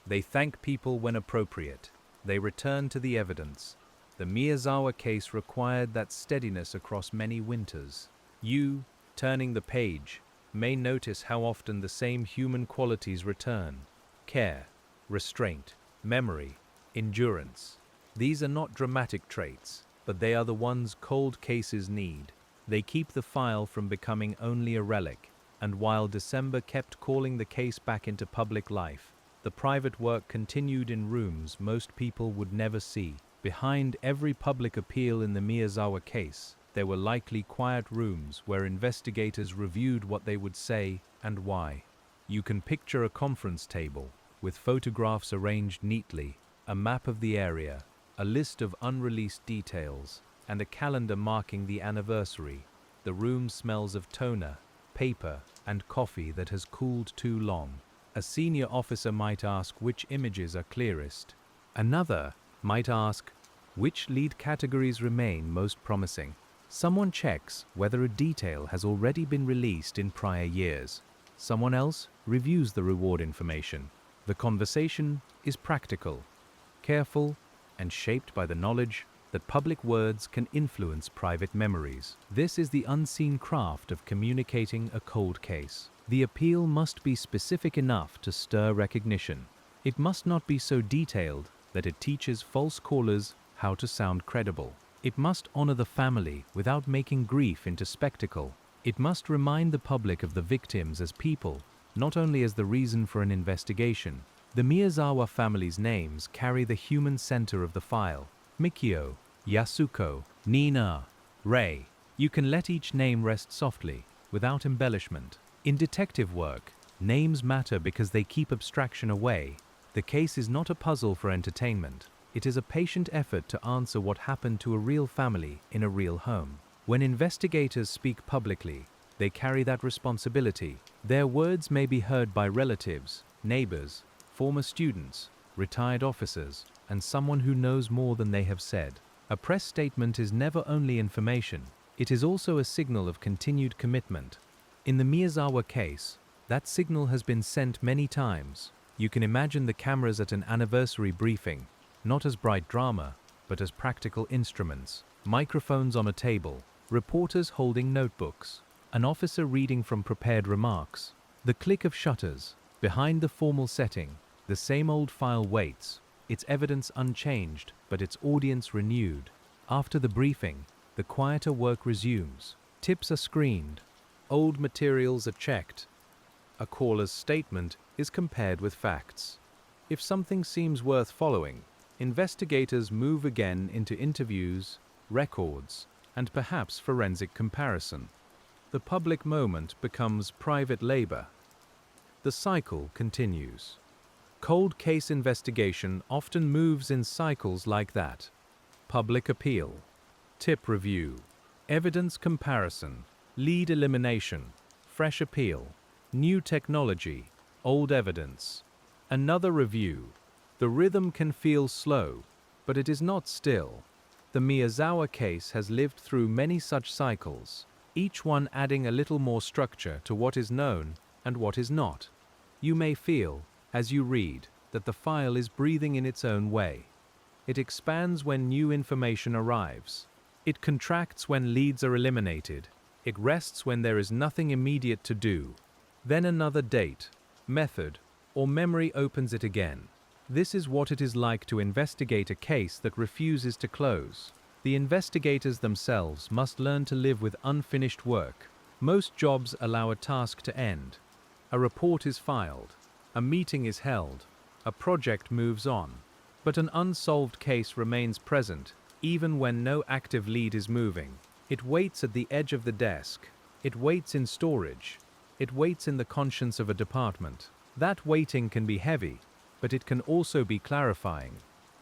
they thank people when appropriate, they return to the evidence. The Miyazawa case required that steadiness across many winters. You, turning the page, may notice how often the same human qualities return: care, restraint, memory, endurance. These are not dramatic traits, but they are the ones cold cases need. They keep the file from becoming only a relic, and while December kept calling the case back into public life, the private work continued in rooms most people would never see. Behind every public appeal in the Miyazawa case, there were likely quiet rooms where investigators reviewed what they would say and why. You can picture a conference table, with photographs arranged neatly, a map of the area, a list of unreleased details, and a calendar marking the anniversary. The room smells of toner, paper, and coffee that has cooled too long. A senior officer might ask which images are clearest. Another might ask which lead categories remain most promising. Someone checks whether a detail has already been released in prior years. Someone else reviews the reward information. The conversation is practical, careful, and shaped by the knowledge that public words can influence private memories. This is the unseen craft of communicating a cold case. The appeal must be specific enough to stir recognition. It must not be so detailed that it teaches false callers how to sound credible. It must honor the family without making grief into spectacle. It must remind the public of the victims as people, not only as the reason for an investigation. The Miyazawa family's names carry the human center of the file. Mikio, Yasuko, Nina, Rei. You can let each name rest softly, without embellishment. In detective work, names matter because they keep abstraction away. The case is not a puzzle for entertainment. It is a patient effort to answer what happened to a real family in a real home. When investigators speak publicly, they carry that responsibility. Their words may be heard by relatives, neighbors, former students, retired officers, and someone who knows more than they have said. A press statement is never only information, it is also a signal of continued commitment. In the Miyazawa case, that signal has been sent many times. You can imagine the cameras at an anniversary briefing, not as bright drama, but as practical instruments. Microphones on a table, reporters holding notebooks, an officer reading from prepared remarks. The click of shutters. Behind the formal setting, the same old file waits, its evidence unchanged, but its audience renewed. After the briefing, the quieter work resumes. Tips are screened. Old materials are checked. A caller's statement is compared with facts. If something seems worth following, investigators move again into interviews, records, and perhaps forensic comparison. The public moment becomes private labor. The cycle continues. Cold case investigation often moves in cycles like that. Public appeal, tip review, evidence comparison, lead elimination, fresh appeal, new technology, old evidence, another review. The rhythm can feel slow, but it is not still. The Miyazawa case has lived through many such cycles, each one adding a little more structure to what is known and what is not. You may feel, as you read, that the file is breathing in its own way. It expands when new information arrives. It contracts when leads are eliminated. It rests when there is nothing immediate to do. Then another date, method, or memory opens it again. This is what it is like to investigate a case that refuses to close. The investigators themselves must learn to live with unfinished work. Most jobs allow a task to end. A report is filed. A meeting is held. A project moves on. But an unsolved case remains present, even when no active lead is moving. It waits at the edge of the desk. It waits in storage. It waits in the conscience of a department. That waiting can be heavy, but it can also be clarifying.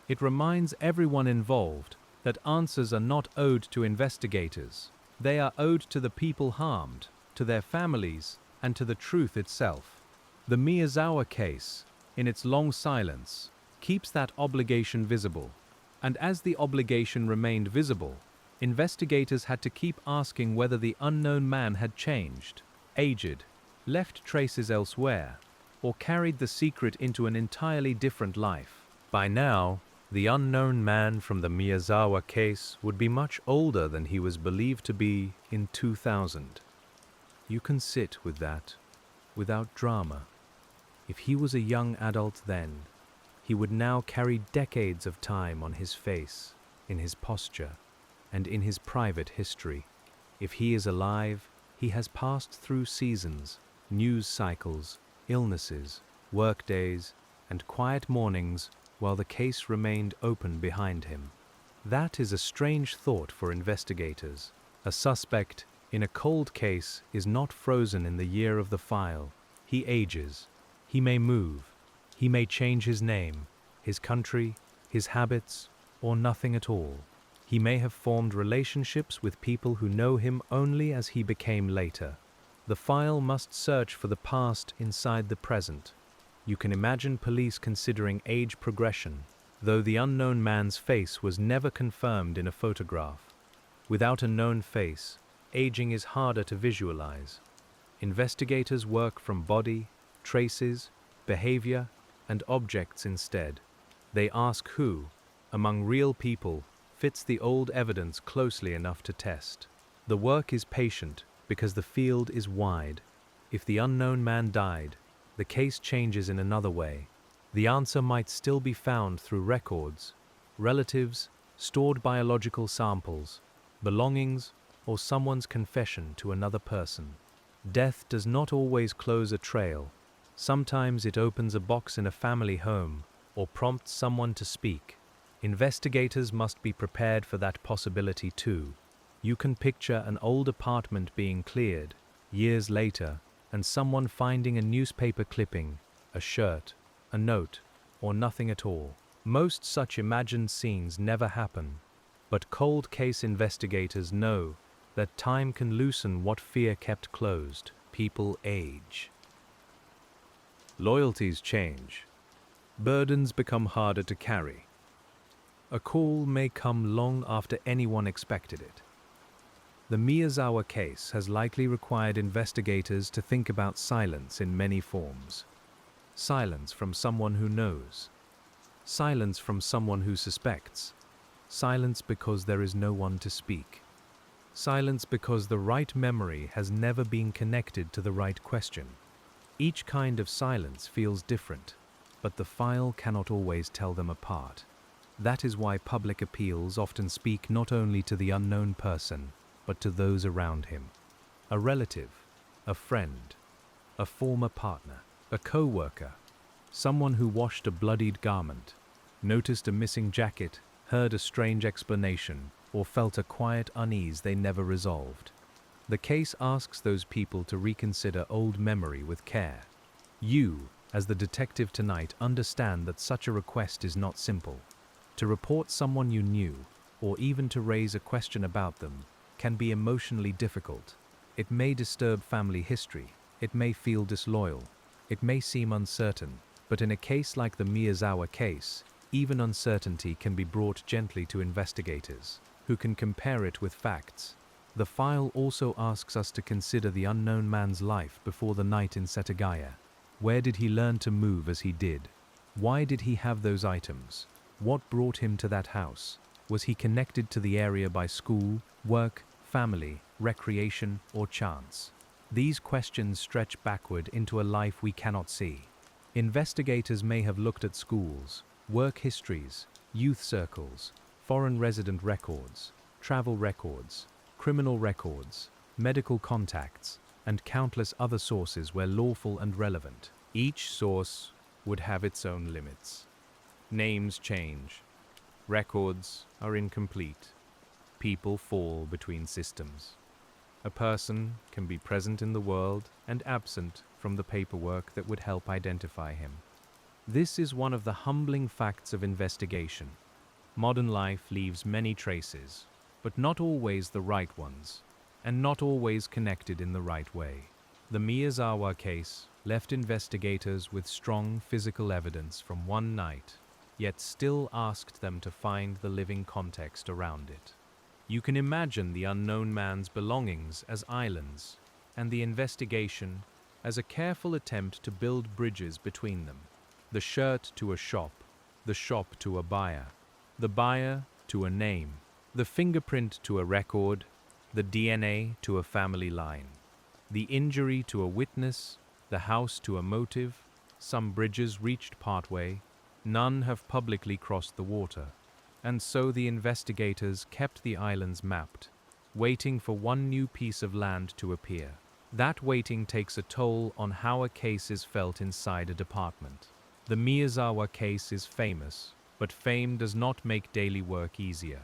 It reminds everyone involved that answers are not owed to investigators. They are owed to the people harmed, to their families, and to the truth itself. The Miyazawa case, in its long silence, keeps that obligation visible. And as the obligation remained visible, investigators had to keep asking whether the unknown man had changed, aged, left traces elsewhere, or carried the secret into an entirely different life. By now, the unknown man from the Miyazawa case would be much older than he was believed to be in 2000. You can sit with that, without drama. If he was a young adult then, he would now carry decades of time on his face, in his posture, and in his private history. If he is alive, he has passed through seasons, news cycles, illnesses, workdays, and quiet mornings while the case remained open behind him. That is a strange thought for investigators. A suspect in a cold case is not frozen in the year of the file. He ages. He may move. He may change his name, his country, his habits, or nothing at all. He may have formed relationships with people who know him only as he became later. The file must search for the past inside the present. You can imagine police considering age progression, though the unknown man's face was never confirmed in a photograph. Without a known face, aging is harder to visualize. Investigators work from body, traces, behavior, and objects instead. They ask who, among real people, fits the old evidence closely enough to test. The work is patient because the field is wide. If the unknown man died, the case changes in another way. The answer might still be found through records, relatives, stored biological samples, belongings, or someone's confession to another person. Death does not always close a trail. Sometimes it opens a box in a family home or prompts someone to speak. Investigators must be prepared for that possibility too. You can picture an old apartment being cleared, years later, and someone finding a newspaper clipping, a shirt, a note, or nothing at all. Most such imagined scenes never happen, but cold case investigators know that time can loosen what fear kept closed. People age. Loyalties change. Burdens become harder to carry. A call may come long after anyone expected it. The Miyazawa case has likely required investigators to think about silence in many forms. Silence from someone who knows. Silence from someone who suspects. Silence because there is no one to speak. Silence because the right memory has never been connected to the right question. Each kind of silence feels different, but the file cannot always tell them apart. That is why public appeals often speak not only to the unknown person, but to those around him. A relative, a friend, a former partner, a co-worker, someone who washed a bloodied garment, noticed a missing jacket, heard a strange explanation, or felt a quiet unease they never resolved. The case asks those people to reconsider old memory with care. You, as the detective tonight, understand that such a request is not simple. To report someone you knew, or even to raise a question about them, can be emotionally difficult. It may disturb family history, it may feel disloyal, it may seem uncertain, but in a case like the Miyazawa case, even uncertainty can be brought gently to investigators, who can compare it with facts. The file also asks us to consider the unknown man's life before the night in Setagaya. Where did he learn to move as he did? Why did he have those items? What brought him to that house? Was he connected to the area by school, work, family, recreation, or chance? These questions stretch backward into a life we cannot see. Investigators may have looked at schools, work histories, youth circles, foreign resident records, travel records, criminal records, medical contacts, and countless other sources where lawful and relevant. Each source would have its own limits. Names change. Records are incomplete. People fall between systems. A person can be present in the world and absent from the paperwork that would help identify him. This is one of the humbling facts of investigation. Modern life leaves many traces, but not always the right ones, and not always connected in the right way. The Miyazawa case left investigators with strong physical evidence from one night, yet still asked them to find the living context around it. You can imagine the unknown man's belongings as islands, and the investigation as a careful attempt to build bridges between them. The shirt to a shop, the shop to a buyer, the buyer to a name, the fingerprint to a record, the DNA to a family line, the injury to a witness, the house to a motive. Some bridges reached partway, none have publicly crossed the water, and so the investigators kept the islands mapped, waiting for one new piece of land to appear. That waiting takes a toll on how a case is felt inside a department. The Miyazawa case is famous, but fame does not make daily work easier.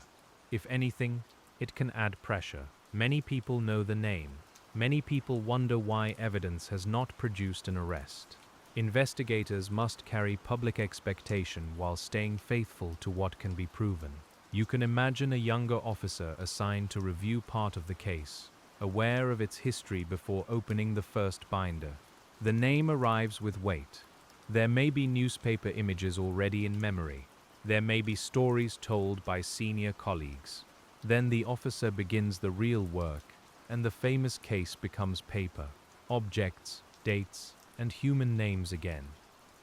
If anything, it can add pressure. Many people know the name. Many people wonder why evidence has not produced an arrest. Investigators must carry public expectation while staying faithful to what can be proven. You can imagine a younger officer assigned to review part of the case, aware of its history before opening the first binder. The name arrives with weight. There may be newspaper images already in memory. There may be stories told by senior colleagues. Then the officer begins the real work, and the famous case becomes paper, objects, dates, and human names again.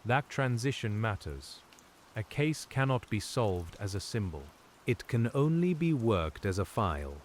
That transition matters. A case cannot be solved as a symbol. It can only be worked as a file.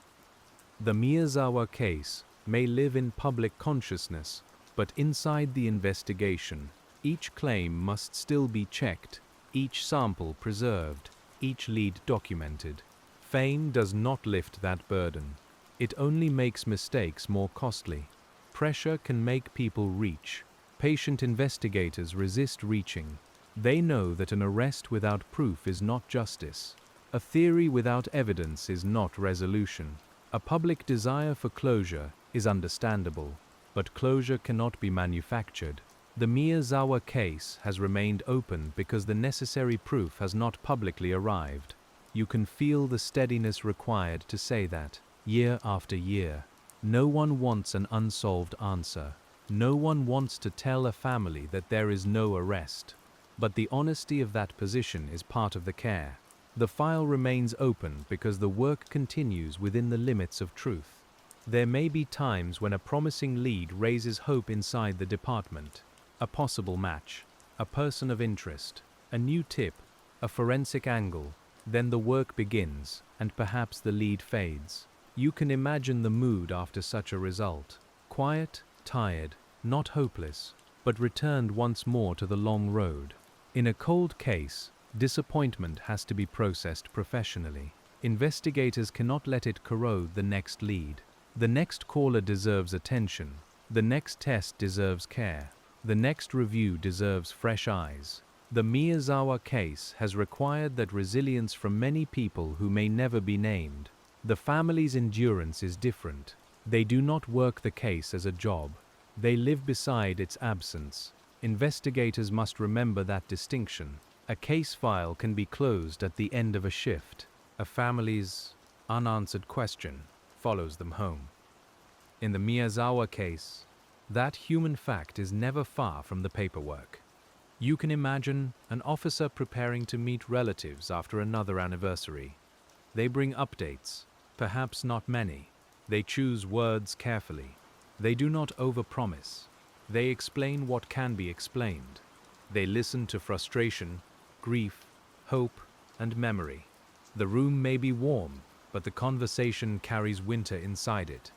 The Miyazawa case may live in public consciousness, but inside the investigation, each claim must still be checked, each sample preserved, each lead documented. Fame does not lift that burden. It only makes mistakes more costly. Pressure can make people reach. Patient investigators resist reaching. They know that an arrest without proof is not justice. A theory without evidence is not resolution. A public desire for closure is understandable, but closure cannot be manufactured. The Miyazawa case has remained open because the necessary proof has not publicly arrived. You can feel the steadiness required to say that, year after year. No one wants an unsolved answer. No one wants to tell a family that there is no arrest. But the honesty of that position is part of the care. The file remains open because the work continues within the limits of truth. There may be times when a promising lead raises hope inside the department. A possible match, a person of interest, a new tip, a forensic angle. Then the work begins, and perhaps the lead fades. You can imagine the mood after such a result. Quiet, tired, not hopeless, but returned once more to the long road. In a cold case, disappointment has to be processed professionally. Investigators cannot let it corrode the next lead. The next caller deserves attention. The next test deserves care. The next review deserves fresh eyes. The Miyazawa case has required that resilience from many people who may never be named. The family's endurance is different. They do not work the case as a job. They live beside its absence. Investigators must remember that distinction. A case file can be closed at the end of a shift. A family's unanswered question follows them home. In the Miyazawa case, that human fact is never far from the paperwork. You can imagine an officer preparing to meet relatives after another anniversary. They bring updates, perhaps not many. They choose words carefully. They do not overpromise. They explain what can be explained. They listen to frustration, grief, hope, and memory. The room may be warm, but the conversation carries winter inside it.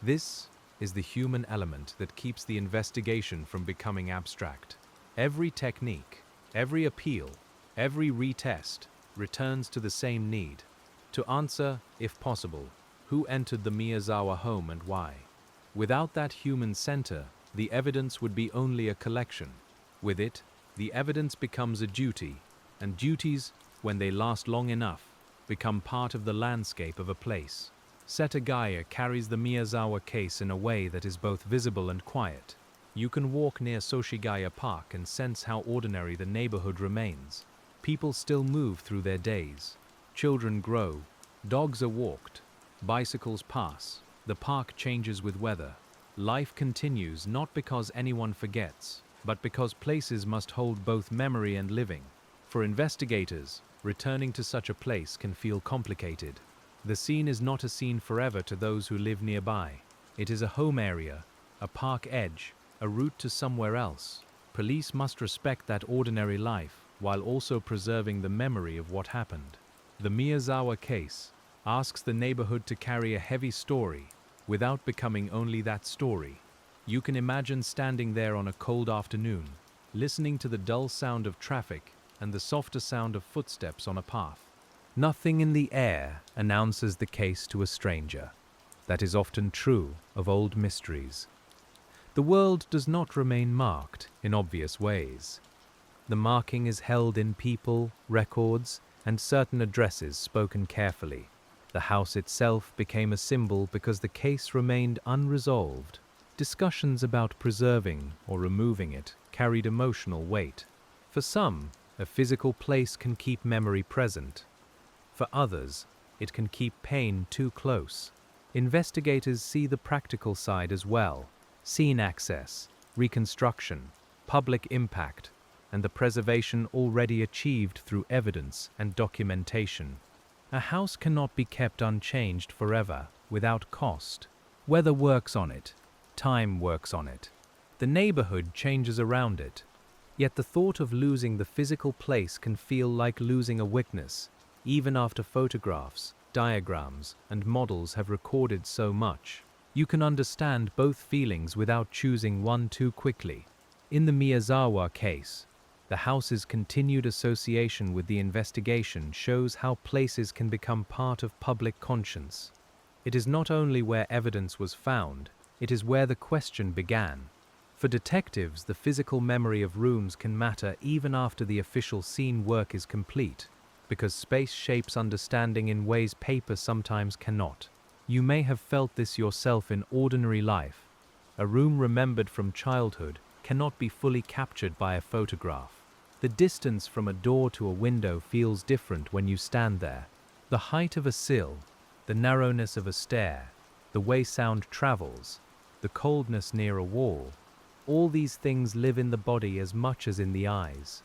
This is the human element that keeps the investigation from becoming abstract. Every technique, every appeal, every retest returns to the same need: to answer, if possible, who entered the Miyazawa home and why. Without that human center, the evidence would be only a collection. With it, the evidence becomes a duty, and duties, when they last long enough, become part of the landscape of a place. Setagaya carries the Miyazawa case in a way that is both visible and quiet. You can walk near Soshigaya Park and sense how ordinary the neighborhood remains. People still move through their days. Children grow. Dogs are walked. Bicycles pass. The park changes with weather. Life continues not because anyone forgets, but because places must hold both memory and living. For investigators, returning to such a place can feel complicated. The scene is not a scene forever to those who live nearby. It is a home area, a park edge, a route to somewhere else. Police must respect that ordinary life while also preserving the memory of what happened. The Miyazawa case asks the neighborhood to carry a heavy story without becoming only that story. You can imagine standing there on a cold afternoon, listening to the dull sound of traffic and the softer sound of footsteps on a path. Nothing in the air announces the case to a stranger. That is often true of old mysteries. The world does not remain marked in obvious ways. The marking is held in people, records, and certain addresses spoken carefully. The house itself became a symbol because the case remained unresolved. Discussions about preserving or removing it carried emotional weight. For some, a physical place can keep memory present. For others, it can keep pain too close. Investigators see the practical side as well: scene access, reconstruction, public impact. and the preservation already achieved through evidence and documentation. A house cannot be kept unchanged forever without cost. Weather works on it, time works on it, the neighborhood changes around it. Yet the thought of losing the physical place can feel like losing a witness, even after photographs, diagrams, and models have recorded so much. You can understand both feelings without choosing one too quickly. In the Miyazawa case, the house's continued association with the investigation shows how places can become part of public conscience. It is not only where evidence was found, it is where the question began. For detectives, the physical memory of rooms can matter even after the official scene work is complete, because space shapes understanding in ways paper sometimes cannot. You may have felt this yourself in ordinary life. A room remembered from childhood cannot be fully captured by a photograph. The distance from a door to a window feels different when you stand there. The height of a sill, the narrowness of a stair, the way sound travels, the coldness near a wall, all these things live in the body as much as in the eyes.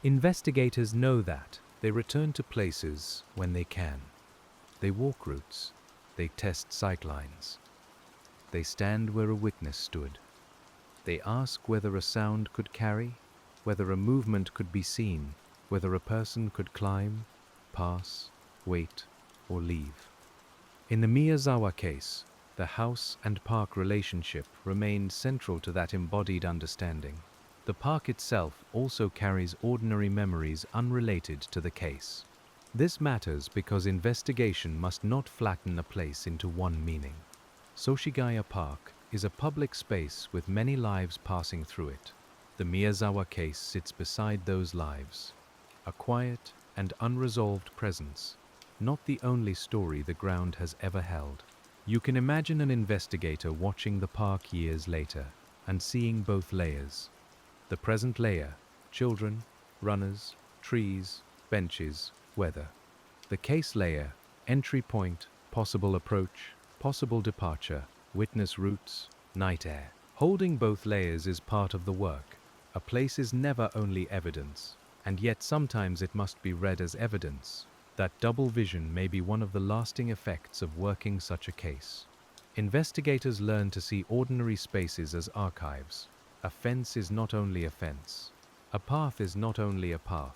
Investigators know that. They return to places when they can. They walk routes. They test sightlines. They stand where a witness stood. They ask whether a sound could carry, whether a movement could be seen, whether a person could climb, pass, wait, or leave. In the Miyazawa case, the house and park relationship remained central to that embodied understanding. The park itself also carries ordinary memories unrelated to the case. This matters because investigation must not flatten a place into one meaning. Soshigaya Park is a public space with many lives passing through it. The Miyazawa case sits beside those lives, a quiet and unresolved presence, not the only story the ground has ever held. You can imagine an investigator watching the park years later and seeing both layers. The present layer, children, runners, trees, benches, weather. The case layer, entry point, possible approach, possible departure, witness routes, night air. Holding both layers is part of the work. A place is never only evidence, and yet sometimes it must be read as evidence. That double vision may be one of the lasting effects of working such a case. Investigators learn to see ordinary spaces as archives. A fence is not only a fence. A path is not only a path.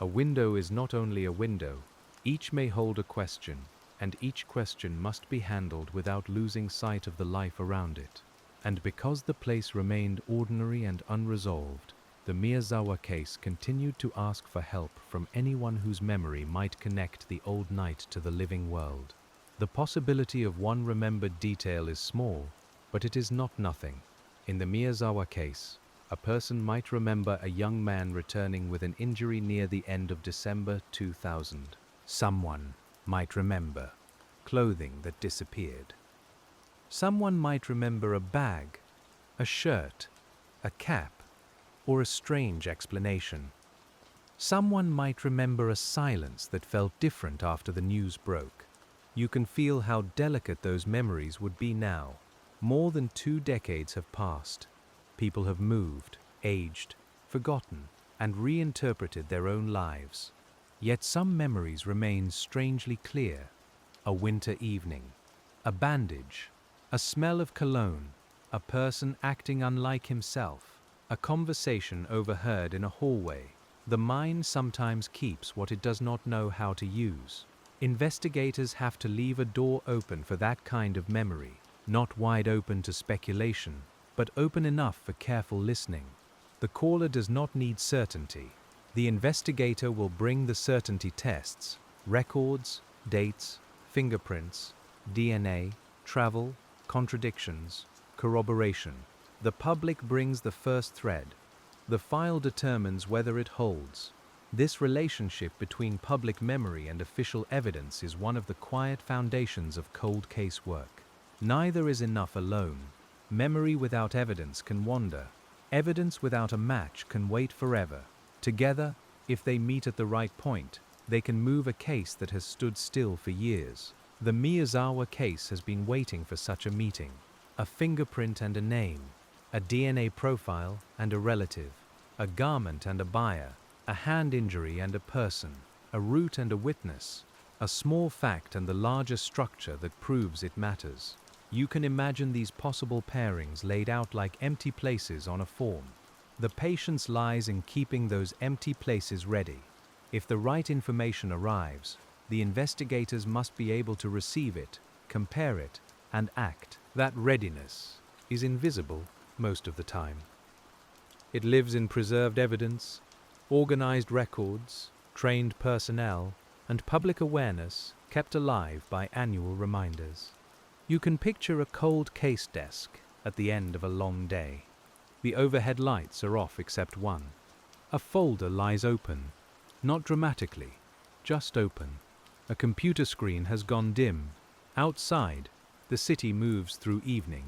A window is not only a window. Each may hold a question, and each question must be handled without losing sight of the life around it. And because the place remained ordinary and unresolved, the Miyazawa case continued to ask for help from anyone whose memory might connect the old night to the living world. The possibility of one remembered detail is small, but it is not nothing. In the Miyazawa case, a person might remember a young man returning with an injury near the end of December 2000. Someone might remember clothing that disappeared. Someone might remember a bag, a shirt, a cap, or a strange explanation. Someone might remember a silence that felt different after the news broke. You can feel how delicate those memories would be now. More than 2 decades have passed. People have moved, aged, forgotten, and reinterpreted their own lives. Yet some memories remain strangely clear. A winter evening, a bandage, a smell of cologne, a person acting unlike himself. A conversation overheard in a hallway. The mind sometimes keeps what it does not know how to use. Investigators have to leave a door open for that kind of memory, not wide open to speculation, but open enough for careful listening. The caller does not need certainty. The investigator will bring the certainty tests, records, dates, fingerprints, DNA, travel, contradictions, corroboration. The public brings the first thread. The file determines whether it holds. This relationship between public memory and official evidence is one of the quiet foundations of cold case work. Neither is enough alone. Memory without evidence can wander. Evidence without a match can wait forever. Together, if they meet at the right point, they can move a case that has stood still for years. The Miyazawa case has been waiting for such a meeting. A fingerprint and a name. A DNA profile and a relative. a garment and a buyer, a hand injury and a person, a root and a witness, a small fact and the larger structure that proves it matters. You can imagine these possible pairings laid out like empty places on a form. The patience lies in keeping those empty places ready. If the right information arrives, the investigators must be able to receive it, compare it, and act. That readiness is invisible most of the time. It lives in preserved evidence, organized records, trained personnel, and public awareness kept alive by annual reminders. You can picture a cold case desk at the end of a long day. The overhead lights are off except one. A folder lies open, not dramatically, just open. A computer screen has gone dim. Outside, the city moves through evening.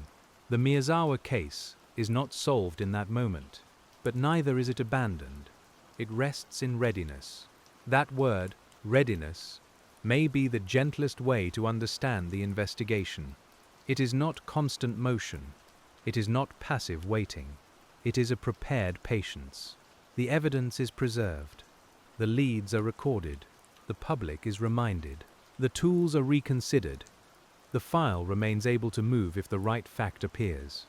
The Miyazawa case is not solved in that moment, but neither is it abandoned. It rests in readiness. That word, readiness, may be the gentlest way to understand the investigation. It is not constant motion. It is not passive waiting. It is a prepared patience. The evidence is preserved. The leads are recorded. The public is reminded. The tools are reconsidered. The file remains able to move if the right fact appears.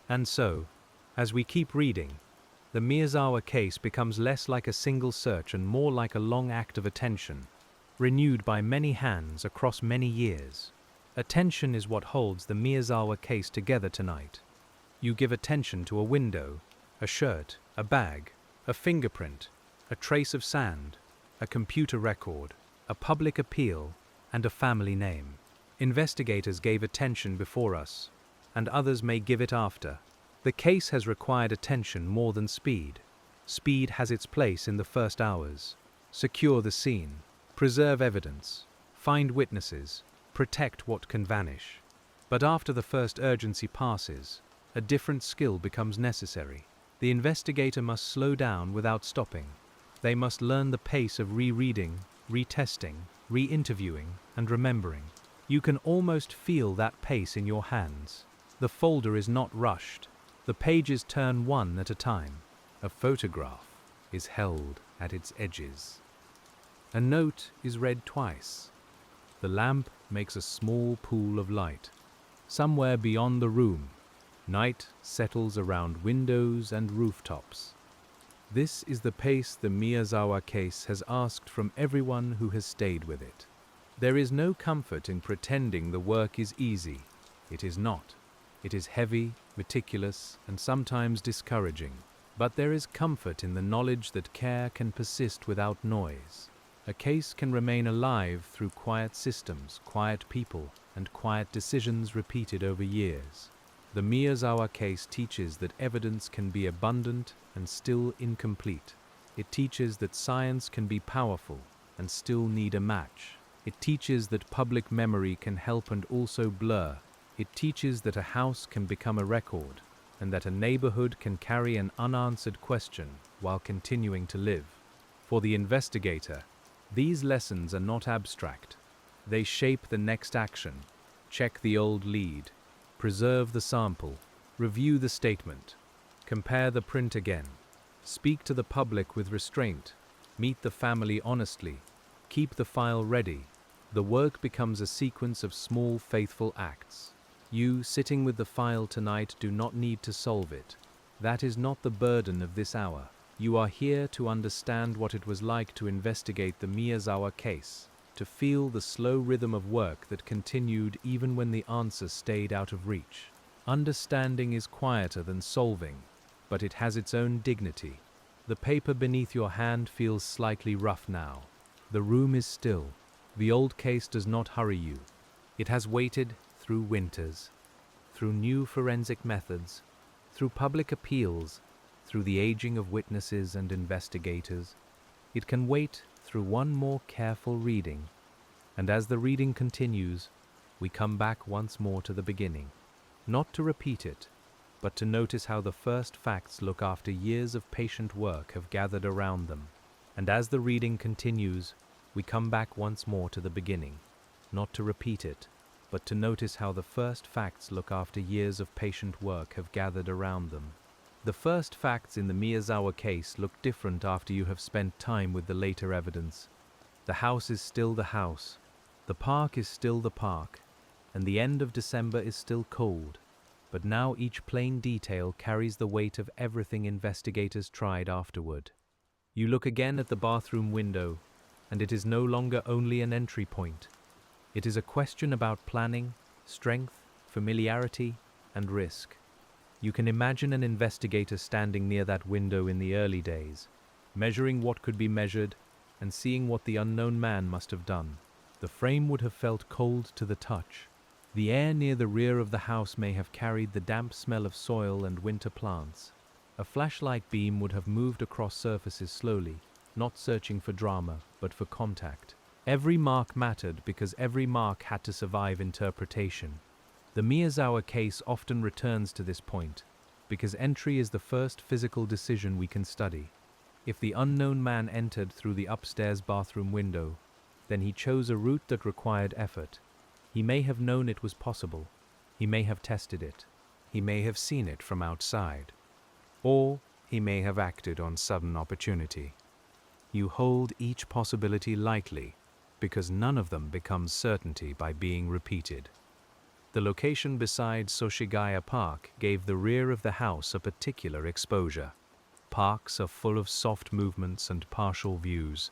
And so, as we keep reading, the Miyazawa case becomes less like a single search and more like a long act of attention, renewed by many hands across many years. Attention is what holds the Miyazawa case together tonight. You give attention to a window, a shirt, a bag, a fingerprint, a trace of sand, a computer record, a public appeal, and a family name. Investigators gave attention before us, and others may give it after. The case has required attention more than speed. Speed has its place in the first hours. Secure the scene, preserve evidence, find witnesses, protect what can vanish. But after the first urgency passes, a different skill becomes necessary. The investigator must slow down without stopping. They must learn the pace of rereading, retesting, re-interviewing, and remembering. You can almost feel that pace in your hands. The folder is not rushed. The pages turn one at a time. A photograph is held at its edges. A note is read twice. The lamp makes a small pool of light. Somewhere beyond the room, night settles around windows and rooftops. This is the pace the Miyazawa case has asked from everyone who has stayed with it. There is no comfort in pretending the work is easy. It is not. It is heavy, meticulous, and sometimes discouraging. But there is comfort in the knowledge that care can persist without noise. A case can remain alive through quiet systems, quiet people, and quiet decisions repeated over years. The Miyazawa case teaches that evidence can be abundant and still incomplete. It teaches that science can be powerful and still need a match. It teaches that public memory can help and also blur. It teaches that a house can become a record, and that a neighborhood can carry an unanswered question while continuing to live. For the investigator, these lessons are not abstract. They shape the next action. Check the old lead. Preserve the sample. Review the statement. Compare the print again. Speak to the public with restraint. Meet the family honestly. Keep the file ready. The work becomes a sequence of small, faithful acts. You, sitting with the file tonight, do not need to solve it. That is not the burden of this hour. You are here to understand what it was like to investigate the Miyazawa case, to feel the slow rhythm of work that continued even when the answer stayed out of reach. Understanding is quieter than solving, but it has its own dignity. The paper beneath your hand feels slightly rough now. The room is still. The old case does not hurry you. It has waited through winters, through new forensic methods, through public appeals, through the aging of witnesses and investigators. It can wait through one more careful reading, and as the reading continues, we come back once more to the beginning, not to repeat it, but to notice how the first facts look after years of patient work have gathered around them. And as the reading continues, we come back once more to the beginning, not to repeat it, but to notice how the first facts look after years of patient work have gathered around them. The first facts in the Miyazawa case look different after you have spent time with the later evidence. The house is still the house, the park is still the park, and the end of December is still cold. But now each plain detail carries the weight of everything investigators tried afterward. You look again at the bathroom window, and it is no longer only an entry point. It is a question about planning, strength, familiarity, and risk. You can imagine an investigator standing near that window in the early days, measuring what could be measured and seeing what the unknown man must have done. The frame would have felt cold to the touch. The air near the rear of the house may have carried the damp smell of soil and winter plants. A flashlight beam would have moved across surfaces slowly, not searching for drama, but for contact. Every mark mattered because every mark had to survive interpretation. The Miyazawa case often returns to this point, because entry is the first physical decision we can study. If the unknown man entered through the upstairs bathroom window, then he chose a route that required effort. He may have known it was possible. He may have tested it. He may have seen it from outside. Or he may have acted on sudden opportunity. You hold each possibility lightly, because none of them becomes certainty by being repeated. The location beside Soshigaya Park gave the rear of the house a particular exposure. Parks are full of soft movements and partial views.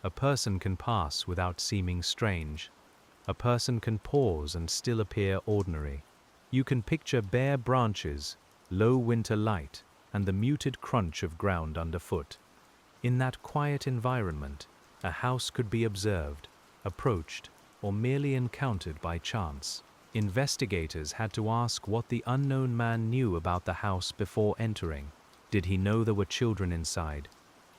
A person can pass without seeming strange. A person can pause and still appear ordinary. You can picture bare branches, low winter light, and the muted crunch of ground underfoot. In that quiet environment, a house could be observed, approached, or merely encountered by chance. Investigators had to ask what the unknown man knew about the house before entering. Did he know there were children inside?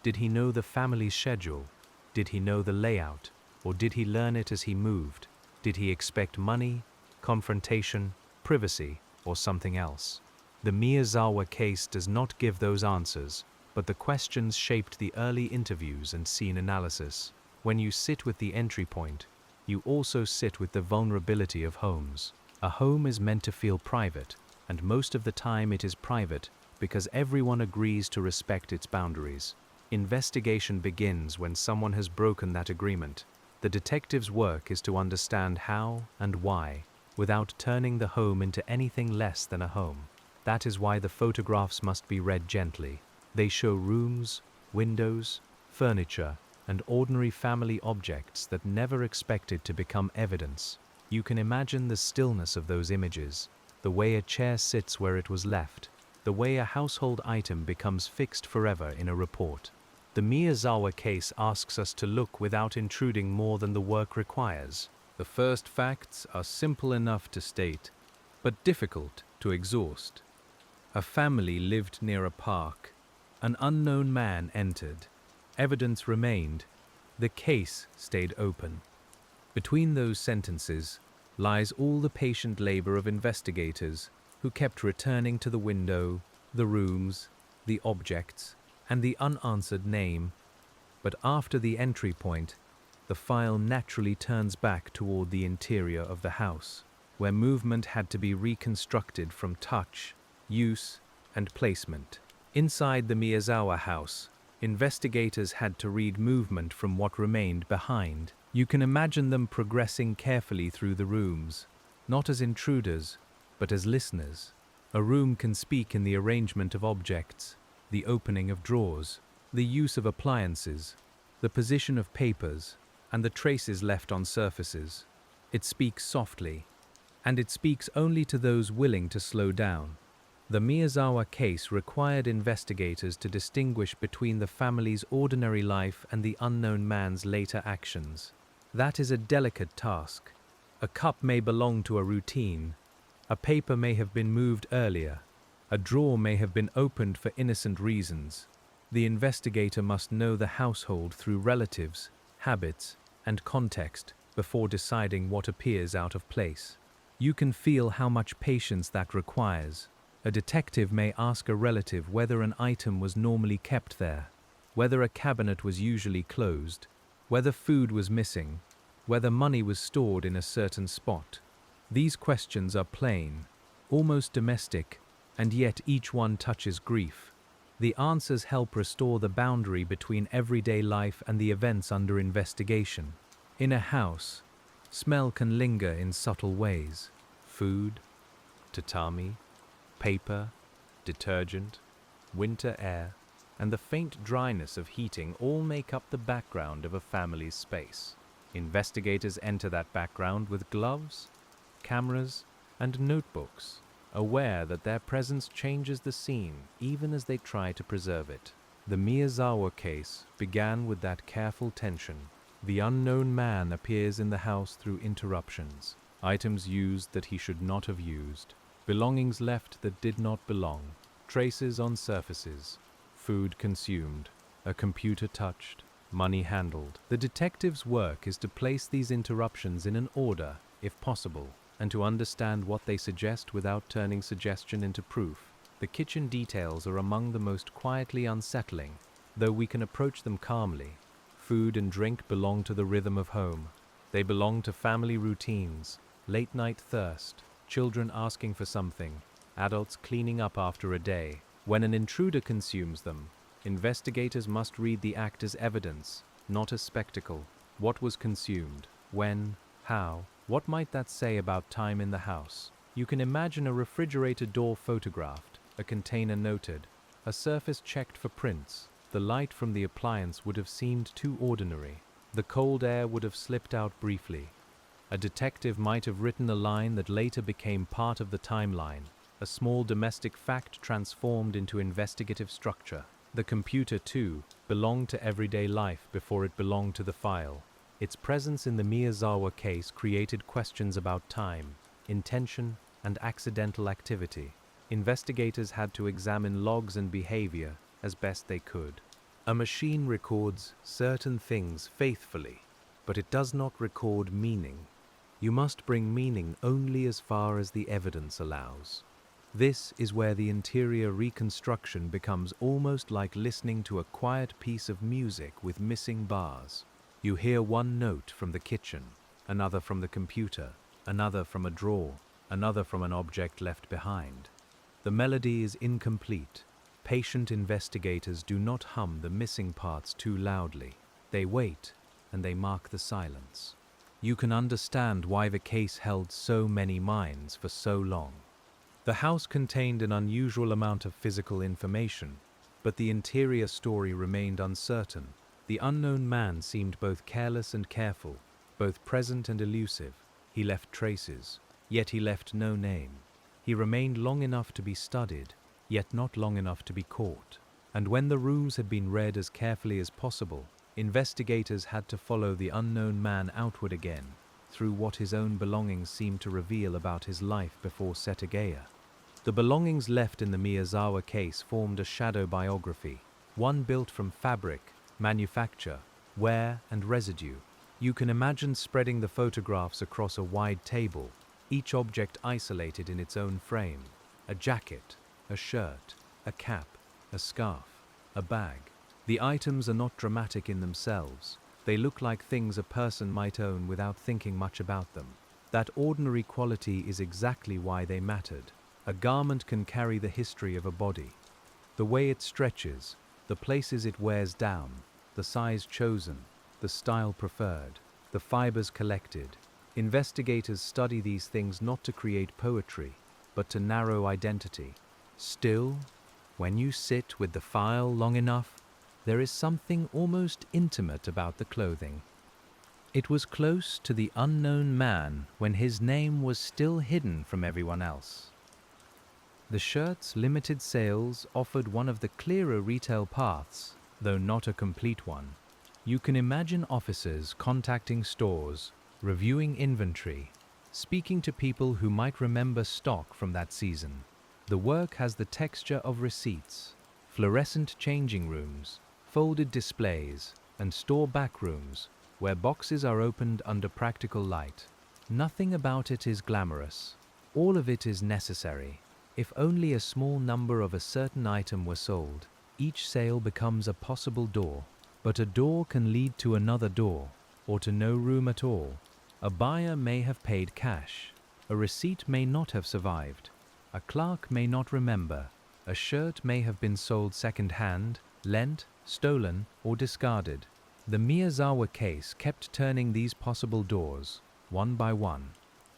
Did he know the family's schedule? Did he know the layout? Or did he learn it as he moved? Did he expect money, confrontation, privacy, or something else? The Miyazawa case does not give those answers, but the questions shaped the early interviews and scene analysis. When you sit with the entry point, you also sit with the vulnerability of homes. A home is meant to feel private, and most of the time it is private because everyone agrees to respect its boundaries. Investigation begins when someone has broken that agreement. The detective's work is to understand how and why, without turning the home into anything less than a home. That is why the photographs must be read gently. They show rooms, windows, furniture, and ordinary family objects that never expected to become evidence. You can imagine the stillness of those images, the way a chair sits where it was left, the way a household item becomes fixed forever in a report. The Miyazawa case asks us to look without intruding more than the work requires. The first facts are simple enough to state, but difficult to exhaust. A family lived near a park. An unknown man entered. Evidence remained. The case stayed open. Between those sentences lies all the patient labor of investigators who kept returning to the window, the rooms, the objects, and the unanswered name. But after the entry point, the file naturally turns back toward the interior of the house, where movement had to be reconstructed from touch, use, and placement. Inside the Miyazawa house, investigators had to read movement from what remained behind. You can imagine them progressing carefully through the rooms, not as intruders, but as listeners. A room can speak in the arrangement of objects, the opening of drawers, the use of appliances, the position of papers, and the traces left on surfaces. It speaks softly, and it speaks only to those willing to slow down. The Miyazawa case required investigators to distinguish between the family's ordinary life and the unknown man's later actions. That is a delicate task. A cup may belong to a routine. A paper may have been moved earlier. A drawer may have been opened for innocent reasons. The investigator must know the household through relatives, habits, and context before deciding what appears out of place. You can feel how much patience that requires. A detective may ask a relative whether an item was normally kept there, whether a cabinet was usually closed, whether food was missing, whether money was stored in a certain spot. These questions are plain, almost domestic, and yet each one touches grief. The answers help restore the boundary between everyday life and the events under investigation. In a house, smell can linger in subtle ways. Food, tatami, paper, detergent, winter air, and the faint dryness of heating all make up the background of a family's space. Investigators enter that background with gloves, cameras, and notebooks, aware that their presence changes the scene even as they try to preserve it. The Miyazawa case began with that careful tension. The unknown man appears in the house through interruptions, items used that he should not have used, belongings left that did not belong, traces on surfaces, food consumed, a computer touched, money handled. The detective's work is to place these interruptions in an order, if possible, and to understand what they suggest without turning suggestion into proof. The kitchen details are among the most quietly unsettling, though we can approach them calmly. Food and drink belong to the rhythm of home. They belong to family routines, late-night thirst, children asking for something, adults cleaning up after a day. When an intruder consumes them, investigators must read the act as evidence, not as spectacle. What was consumed? When? How? What might that say about time in the house? You can imagine a refrigerator door photographed, a container noted, a surface checked for prints. The light from the appliance would have seemed too ordinary. The cold air would have slipped out briefly. A detective might have written a line that later became part of the timeline, a small domestic fact transformed into investigative structure. The computer, too, belonged to everyday life before it belonged to the file. Its presence in the Miyazawa case created questions about time, intention, and accidental activity. Investigators had to examine logs and behavior as best they could. A machine records certain things faithfully, but it does not record meaning. You must bring meaning only as far as the evidence allows. This is where the interior reconstruction becomes almost like listening to a quiet piece of music with missing bars. You hear one note from the kitchen, another from the computer, another from a drawer, another from an object left behind. The melody is incomplete. Patient investigators do not hum the missing parts too loudly. They wait, and they mark the silence. You can understand why the case held so many minds for so long. The house contained an unusual amount of physical information, but the interior story remained uncertain. The unknown man seemed both careless and careful, both present and elusive. He left traces, yet he left no name. He remained long enough to be studied, yet not long enough to be caught. And when the rooms had been read as carefully as possible, investigators had to follow the unknown man outward again, through what his own belongings seemed to reveal about his life before Setagaya. The belongings left in the Miyazawa case formed a shadow biography, one built from fabric, manufacture, wear, and residue. You can imagine spreading the photographs across a wide table, each object isolated in its own frame. A jacket, a shirt, a cap, a scarf, a bag. The items are not dramatic in themselves. They look like things a person might own without thinking much about them. That ordinary quality is exactly why they mattered. A garment can carry the history of a body. The way it stretches, the places it wears down, the size chosen, the style preferred, the fibers collected. Investigators study these things not to create poetry, but to narrow identity. Still, when you sit with the file long enough, there is something almost intimate about the clothing. It was close to the unknown man when his name was still hidden from everyone else. The shirt's limited sales offered one of the clearer retail paths, though not a complete one. You can imagine officers contacting stores, reviewing inventory, speaking to people who might remember stock from that season. The work has the texture of receipts, fluorescent changing rooms, folded displays, and store back rooms where boxes are opened under practical light. Nothing about it is glamorous. All of it is necessary. If only a small number of a certain item were sold, each sale becomes a possible door. But a door can lead to another door, or to no room at all. A buyer may have paid cash. A receipt may not have survived. A clerk may not remember. A shirt may have been sold second-hand, lent, stolen, or discarded. The Miyazawa case kept turning these possible doors, one by one.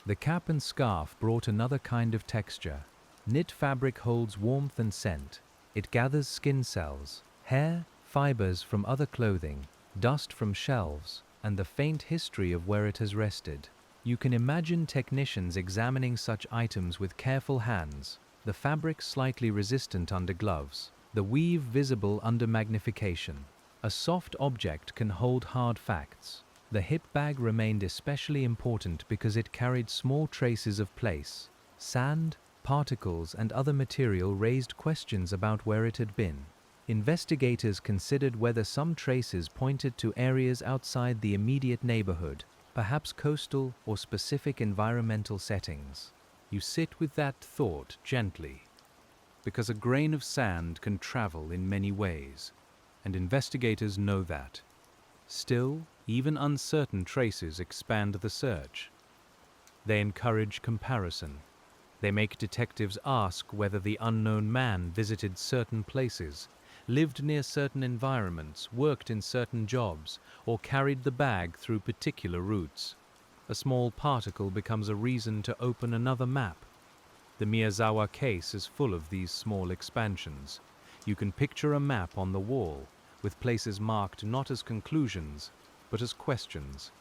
The cap and scarf brought another kind of texture. Knit fabric holds warmth and scent. It gathers skin cells, hair, fibers from other clothing, dust from shelves, and the faint history of where it has rested. You can imagine technicians examining such items with careful hands, the fabric slightly resistant under gloves, the weave visible under magnification. A soft object can hold hard facts. The hip bag remained especially important because it carried small traces of place. Sand, particles, and other material raised questions about where it had been. Investigators considered whether some traces pointed to areas outside the immediate neighborhood, perhaps coastal or specific environmental settings. You sit with that thought gently, because a grain of sand can travel in many ways, and investigators know that. Still, even uncertain traces expand the search. They encourage comparison. They make detectives ask whether the unknown man visited certain places, lived near certain environments, worked in certain jobs, or carried the bag through particular routes. A small particle becomes a reason to open another map. The Miyazawa case is full of these small expansions. You can picture a map on the wall, with places marked not as conclusions, but as questions.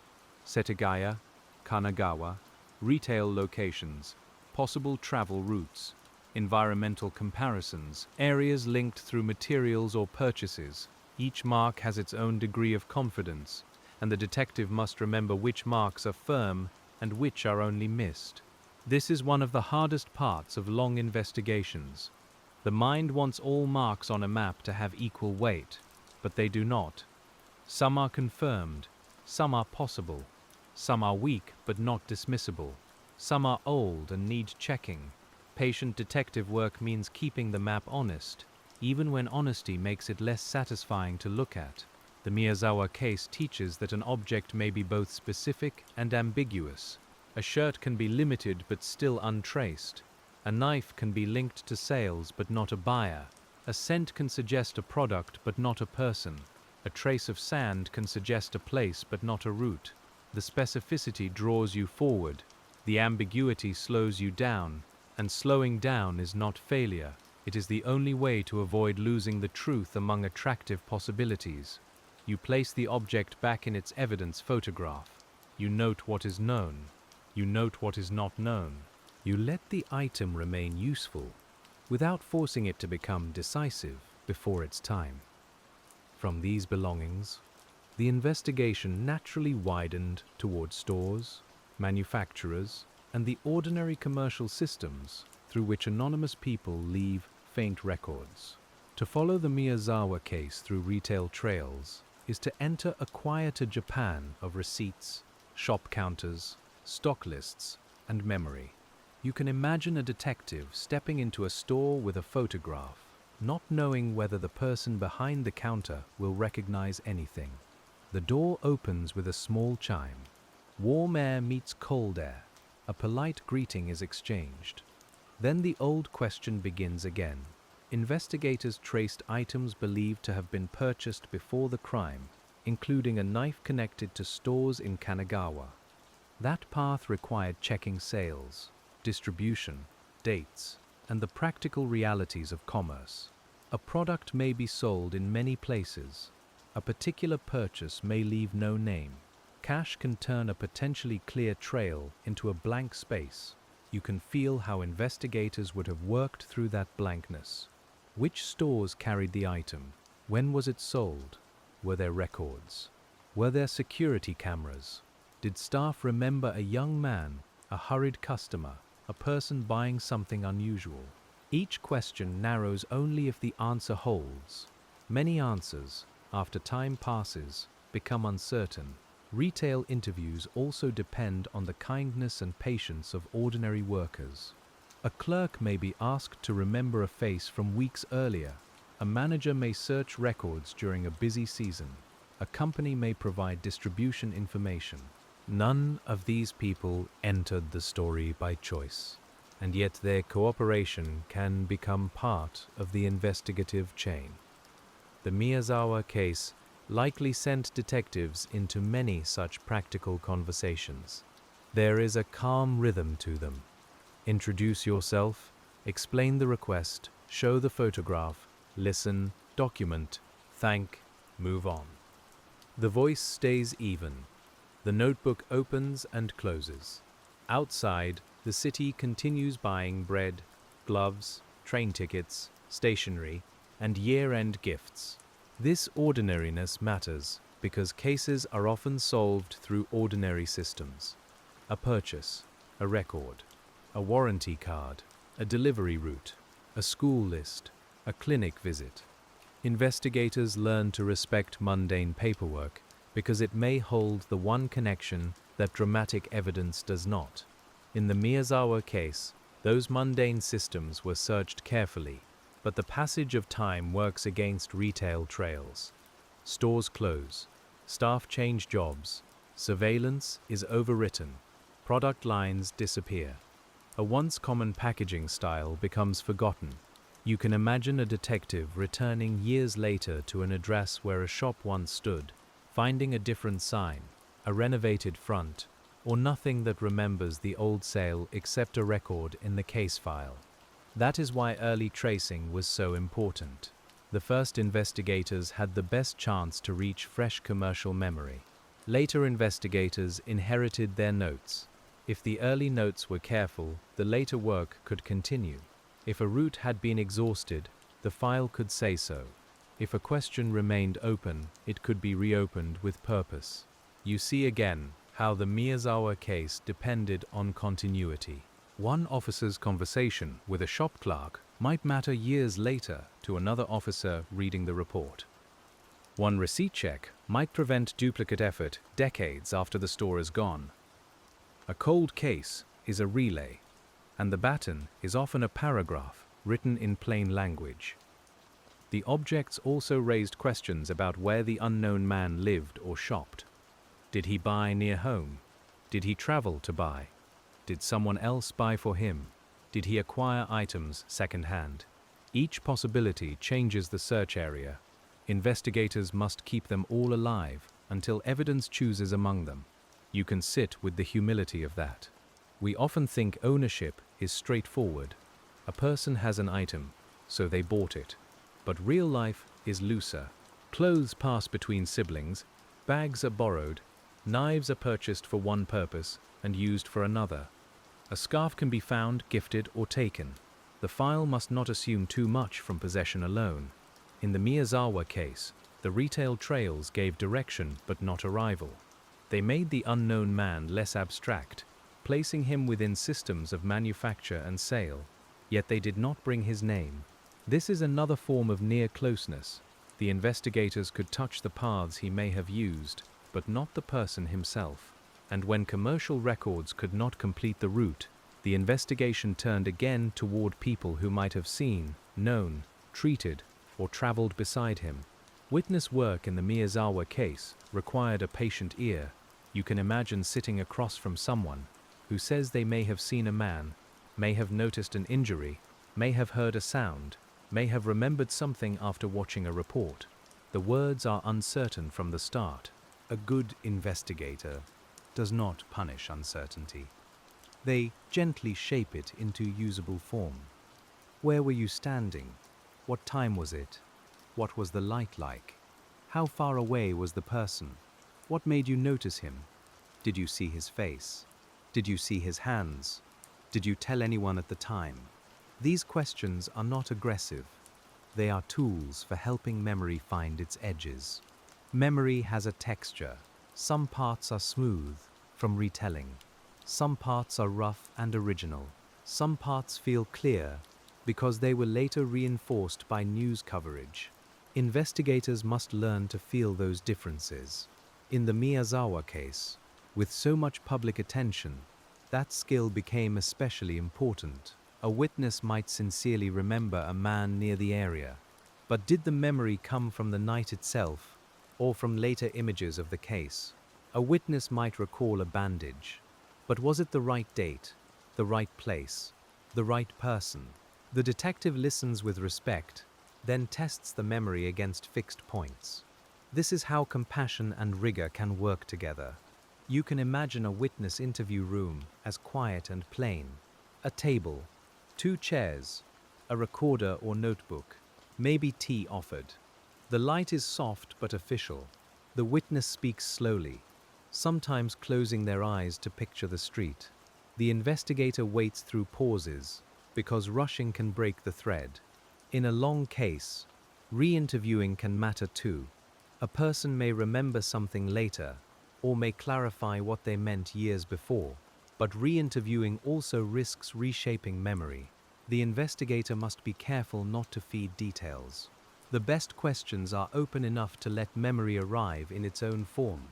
Setagaya, Kanagawa, retail locations, possible travel routes, environmental comparisons, areas linked through materials or purchases. Each mark has its own degree of confidence, and the detective must remember which marks are firm and which are only missed. This is one of the hardest parts of long investigations. The mind wants all marks on a map to have equal weight, but they do not. Some are confirmed, some are possible, some are weak but not dismissible, some are old and need checking. Patient detective work means keeping the map honest, even when honesty makes it less satisfying to look at. The Miyazawa case teaches that an object may be both specific and ambiguous. A shirt can be limited but still untraced. A knife can be linked to sales but not a buyer. A scent can suggest a product but not a person. A trace of sand can suggest a place but not a route. The specificity draws you forward. The ambiguity slows you down. And slowing down is not failure. It is the only way to avoid losing the truth among attractive possibilities. You place the object back in its evidence photograph. You note what is known. You note what is not known. You let the item remain useful, without forcing it to become decisive before its time. From these belongings, the investigation naturally widened toward stores, manufacturers, and the ordinary commercial systems through which anonymous people leave faint records. To follow the Miyazawa case through retail trails is to enter a quieter Japan of receipts, shop counters, stock lists, and memory. You can imagine a detective stepping into a store with a photograph, not knowing whether the person behind the counter will recognize anything. The door opens with a small chime. Warm air meets cold air. A polite greeting is exchanged. Then the old question begins again. Investigators traced items believed to have been purchased before the crime, including a knife connected to stores in Kanagawa. That path required checking sales, distribution, dates, and the practical realities of commerce. A product may be sold in many places. A particular purchase may leave no name. Cash can turn a potentially clear trail into a blank space. You can feel how investigators would have worked through that blankness. Which stores carried the item? When was it sold? Were there records? Were there security cameras? Did staff remember a young man, a hurried customer, a person buying something unusual? Each question narrows only if the answer holds. Many answers, after time passes, become uncertain. Retail interviews also depend on the kindness and patience of ordinary workers. A clerk may be asked to remember a face from weeks earlier. A manager may search records during a busy season. A company may provide distribution information. None of these people entered the story by choice. and yet their cooperation can become part of the investigative chain. The Miyazawa case likely sent detectives into many such practical conversations. There is a calm rhythm to them. Introduce yourself, explain the request, show the photograph, listen, document, thank, move on. The voice stays even. The notebook opens and closes. Outside, the city continues buying bread, gloves, train tickets, stationery, and year-end gifts. This ordinariness matters because cases are often solved through ordinary systems. A purchase, a record, a warranty card, a delivery route, a school list, a clinic visit. Investigators learn to respect mundane paperwork because it may hold the one connection that dramatic evidence does not. In the Miyazawa case, those mundane systems were searched carefully, but the passage of time works against retail trails. Stores close, staff change jobs, surveillance is overwritten, product lines disappear. A once common packaging style becomes forgotten. You can imagine a detective returning years later to an address where a shop once stood, finding a different sign, a renovated front, or nothing that remembers the old sale except a record in the case file. That is why early tracing was so important. The first investigators had the best chance to reach fresh commercial memory. Later investigators inherited their notes. If the early notes were careful, the later work could continue. If a route had been exhausted, the file could say so. If a question remained open, it could be reopened with purpose. You see again how the Miyazawa case depended on continuity. One officer's conversation with a shop clerk might matter years later to another officer reading the report. One receipt check might prevent duplicate effort decades after the store is gone. A cold case is a relay, and the baton is often a paragraph written in plain language. The objects also raised questions about where the unknown man lived or shopped. Did he buy near home? Did he travel to buy? Did someone else buy for him? Did he acquire items second-hand? Each possibility changes the search area. Investigators must keep them all alive until evidence chooses among them. You can sit with the humility of that. We often think ownership is straightforward. A person has an item, so they bought it. But real life is looser. Clothes pass between siblings, bags are borrowed, knives are purchased for one purpose and used for another. A scarf can be found, gifted, or taken. The file must not assume too much from possession alone. In the Miyazawa case, the retail trails gave direction but not arrival. They made the unknown man less abstract, placing him within systems of manufacture and sale, yet they did not bring his name. This is another form of near closeness. The investigators could touch the paths he may have used, but not the person himself. And when commercial records could not complete the route, the investigation turned again toward people who might have seen, known, treated, or traveled beside him. Witness work in the Miyazawa case required a patient ear. You can imagine sitting across from someone who says they may have seen a man, may have noticed an injury, may have heard a sound, may have remembered something after watching a report. The words are uncertain from the start. A good investigator does not punish uncertainty. They gently shape it into usable form. Where were you standing? What time was it? What was the light like? How far away was the person? What made you notice him? Did you see his face? Did you see his hands? Did you tell anyone at the time? These questions are not aggressive. They are tools for helping memory find its edges. Memory has a texture. Some parts are smooth, from retelling. Some parts are rough and original. Some parts feel clear, because they were later reinforced by news coverage. Investigators must learn to feel those differences. In the Miyazawa case, with so much public attention, that skill became especially important. A witness might sincerely remember a man near the area, but did the memory come from the night itself, or from later images of the case? A witness might recall a bandage, but was it the right date, the right place, the right person. The detective listens with respect, then tests the memory against fixed points. This is how compassion and rigor can work together. You can imagine a witness interview room as quiet and plain. A table, 2 chairs, a recorder or notebook, maybe tea offered. The light is soft but official. The witness speaks slowly, sometimes closing their eyes to picture the street. The investigator waits through pauses, because rushing can break the thread. In a long case, re-interviewing can matter too. A person may remember something later, or may clarify what they meant years before, but re-interviewing also risks reshaping memory. The investigator must be careful not to feed details. The best questions are open enough to let memory arrive in its own form,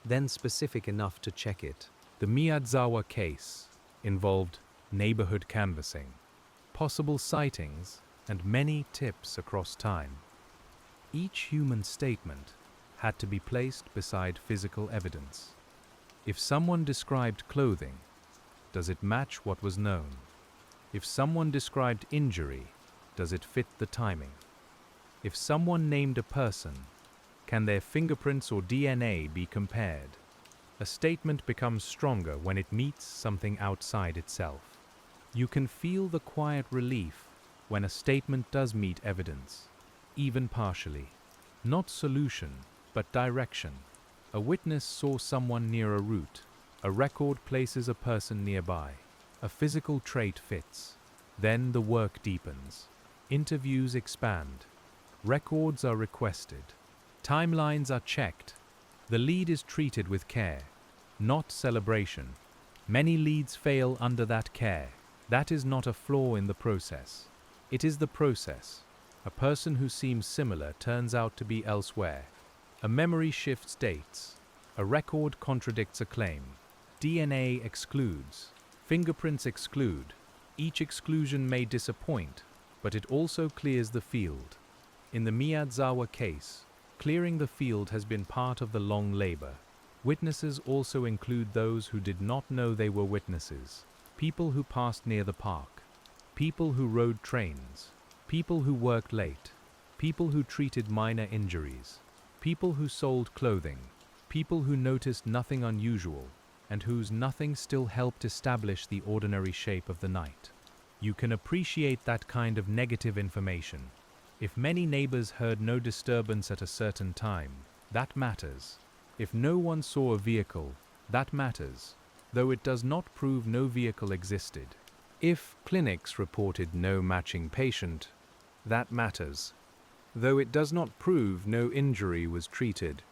then specific enough to check it. The Miyazawa case involved neighborhood canvassing, possible sightings, and many tips across time. Each human statement had to be placed beside physical evidence. If someone described clothing, does it match what was known? If someone described injury, does it fit the timing? If someone named a person, can their fingerprints or DNA be compared? A statement becomes stronger when it meets something outside itself. You can feel the quiet relief when a statement does meet evidence, even partially. Not solution, but direction. A witness saw someone near a route. A record places a person nearby. A physical trait fits. Then the work deepens. Interviews expand. Records are requested. Timelines are checked. The lead is treated with care, not celebration. Many leads fail under that care. That is not a flaw in the process. It is the process. A person who seems similar turns out to be elsewhere. A memory shifts dates. A record contradicts a claim. DNA excludes. Fingerprints exclude. Each exclusion may disappoint, but it also clears the field. In the Miyazawa case, clearing the field has been part of the long labor. Witnesses also include those who did not know they were witnesses, people who passed near the park, people who rode trains, people who worked late, people who treated minor injuries, people who sold clothing, people who noticed nothing unusual, and whose nothing still helped establish the ordinary shape of the night. You can appreciate that kind of negative information. If many neighbors heard no disturbance at a certain time, that matters. If no one saw a vehicle, that matters, though it does not prove no vehicle existed. If clinics reported no matching patient, that matters, though it does not prove no injury was treated.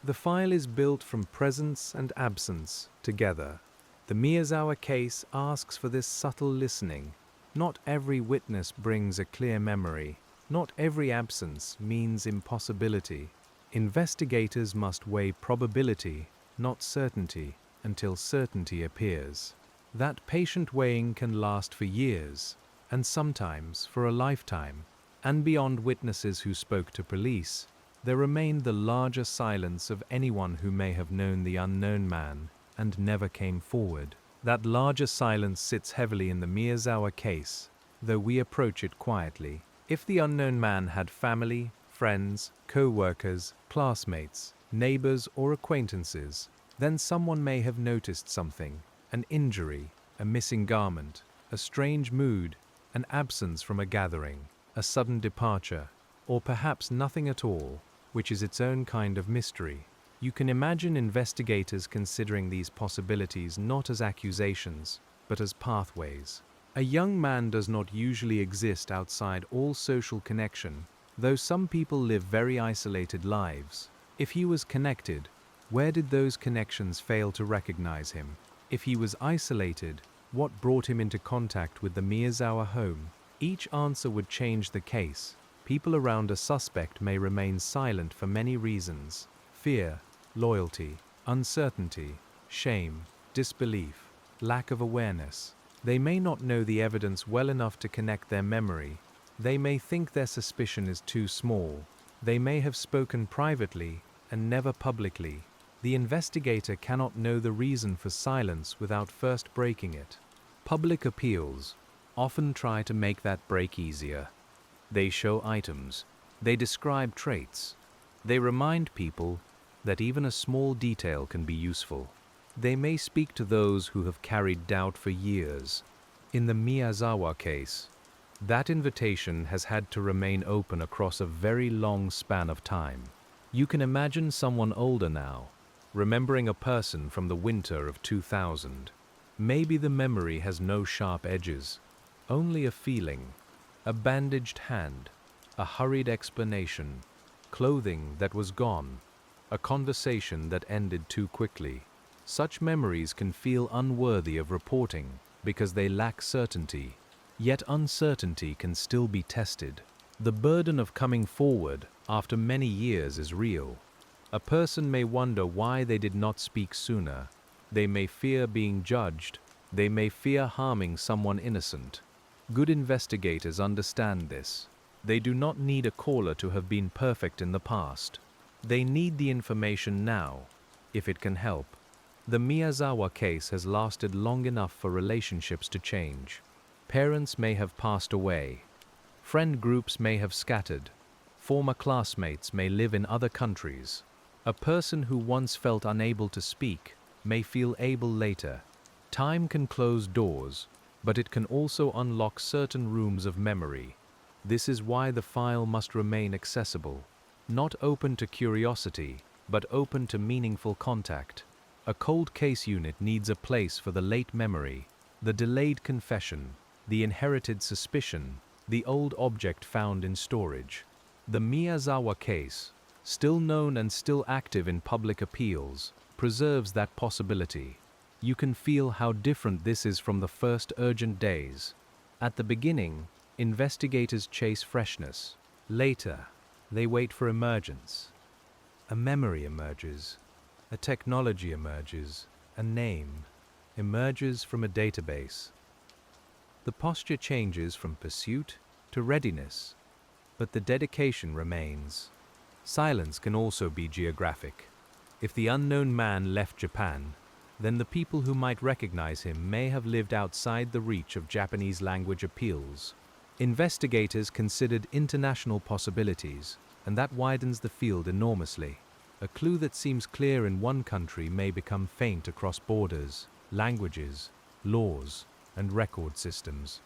The file is built from presence and absence together. The Miyazawa case asks for this subtle listening. Not every witness brings a clear memory. Not every absence means impossibility. Investigators must weigh probability, not certainty, until certainty appears. That patient weighing can last for years, and sometimes for a lifetime. And beyond witnesses who spoke to police, there remained the larger silence of anyone who may have known the unknown man and never came forward. That larger silence sits heavily in the Miyazawa case, though we approach it quietly. If the unknown man had family, friends, co-workers, classmates, neighbors, or acquaintances, then someone may have noticed something, an injury, a missing garment, a strange mood, an absence from a gathering, a sudden departure, or perhaps nothing at all, which is its own kind of mystery. You can imagine investigators considering these possibilities not as accusations, but as pathways. A young man does not usually exist outside all social connection, though some people live very isolated lives. If he was connected, where did those connections fail to recognize him? If he was isolated, what brought him into contact with the Miyazawa home? Each answer would change the case. People around a suspect may remain silent for many reasons: fear, loyalty, uncertainty, shame, disbelief, lack of awareness. They may not know the evidence well enough to connect their memory. They may think their suspicion is too small. They may have spoken privately and never publicly. The investigator cannot know the reason for silence without first breaking it. Public appeals, often try to make that break easier. They show items, they describe traits, they remind people that even a small detail can be useful. They may speak to those who have carried doubt for years. In the Miyazawa case, that invitation has had to remain open across a very long span of time. You can imagine someone older now, remembering a person from the winter of 2000. Maybe the memory has no sharp edges, only a feeling, a bandaged hand, a hurried explanation, clothing that was gone, a conversation that ended too quickly. Such memories can feel unworthy of reporting because they lack certainty, yet uncertainty can still be tested. The burden of coming forward after many years is real. A person may wonder why they did not speak sooner. They may fear being judged. They may fear harming someone innocent. Good investigators understand this. They do not need a caller to have been perfect in the past. They need the information now, if it can help. The Miyazawa case has lasted long enough for relationships to change. Parents may have passed away. Friend groups may have scattered. Former classmates may live in other countries. A person who once felt unable to speak may feel able later. Time can close doors, but it can also unlock certain rooms of memory. This is why the file must remain accessible, not open to curiosity, but open to meaningful contact. A cold case unit needs a place for the late memory, the delayed confession, the inherited suspicion, the old object found in storage. The Miyazawa case, still known and still active in public appeals, preserves that possibility. You can feel how different this is from the first urgent days. At the beginning, investigators chase freshness. Later, they wait for emergence. A memory emerges. A technology emerges. A name emerges from a database. The posture changes from pursuit to readiness, but the dedication remains. Silence can also be geographic. If the unknown man left Japan, then the people who might recognize him may have lived outside the reach of Japanese language appeals. Investigators considered international possibilities, and that widens the field enormously. A clue that seems clear in one country may become faint across borders, languages, laws, and record systems.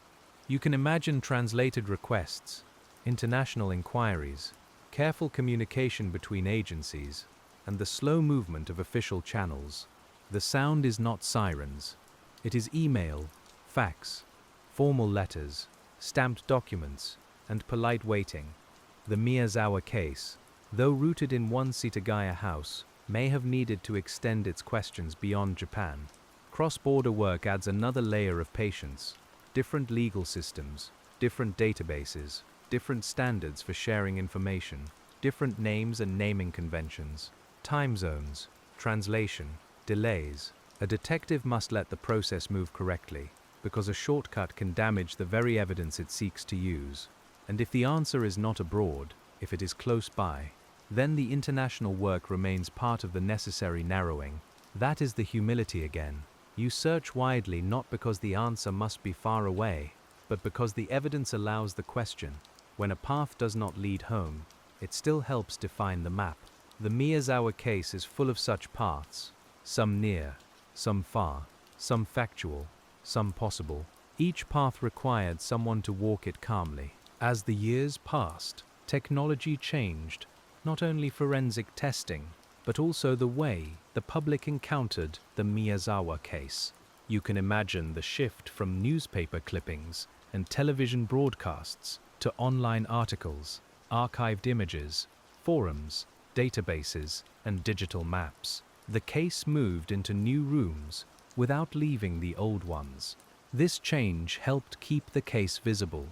You can imagine translated requests, international inquiries, careful communication between agencies, and the slow movement of official channels. The sound is not sirens. It is email, fax, formal letters, stamped documents, and polite waiting. The Miyazawa case, though rooted in one Setagaya house, may have needed to extend its questions beyond Japan. Cross-border work adds another layer of patience. Different legal systems, different databases, different standards for sharing information, different names and naming conventions, time zones, translation, delays. A detective must let the process move correctly, because a shortcut can damage the very evidence it seeks to use. And if the answer is not abroad, if it is close by, then the international work remains part of the necessary narrowing. That is the humility again. You search widely not because the answer must be far away, but because the evidence allows the question. When a path does not lead home, it still helps define the map. The Miyazawa case is full of such paths, some near, some far, some factual, some possible. Each path required someone to walk it calmly. As the years passed, technology changed, not only forensic testing, but also the way the public encountered the Miyazawa case. You can imagine the shift from newspaper clippings and television broadcasts to online articles, archived images, forums, databases, and digital maps. The case moved into new rooms without leaving the old ones. This change helped keep the case visible.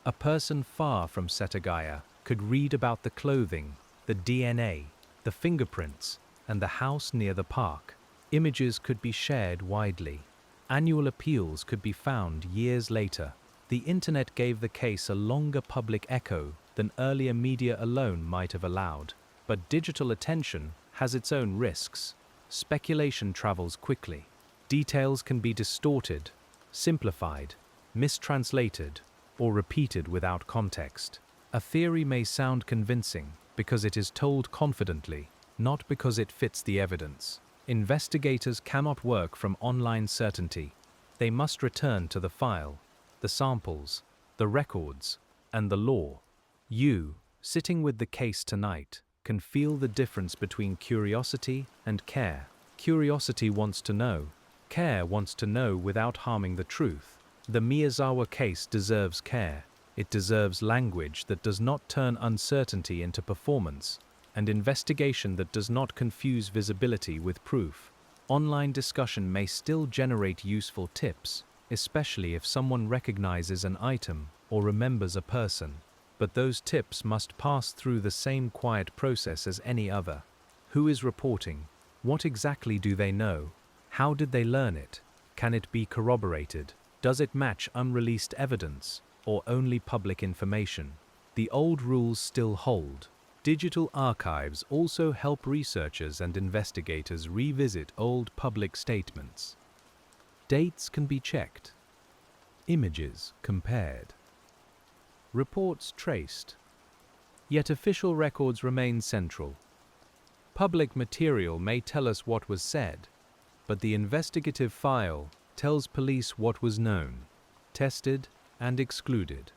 A person far from Setagaya could read about the clothing, the DNA, the fingerprints, and the house near the park. Images could be shared widely. Annual appeals could be found years later. The internet gave the case a longer public echo than earlier media alone might have allowed. But digital attention has its own risks. Speculation travels quickly. Details can be distorted, simplified, mistranslated, or repeated without context. A theory may sound convincing because it is told confidently, not because it fits the evidence. Investigators cannot work from online certainty. They must return to the file, the samples, the records, and the law. You, sitting with the case tonight, can feel the difference between curiosity and care. Curiosity wants to know. Care wants to know without harming the truth. The Miyazawa case deserves care. It deserves language that does not turn uncertainty into performance, and investigation that does not confuse visibility with proof. Online discussion may still generate useful tips, especially if someone recognizes an item or remembers a person. But those tips must pass through the same quiet process as any other. Who is reporting? What exactly do they know? How did they learn it? Can it be corroborated? Does it match unreleased evidence, or only public information? The old rules still hold. Digital archives also help researchers and investigators revisit old public statements. Dates can be checked. Images compared. Reports traced. Yet official records remain central. Public material may tell us what was said, but the investigative file tells police what was known, tested, and excluded.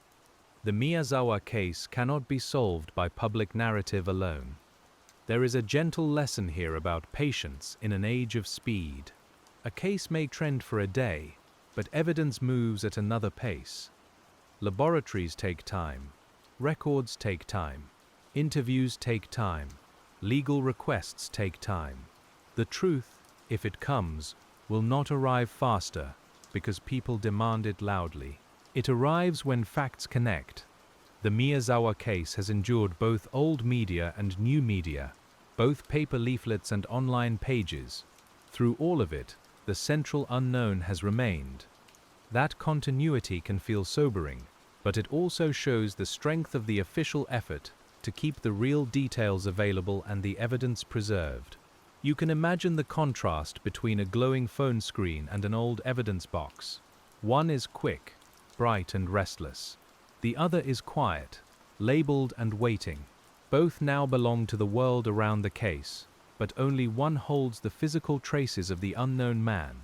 The Miyazawa case cannot be solved by public narrative alone. There is a gentle lesson here about patience in an age of speed. A case may trend for a day, but evidence moves at another pace. Laboratories take time. Records take time. Interviews take time. Legal requests take time. The truth, if it comes, will not arrive faster because people demand it loudly. It arrives when facts connect. The Miyazawa case has endured both old media and new media, both paper leaflets and online pages. Through all of it, the central unknown has remained. That continuity can feel sobering, but it also shows the strength of the official effort to keep the real details available and the evidence preserved. You can imagine the contrast between a glowing phone screen and an old evidence box. One is quick, bright and restless. The other is quiet, labeled and waiting. Both now belong to the world around the case, but only one holds the physical traces of the unknown man.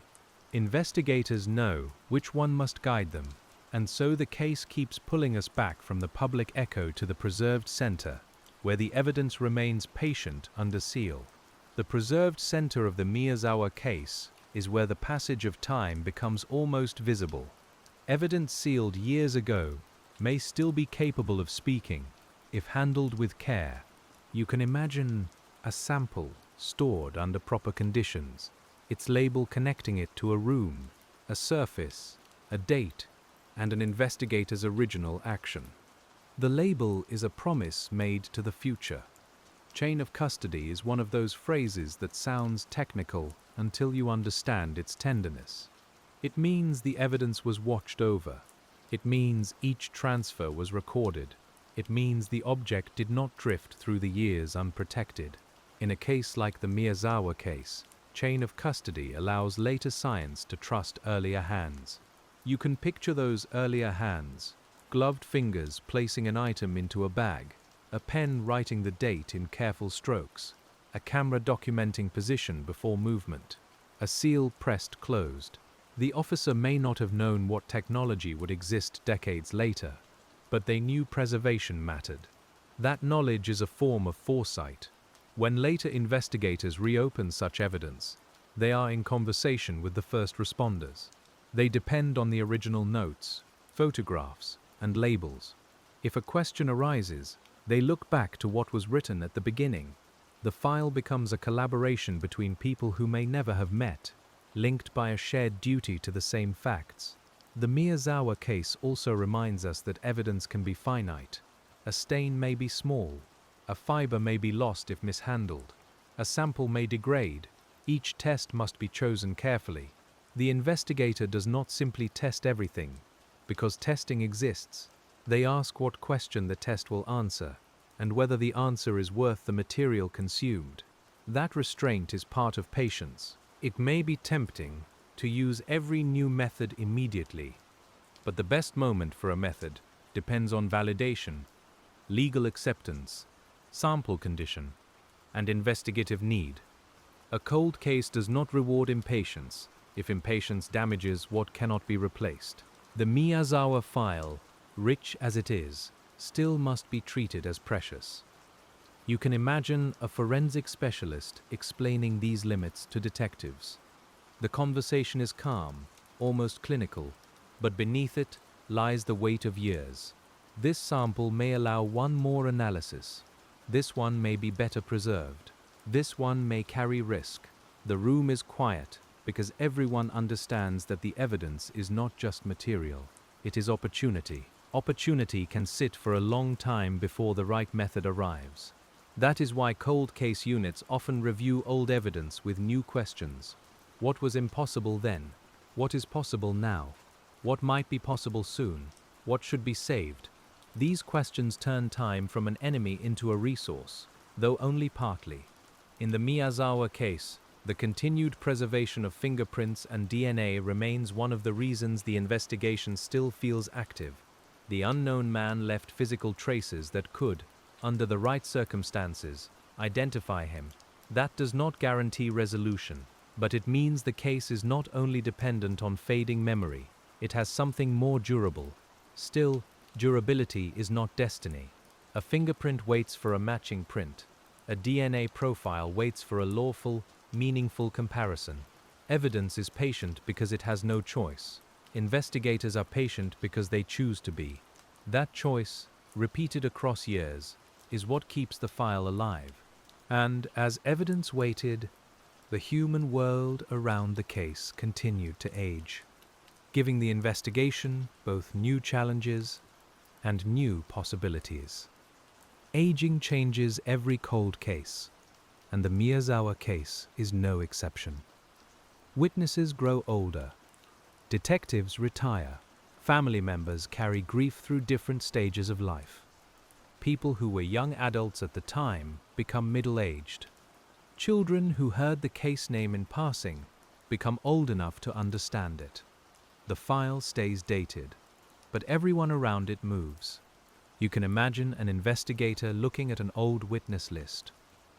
Investigators know which one must guide them, and so the case keeps pulling us back from the public echo to the preserved center, where the evidence remains patient under seal. The preserved center of the Miyazawa case is where the passage of time becomes almost visible. Evidence sealed years ago may still be capable of speaking, if handled with care. You can imagine a sample stored under proper conditions, its label connecting it to a room, a surface, a date, and an investigator's original action. The label is a promise made to the future. Chain of custody is one of those phrases that sounds technical until you understand its tenderness. It means the evidence was watched over. It means each transfer was recorded. It means the object did not drift through the years unprotected. In a case like the Miyazawa case, chain of custody allows later science to trust earlier hands. You can picture those earlier hands, gloved fingers placing an item into a bag, a pen writing the date in careful strokes, a camera documenting position before movement, a seal pressed closed. The officer may not have known what technology would exist decades later, but they knew preservation mattered. That knowledge is a form of foresight. When later investigators reopen such evidence, they are in conversation with the first responders. They depend on the original notes, photographs, and labels. If a question arises, they look back to what was written at the beginning. The file becomes a collaboration between people who may never have met, linked by a shared duty to the same facts. The Miyazawa case also reminds us that evidence can be finite. A stain may be small. A fiber may be lost if mishandled. A sample may degrade. Each test must be chosen carefully. The investigator does not simply test everything, because testing exists. They ask what question the test will answer, and whether the answer is worth the material consumed. That restraint is part of patience. It may be tempting to use every new method immediately, But the best moment for a method depends on validation, legal acceptance, sample condition, and investigative need. A cold case does not reward impatience if impatience damages what cannot be replaced. The Miyazawa file, rich as it is, still must be treated as precious. You can imagine a forensic specialist explaining these limits to detectives. The conversation is calm, almost clinical, but beneath it lies the weight of years. This sample may allow one more analysis. This one may be better preserved. This one may carry risk. The room is quiet because everyone understands that the evidence is not just material. It is opportunity. Opportunity can sit for a long time before the right method arrives. That is why cold case units often review old evidence with new questions. What was impossible then? What is possible now? What might be possible soon? What should be saved? These questions turn time from an enemy into a resource, though only partly. In the Miyazawa case, the continued preservation of fingerprints and DNA remains one of the reasons the investigation still feels active. The unknown man left physical traces that could, under the right circumstances, identify him. That does not guarantee resolution, but it means the case is not only dependent on fading memory, it has something more durable. Still, durability is not destiny. A fingerprint waits for a matching print. A DNA profile waits for a lawful, meaningful comparison. Evidence is patient because it has no choice. Investigators are patient because they choose to be. That choice, repeated across years, is what keeps the file alive. And as evidence waited, the human world around the case continued to age, giving the investigation both new challenges and new possibilities. Aging changes every cold case, and the Miyazawa case is no exception. Witnesses grow older, detectives retire, family members carry grief through different stages of life. People who were young adults at the time become middle-aged. Children who heard the case name in passing become old enough to understand it. The file stays dated, but everyone around it moves. You can imagine an investigator looking at an old witness list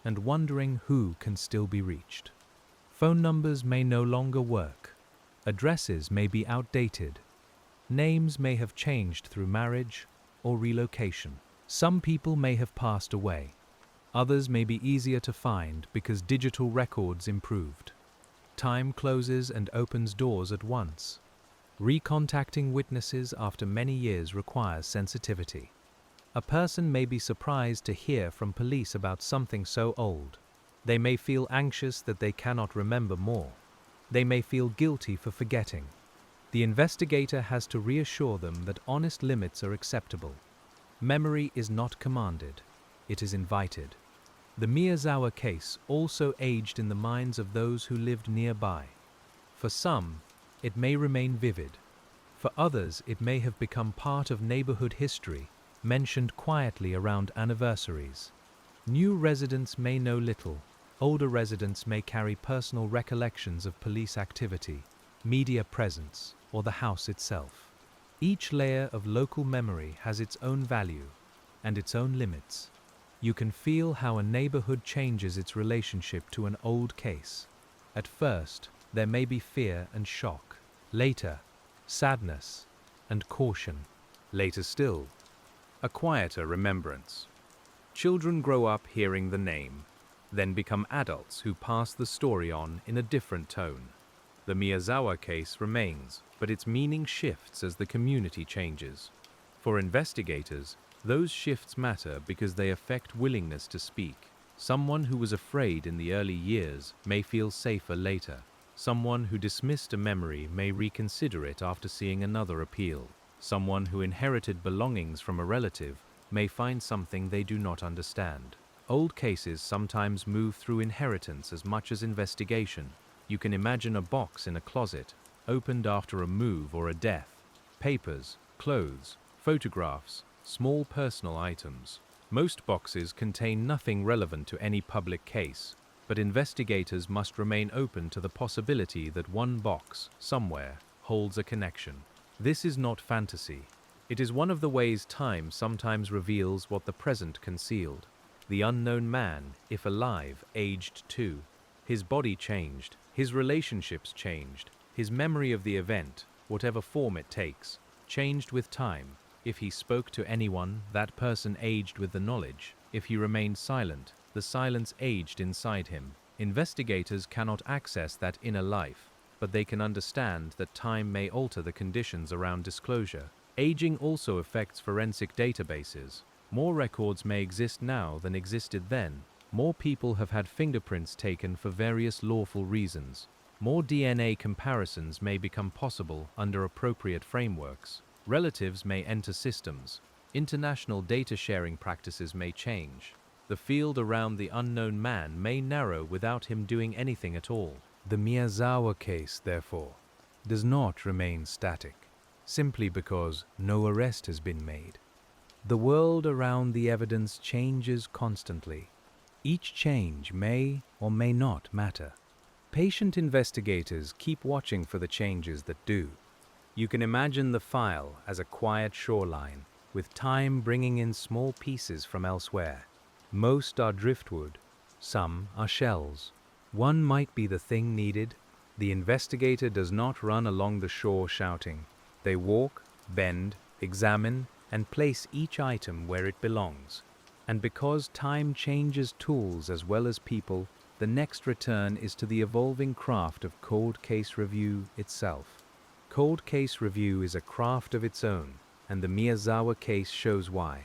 and wondering who can still be reached. Phone numbers may no longer work. Addresses may be outdated. Names may have changed through marriage or relocation. Some people may have passed away. Others may be easier to find because digital records improved. Time closes and opens doors at once. Recontacting witnesses after many years requires sensitivity. A person may be surprised to hear from police about something so old. They may feel anxious that they cannot remember more. They may feel guilty for forgetting. The investigator has to reassure them that honest limits are acceptable. Memory is not commanded, it is invited. The Miyazawa case also aged in the minds of those who lived nearby. For some, it may remain vivid. For others, it may have become part of neighborhood history, mentioned quietly around anniversaries. New residents may know little. Older residents may carry personal recollections of police activity, media presence, or the house itself. Each layer of local memory has its own value and its own limits. You can feel how a neighborhood changes its relationship to an old case. At first, there may be fear and shock. Later, sadness and caution. Later still, a quieter remembrance. Children grow up hearing the name, then become adults who pass the story on in a different tone. The Miyazawa case remains, but its meaning shifts as the community changes. For investigators, those shifts matter because they affect willingness to speak. Someone who was afraid in the early years may feel safer later. Someone who dismissed a memory may reconsider it after seeing another appeal. Someone who inherited belongings from a relative may find something they do not understand. Old cases sometimes move through inheritance as much as investigation. You can imagine a box in a closet, opened after a move or a death. Papers, clothes, photographs, small personal items. Most boxes contain nothing relevant to any public case, but investigators must remain open to the possibility that one box, somewhere, holds a connection. This is not fantasy. It is one of the ways time sometimes reveals what the present concealed. The unknown man, if alive, aged too. His body changed, his relationships changed, his memory of the event, whatever form it takes, changed with time. If he spoke to anyone, that person aged with the knowledge. If he remained silent, the silence aged inside him. Investigators cannot access that inner life, but they can understand that time may alter the conditions around disclosure. Aging also affects forensic databases. More records may exist now than existed then. More people have had fingerprints taken for various lawful reasons. More DNA comparisons may become possible under appropriate frameworks. Relatives may enter systems. International data sharing practices may change. The field around the unknown man may narrow without him doing anything at all. The Miyazawa case, therefore, does not remain static, simply because no arrest has been made. The world around the evidence changes constantly. Each change may or may not matter. Patient investigators keep watching for the changes that do. You can imagine the file as a quiet shoreline, with time bringing in small pieces from elsewhere. Most are driftwood, some are shells. One might be the thing needed. The investigator does not run along the shore shouting. They walk, bend, examine, and place each item where it belongs. And because time changes tools as well as people, the next return is to the evolving craft of cold case review itself. Cold case review is a craft of its own, and the Miyazawa case shows why.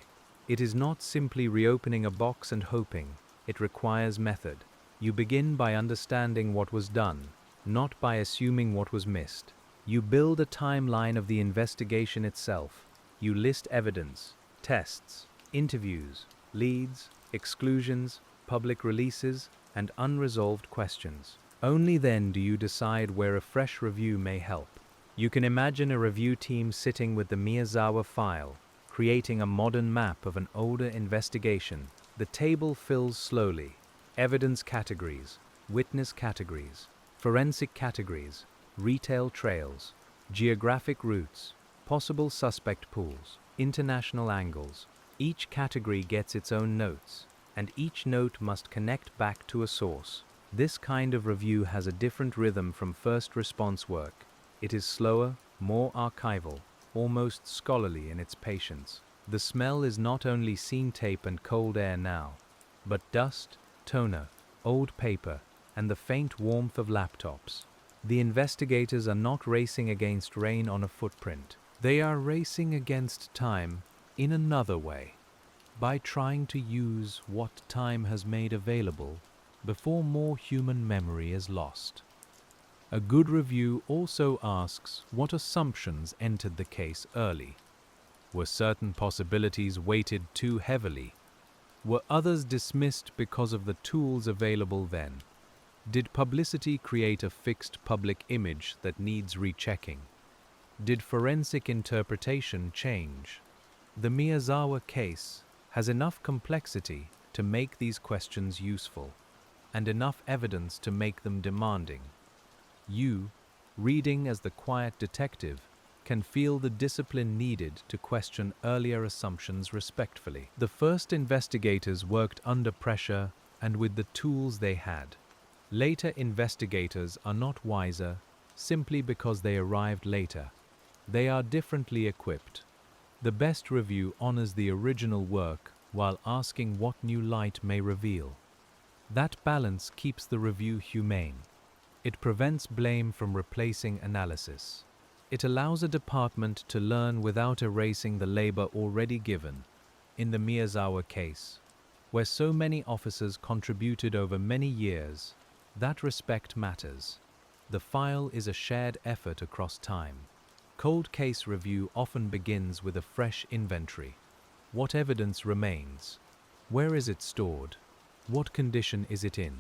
It is not simply reopening a box and hoping. It requires method. You begin by understanding what was done, not by assuming what was missed. You build a timeline of the investigation itself. You list evidence, tests, interviews, leads, exclusions, public releases, and unresolved questions. Only then do you decide where a fresh review may help. You can imagine a review team sitting with the Miyazawa file, creating a modern map of an older investigation. The table fills slowly. Evidence categories, witness categories, forensic categories, retail trails, geographic routes, possible suspect pools, international angles. Each category gets its own notes, and each note must connect back to a source. This kind of review has a different rhythm from first response work. It is slower, more archival, almost scholarly in its patience. The smell is not only scene tape and cold air now, but dust, toner, old paper, and the faint warmth of laptops. The investigators are not racing against rain on a footprint. They are racing against time in another way, by trying to use what time has made available before more human memory is lost. A good review also asks what assumptions entered the case early. Were certain possibilities weighted too heavily? Were others dismissed because of the tools available then? Did publicity create a fixed public image that needs rechecking? Did forensic interpretation change? The Miyazawa case has enough complexity to make these questions useful, and enough evidence to make them demanding. You, reading as the quiet detective, can feel the discipline needed to question earlier assumptions respectfully. The first investigators worked under pressure and with the tools they had. Later investigators are not wiser simply because they arrived later. They are differently equipped. The best review honors the original work while asking what new light may reveal. That balance keeps the review humane. It prevents blame from replacing analysis. It allows a department to learn without erasing the labor already given. In the Miyazawa case, where so many officers contributed over many years, that respect matters. The file is a shared effort across time. Cold case review often begins with a fresh inventory. What evidence remains? Where is it stored? What condition is it in?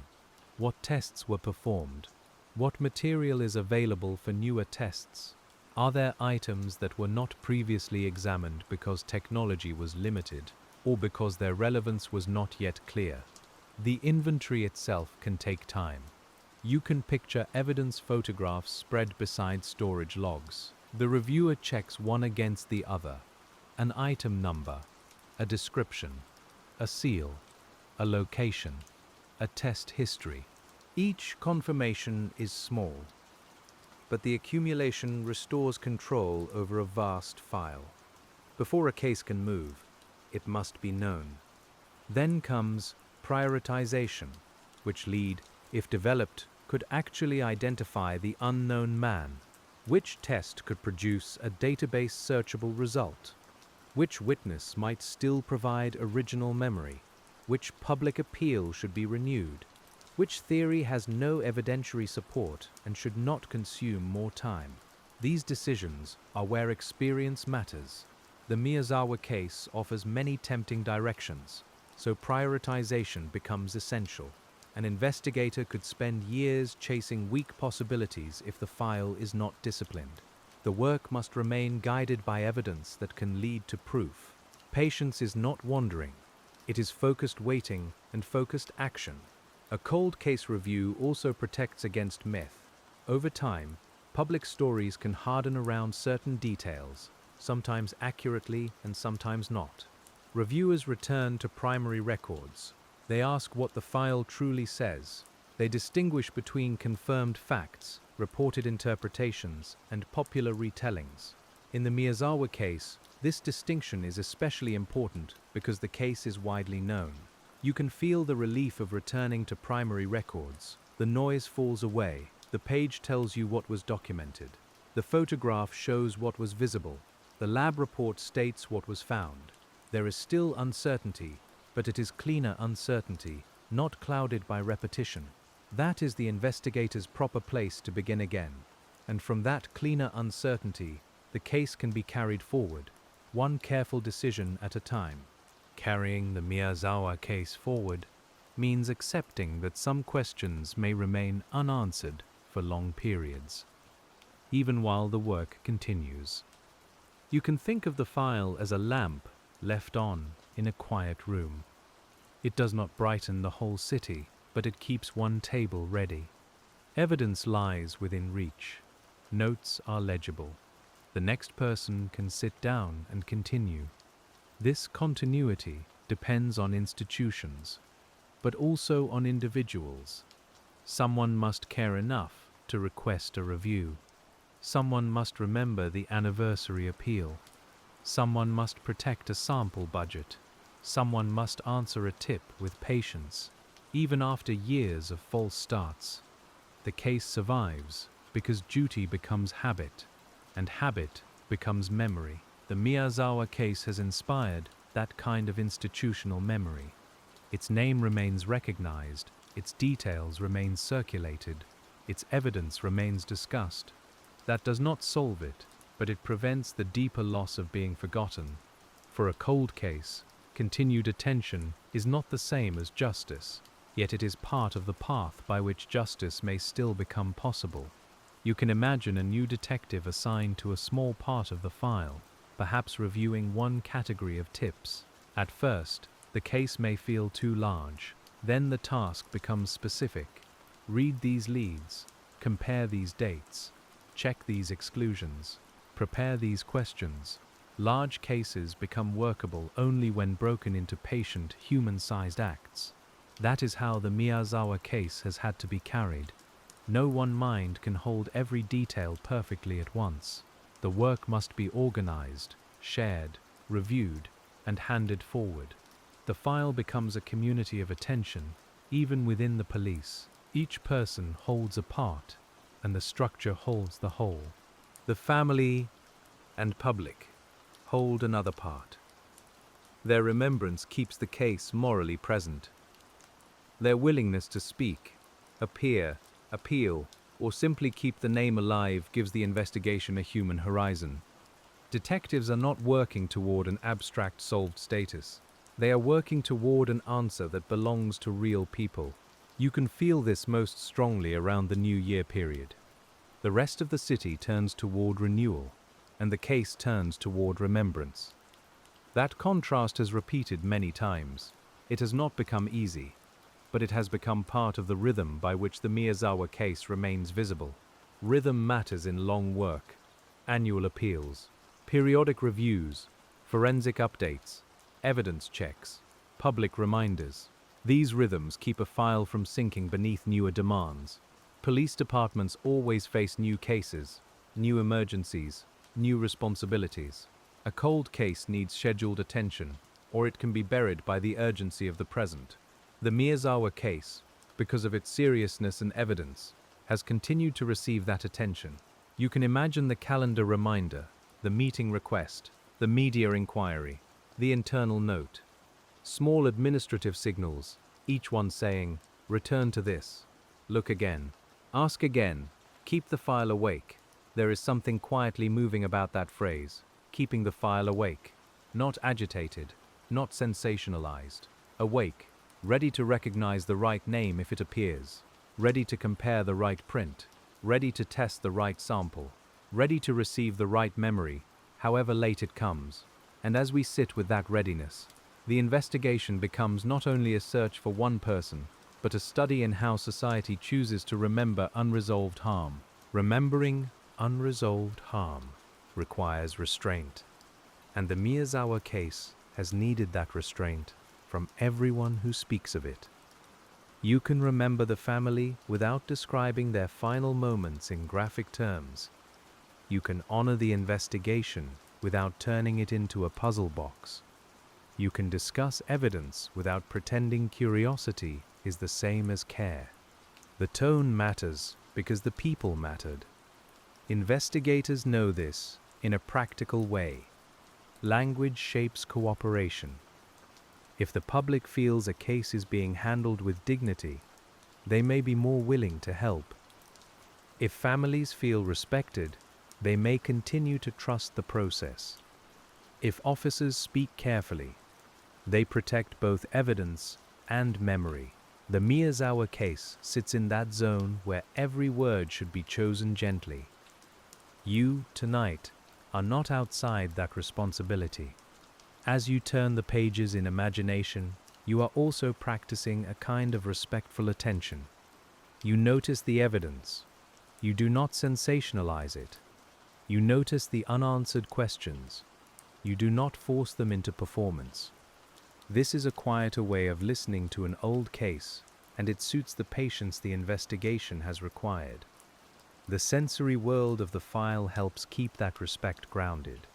What tests were performed? What material is available for newer tests? Are there items that were not previously examined because technology was limited, or because their relevance was not yet clear? The inventory itself can take time. You can picture evidence photographs spread beside storage logs. The reviewer checks one against the other: an item number, a description, a seal, a location, a test history. Each confirmation is small, but the accumulation restores control over a vast file. Before a case can move, it must be known. Then comes prioritization, which lead, if developed, could actually identify the unknown man. Which test could produce a database searchable result? Which witness might still provide original memory? Which public appeal should be renewed? Which theory has no evidentiary support and should not consume more time? These decisions are where experience matters. The Miyazawa case offers many tempting directions, so prioritization becomes essential. An investigator could spend years chasing weak possibilities if the file is not disciplined. The work must remain guided by evidence that can lead to proof. Patience is not wandering. It is focused waiting and focused action. A cold case review also protects against myth. Over time, public stories can harden around certain details, sometimes accurately and sometimes not. Reviewers return to primary records. They ask what the file truly says. They distinguish between confirmed facts, reported interpretations, and popular retellings. In the Miyazawa case, this distinction is especially important because the case is widely known. You can feel the relief of returning to primary records. The noise falls away. The page tells you what was documented. The photograph shows what was visible. The lab report states what was found. There is still uncertainty, but it is cleaner uncertainty, not clouded by repetition. That is the investigator's proper place to begin again. And from that cleaner uncertainty, the case can be carried forward, one careful decision at a time. Carrying the Miyazawa case forward means accepting that some questions may remain unanswered for long periods, even while the work continues. You can think of the file as a lamp left on in a quiet room. It does not brighten the whole city, but it keeps one table ready. Evidence lies within reach. Notes are legible. The next person can sit down and continue. This continuity depends on institutions, but also on individuals. Someone must care enough to request a review. Someone must remember the anniversary appeal. Someone must protect a sample budget. Someone must answer a tip with patience, even after years of false starts. The case survives because duty becomes habit, and habit becomes memory. The Miyazawa case has inspired that kind of institutional memory. Its name remains recognized, its details remain circulated, its evidence remains discussed. That does not solve it, but it prevents the deeper loss of being forgotten. For a cold case, continued attention is not the same as justice, yet it is part of the path by which justice may still become possible. You can imagine a new detective assigned to a small part of the file, perhaps reviewing one category of tips. At first, the case may feel too large. Then the task becomes specific. Read these leads, compare these dates, check these exclusions, prepare these questions. Large cases become workable only when broken into patient, human-sized acts. That is how the Miyazawa case has had to be carried. No one mind can hold every detail perfectly at once. The work must be organized, shared, reviewed, and handed forward. The file becomes a community of attention, even within the police. Each person holds a part, and the structure holds the whole. The family and public hold another part. Their remembrance keeps the case morally present. Their willingness to speak, appear, appeal, or simply keep the name alive gives the investigation a human horizon. Detectives are not working toward an abstract solved status. They are working toward an answer that belongs to real people. You can feel this most strongly around the New Year period. The rest of the city turns toward renewal, and the case turns toward remembrance. That contrast has repeated many times. It has not become easy, but it has become part of the rhythm by which the Miyazawa case remains visible. Rhythm matters in long work. annual appeals, periodic reviews, forensic updates, evidence checks, public reminders. These rhythms keep a file from sinking beneath newer demands. Police departments always face new cases, new emergencies, new responsibilities. A cold case needs scheduled attention, or it can be buried by the urgency of the present. The Miyazawa case, because of its seriousness and evidence, has continued to receive that attention. You can imagine the calendar reminder, the meeting request, the media inquiry, the internal note. Small administrative signals, each one saying, return to this, look again, ask again, keep the file awake. There is something quietly moving about that phrase, keeping the file awake, not agitated, not sensationalized, awake, ready to recognize the right name if it appears, ready to compare the right print, ready to test the right sample, ready to receive the right memory, however late it comes. And as we sit with that readiness, the investigation becomes not only a search for one person, but a study in how society chooses to remember unresolved harm. Remembering unresolved harm requires restraint, and the Miyazawa case has needed that restraint from everyone who speaks of it. You can remember the family without describing their final moments in graphic terms. You can honor the investigation without turning it into a puzzle box. You can discuss evidence without pretending curiosity is the same as care. The tone matters because the people mattered. Investigators know this in a practical way. Language shapes cooperation. If the public feels a case is being handled with dignity, they may be more willing to help. If families feel respected, they may continue to trust the process. If officers speak carefully, they protect both evidence and memory. The Miyazawa case sits in that zone where every word should be chosen gently. You, tonight, are not outside that responsibility. As you turn the pages in imagination, you are also practicing a kind of respectful attention. You notice the evidence. You do not sensationalize it. You notice the unanswered questions. You do not force them into performance. This is a quieter way of listening to an old case, and it suits the patience the investigation has required. The sensory world of the file helps keep that respect grounded.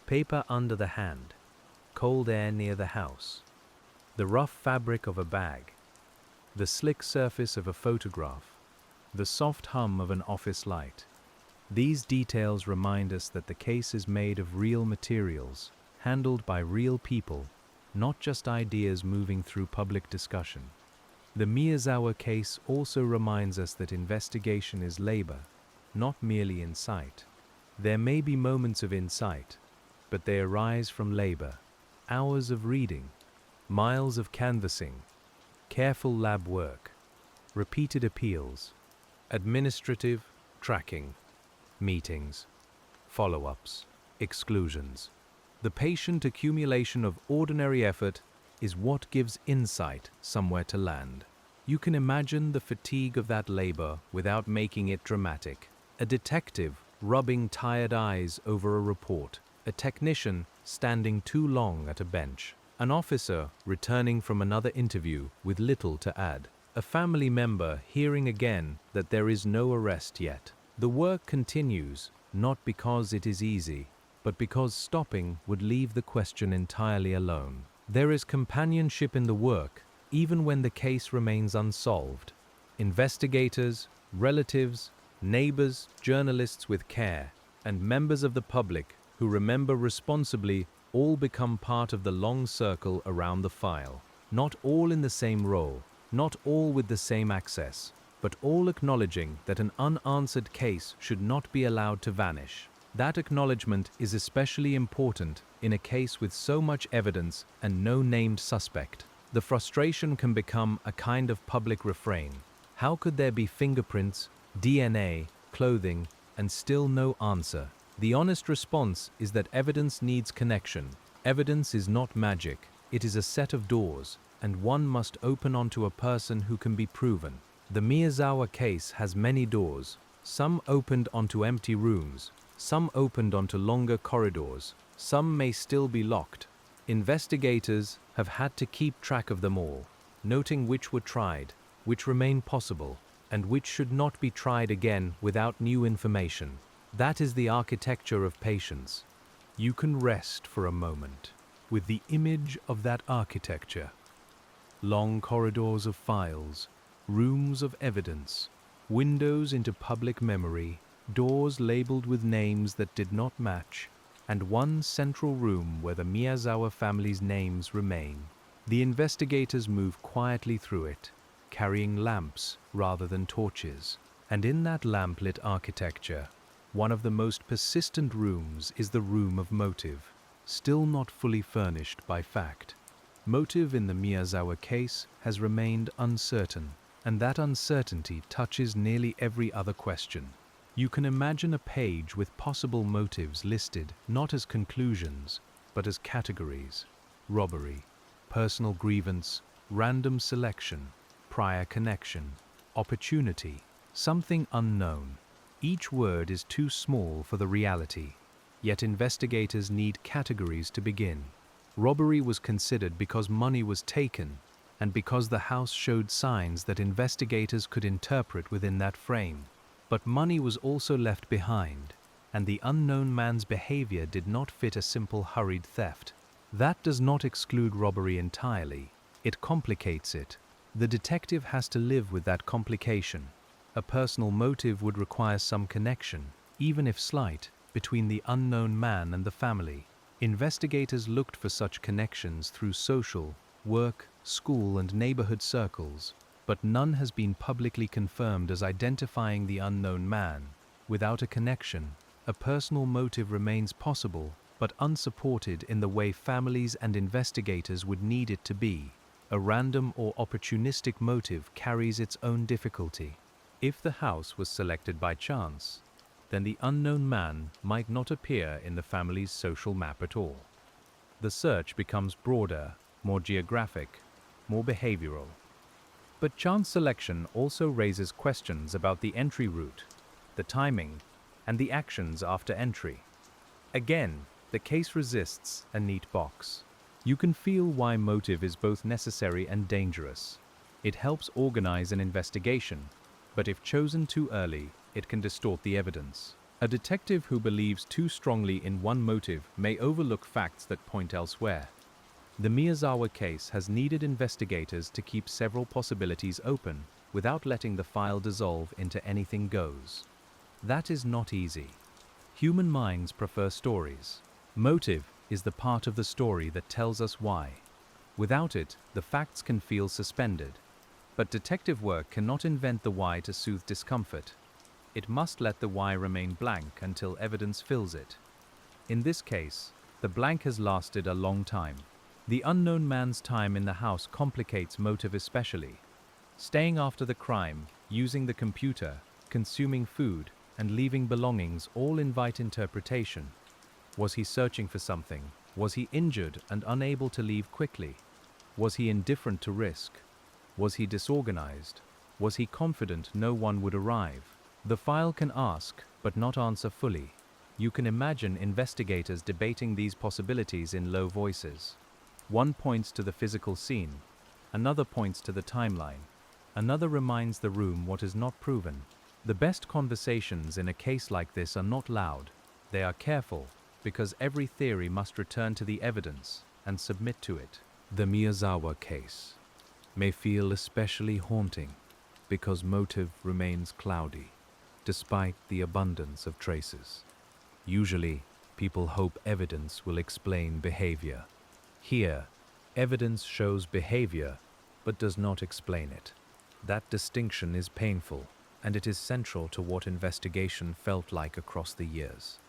Paper under the hand, cold air near the house, the rough fabric of a bag, the slick surface of a photograph, the soft hum of an office light. These details remind us that the case is made of real materials, handled by real people, not just ideas moving through public discussion. The Miyazawa case also reminds us that investigation is labor, not merely insight. There may be moments of insight, but they arise from labor, hours of reading, miles of canvassing, careful lab work, repeated appeals, administrative tracking, meetings, follow-ups, exclusions. The patient accumulation of ordinary effort is what gives insight somewhere to land. You can imagine the fatigue of that labor without making it dramatic. A detective rubbing tired eyes over a report, a technician standing too long at a bench, an officer returning from another interview with little to add, a family member hearing again that there is no arrest yet. The work continues, not because it is easy, but because stopping would leave the question entirely alone. There is companionship in the work, even when the case remains unsolved. Investigators, relatives, neighbors, journalists with care, and members of the public who remember responsibly all become part of the long circle around the file. Not all in the same role, not all with the same access, but all acknowledging that an unanswered case should not be allowed to vanish. That acknowledgement is especially important in a case with so much evidence and no named suspect. The frustration can become a kind of public refrain. How could there be fingerprints, DNA, clothing, and still no answer? The honest response is that evidence needs connection. Evidence is not magic. It is a set of doors, and one must open onto a person who can be proven. The Miyazawa case has many doors, some opened onto empty rooms, Some opened onto longer corridors, some may still be locked. Investigators have had to keep track of them all, noting which were tried, which remain possible, and which should not be tried again without new information. That is the architecture of patience. You can rest for a moment with the image of that architecture. Long corridors of files, rooms of evidence, windows into public memory, doors labeled with names that did not match, and one central room where the Miyazawa family's names remain. The investigators move quietly through it, carrying lamps rather than torches. And in that lamplit architecture, one of the most persistent rooms is the room of motive, still not fully furnished by fact. Motive in the Miyazawa case has remained uncertain, and that uncertainty touches nearly every other question. You can imagine a page with possible motives listed not as conclusions, but as categories: robbery, personal grievance, random selection, prior connection, opportunity, something unknown. Each word is too small for the reality, yet investigators need categories to begin. Robbery was considered because money was taken, and because the house showed signs that investigators could interpret within that frame. But money was also left behind, and the unknown man's behavior did not fit a simple hurried theft. That does not exclude robbery entirely. It complicates it. The detective has to live with that complication. A personal motive would require some connection, even if slight, between the unknown man and the family. Investigators looked for such connections through social, work, school, and neighborhood circles, but none has been publicly confirmed as identifying the unknown man. Without a connection, a personal motive remains possible, but unsupported in the way families and investigators would need it to be. A random or opportunistic motive carries its own difficulty. If the house was selected by chance, then the unknown man might not appear in the family's social map at all. The search becomes broader, more geographic, more behavioral. But chance selection also raises questions about the entry route, the timing, and the actions after entry. Again, the case resists a neat box. You can feel why motive is both necessary and dangerous. It helps organize an investigation, but if chosen too early, it can distort the evidence. A detective who believes too strongly in one motive may overlook facts that point elsewhere. The Miyazawa case has needed investigators to keep several possibilities open without letting the file dissolve into anything goes. That is not easy. Human minds prefer stories. Motive is the part of the story that tells us why. Without it, the facts can feel suspended. But detective work cannot invent the why to soothe discomfort. It must let the why remain blank until evidence fills it. In this case, the blank has lasted a long time. The unknown man's time in the house complicates motive especially. Staying after the crime, using the computer, consuming food, and leaving belongings all invite interpretation. Was he searching for something? Was he injured and unable to leave quickly? Was he indifferent to risk? Was he disorganized? Was he confident no one would arrive? The file can ask, but not answer fully. You can imagine investigators debating these possibilities in low voices. One points to the physical scene, another points to the timeline, another reminds the room what is not proven. The best conversations in a case like this are not loud. They are careful, because every theory must return to the evidence and submit to it. The Miyazawa case may feel especially haunting because motive remains cloudy, despite the abundance of traces. Usually, people hope evidence will explain behavior. Here, evidence shows behavior, but does not explain it. That distinction is painful, and it is central to what investigation felt like across the years.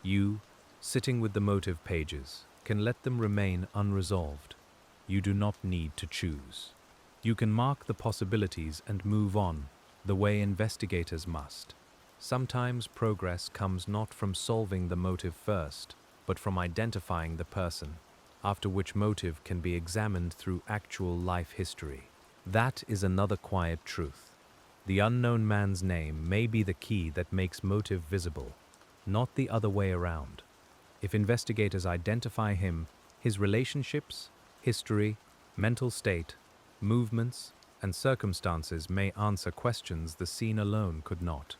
You, sitting with the motive pages, can let them remain unresolved. You do not need to choose. You can mark the possibilities and move on, the way investigators must. Sometimes progress comes not from solving the motive first, but from identifying the person, after which motive can be examined through actual life history. That is another quiet truth. The unknown man's name may be the key that makes motive visible. not the other way around. If investigators identify him, his relationships, history, mental state, movements, and circumstances may answer questions the scene alone could not.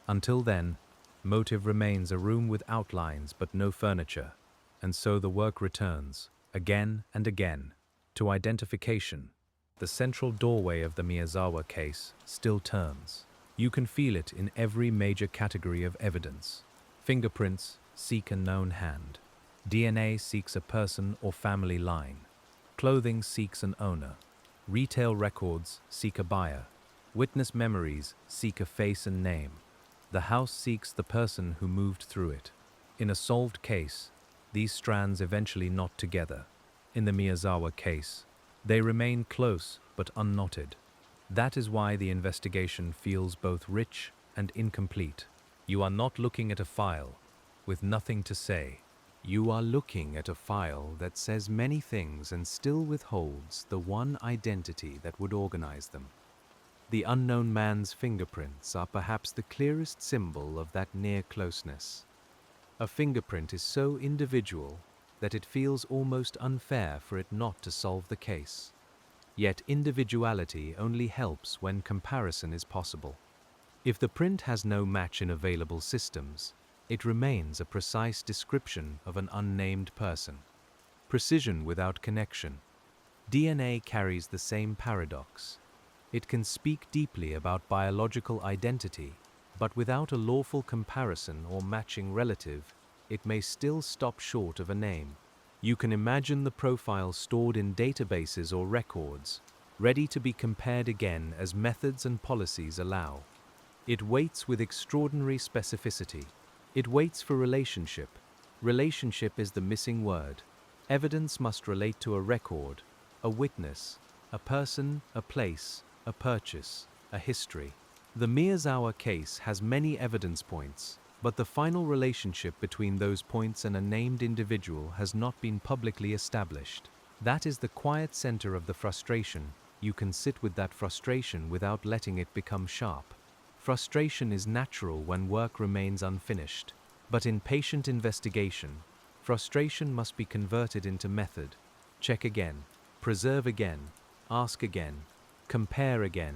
Until then, motive remains a room with outlines but no furniture, and so the work returns, again and again, to identification. The central doorway of the Miyazawa case still turns. You can feel it in every major category of evidence. Fingerprints seek a known hand. DNA seeks a person or family line. Clothing seeks an owner. Retail records seek a buyer. Witness memories seek a face and name. The house seeks the person who moved through it. In a solved case, these strands eventually knot together. In the Miyazawa case, they remain close but unknotted. That is why the investigation feels both rich and incomplete. You are not looking at a file with nothing to say. You are looking at a file that says many things and still withholds the one identity that would organize them. The unknown man's fingerprints are perhaps the clearest symbol of that near closeness. A fingerprint is so individual that it feels almost unfair for it not to solve the case. Yet individuality only helps when comparison is possible. If the print has no match in available systems, it remains a precise description of an unnamed person. Precision without connection. DNA carries the same paradox. It can speak deeply about biological identity, but without a lawful comparison or matching relative, it may still stop short of a name. You can imagine the profile stored in databases or records, ready to be compared again as methods and policies allow. It waits with extraordinary specificity. It waits for relationship. Relationship is the missing word. Evidence must relate to a record, a witness, a person, a place, a purchase, a history. The Miyazawa case has many evidence points, but the final relationship between those points and a named individual has not been publicly established. That is the quiet center of the frustration. You can sit with that frustration without letting it become sharp. Frustration is natural when work remains unfinished, but in patient investigation, frustration must be converted into method. Check again, preserve again, ask again, compare again.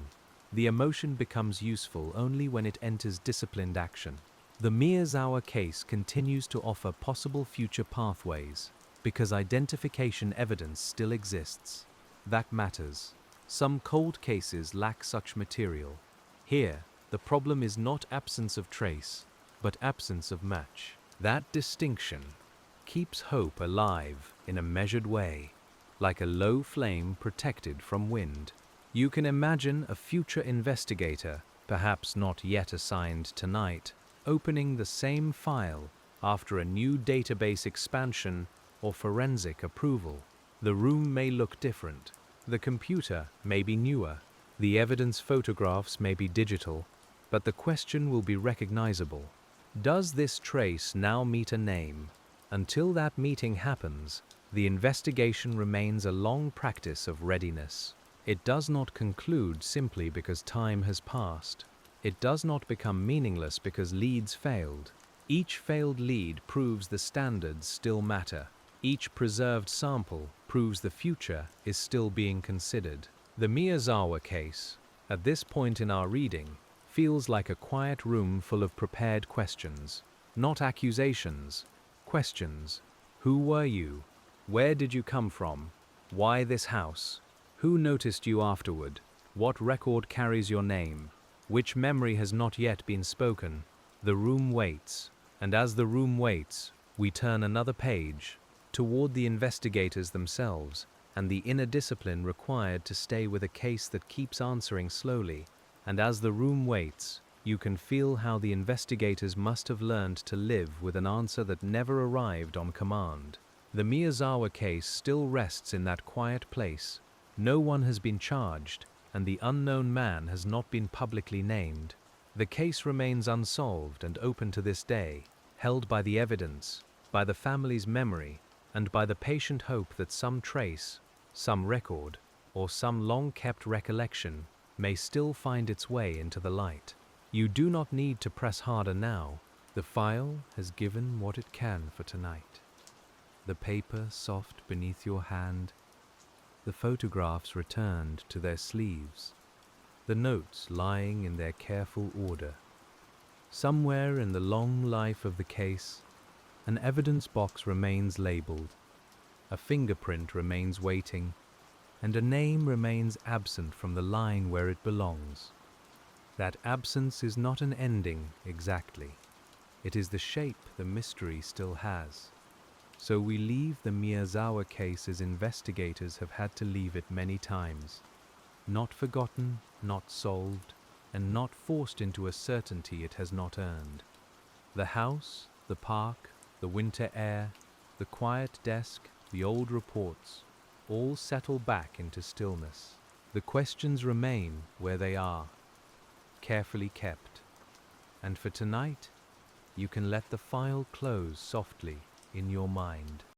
The emotion becomes useful only when it enters disciplined action. The Miyazawa case continues to offer possible future pathways because identification evidence still exists. That matters. Some cold cases lack such material. Here, the problem is not absence of trace, but absence of match. That distinction keeps hope alive in a measured way, like a low flame protected from wind. You can imagine a future investigator, perhaps not yet assigned tonight, opening the same file after a new database expansion or forensic approval. The room may look different. The computer may be newer. The evidence photographs may be digital, but the question will be recognizable. Does this trace now meet a name? Until that meeting happens, the investigation remains a long practice of readiness. It does not conclude simply because time has passed. It does not become meaningless because leads failed. Each failed lead proves the standards still matter. Each preserved sample proves the future is still being considered. The Miyazawa case, at this point in our reading, feels like a quiet room full of prepared questions. Not accusations, questions. Who were you? Where did you come from? Why this house? Who noticed you afterward? What record carries your name? Which memory has not yet been spoken? The room waits, and as the room waits, we turn another page toward the investigators themselves and the inner discipline required to stay with a case that keeps answering slowly. And as the room waits, you can feel how the investigators must have learned to live with an answer that never arrived on command. The Miyazawa case still rests in that quiet place. No one has been charged, and the unknown man has not been publicly named. The case remains unsolved and open to this day, held by the evidence, by the family's memory, and by the patient hope that some trace, some record, or some long-kept recollection may still find its way into the light. You do not need to press harder now. The file has given what it can for tonight. The paper soft beneath your hand, the photographs returned to their sleeves, the notes lying in their careful order. Somewhere in the long life of the case, an evidence box remains labeled, a fingerprint remains waiting, and a name remains absent from the line where it belongs. That absence is not an ending exactly. It is the shape the mystery still has. So we leave the Miyazawa case as investigators have had to leave it many times. Not forgotten, not solved, and not forced into a certainty it has not earned. The house, the park, the winter air, the quiet desk, the old reports, all settle back into stillness. The questions remain where they are, carefully kept. And for tonight, you can let the file close softly in your mind.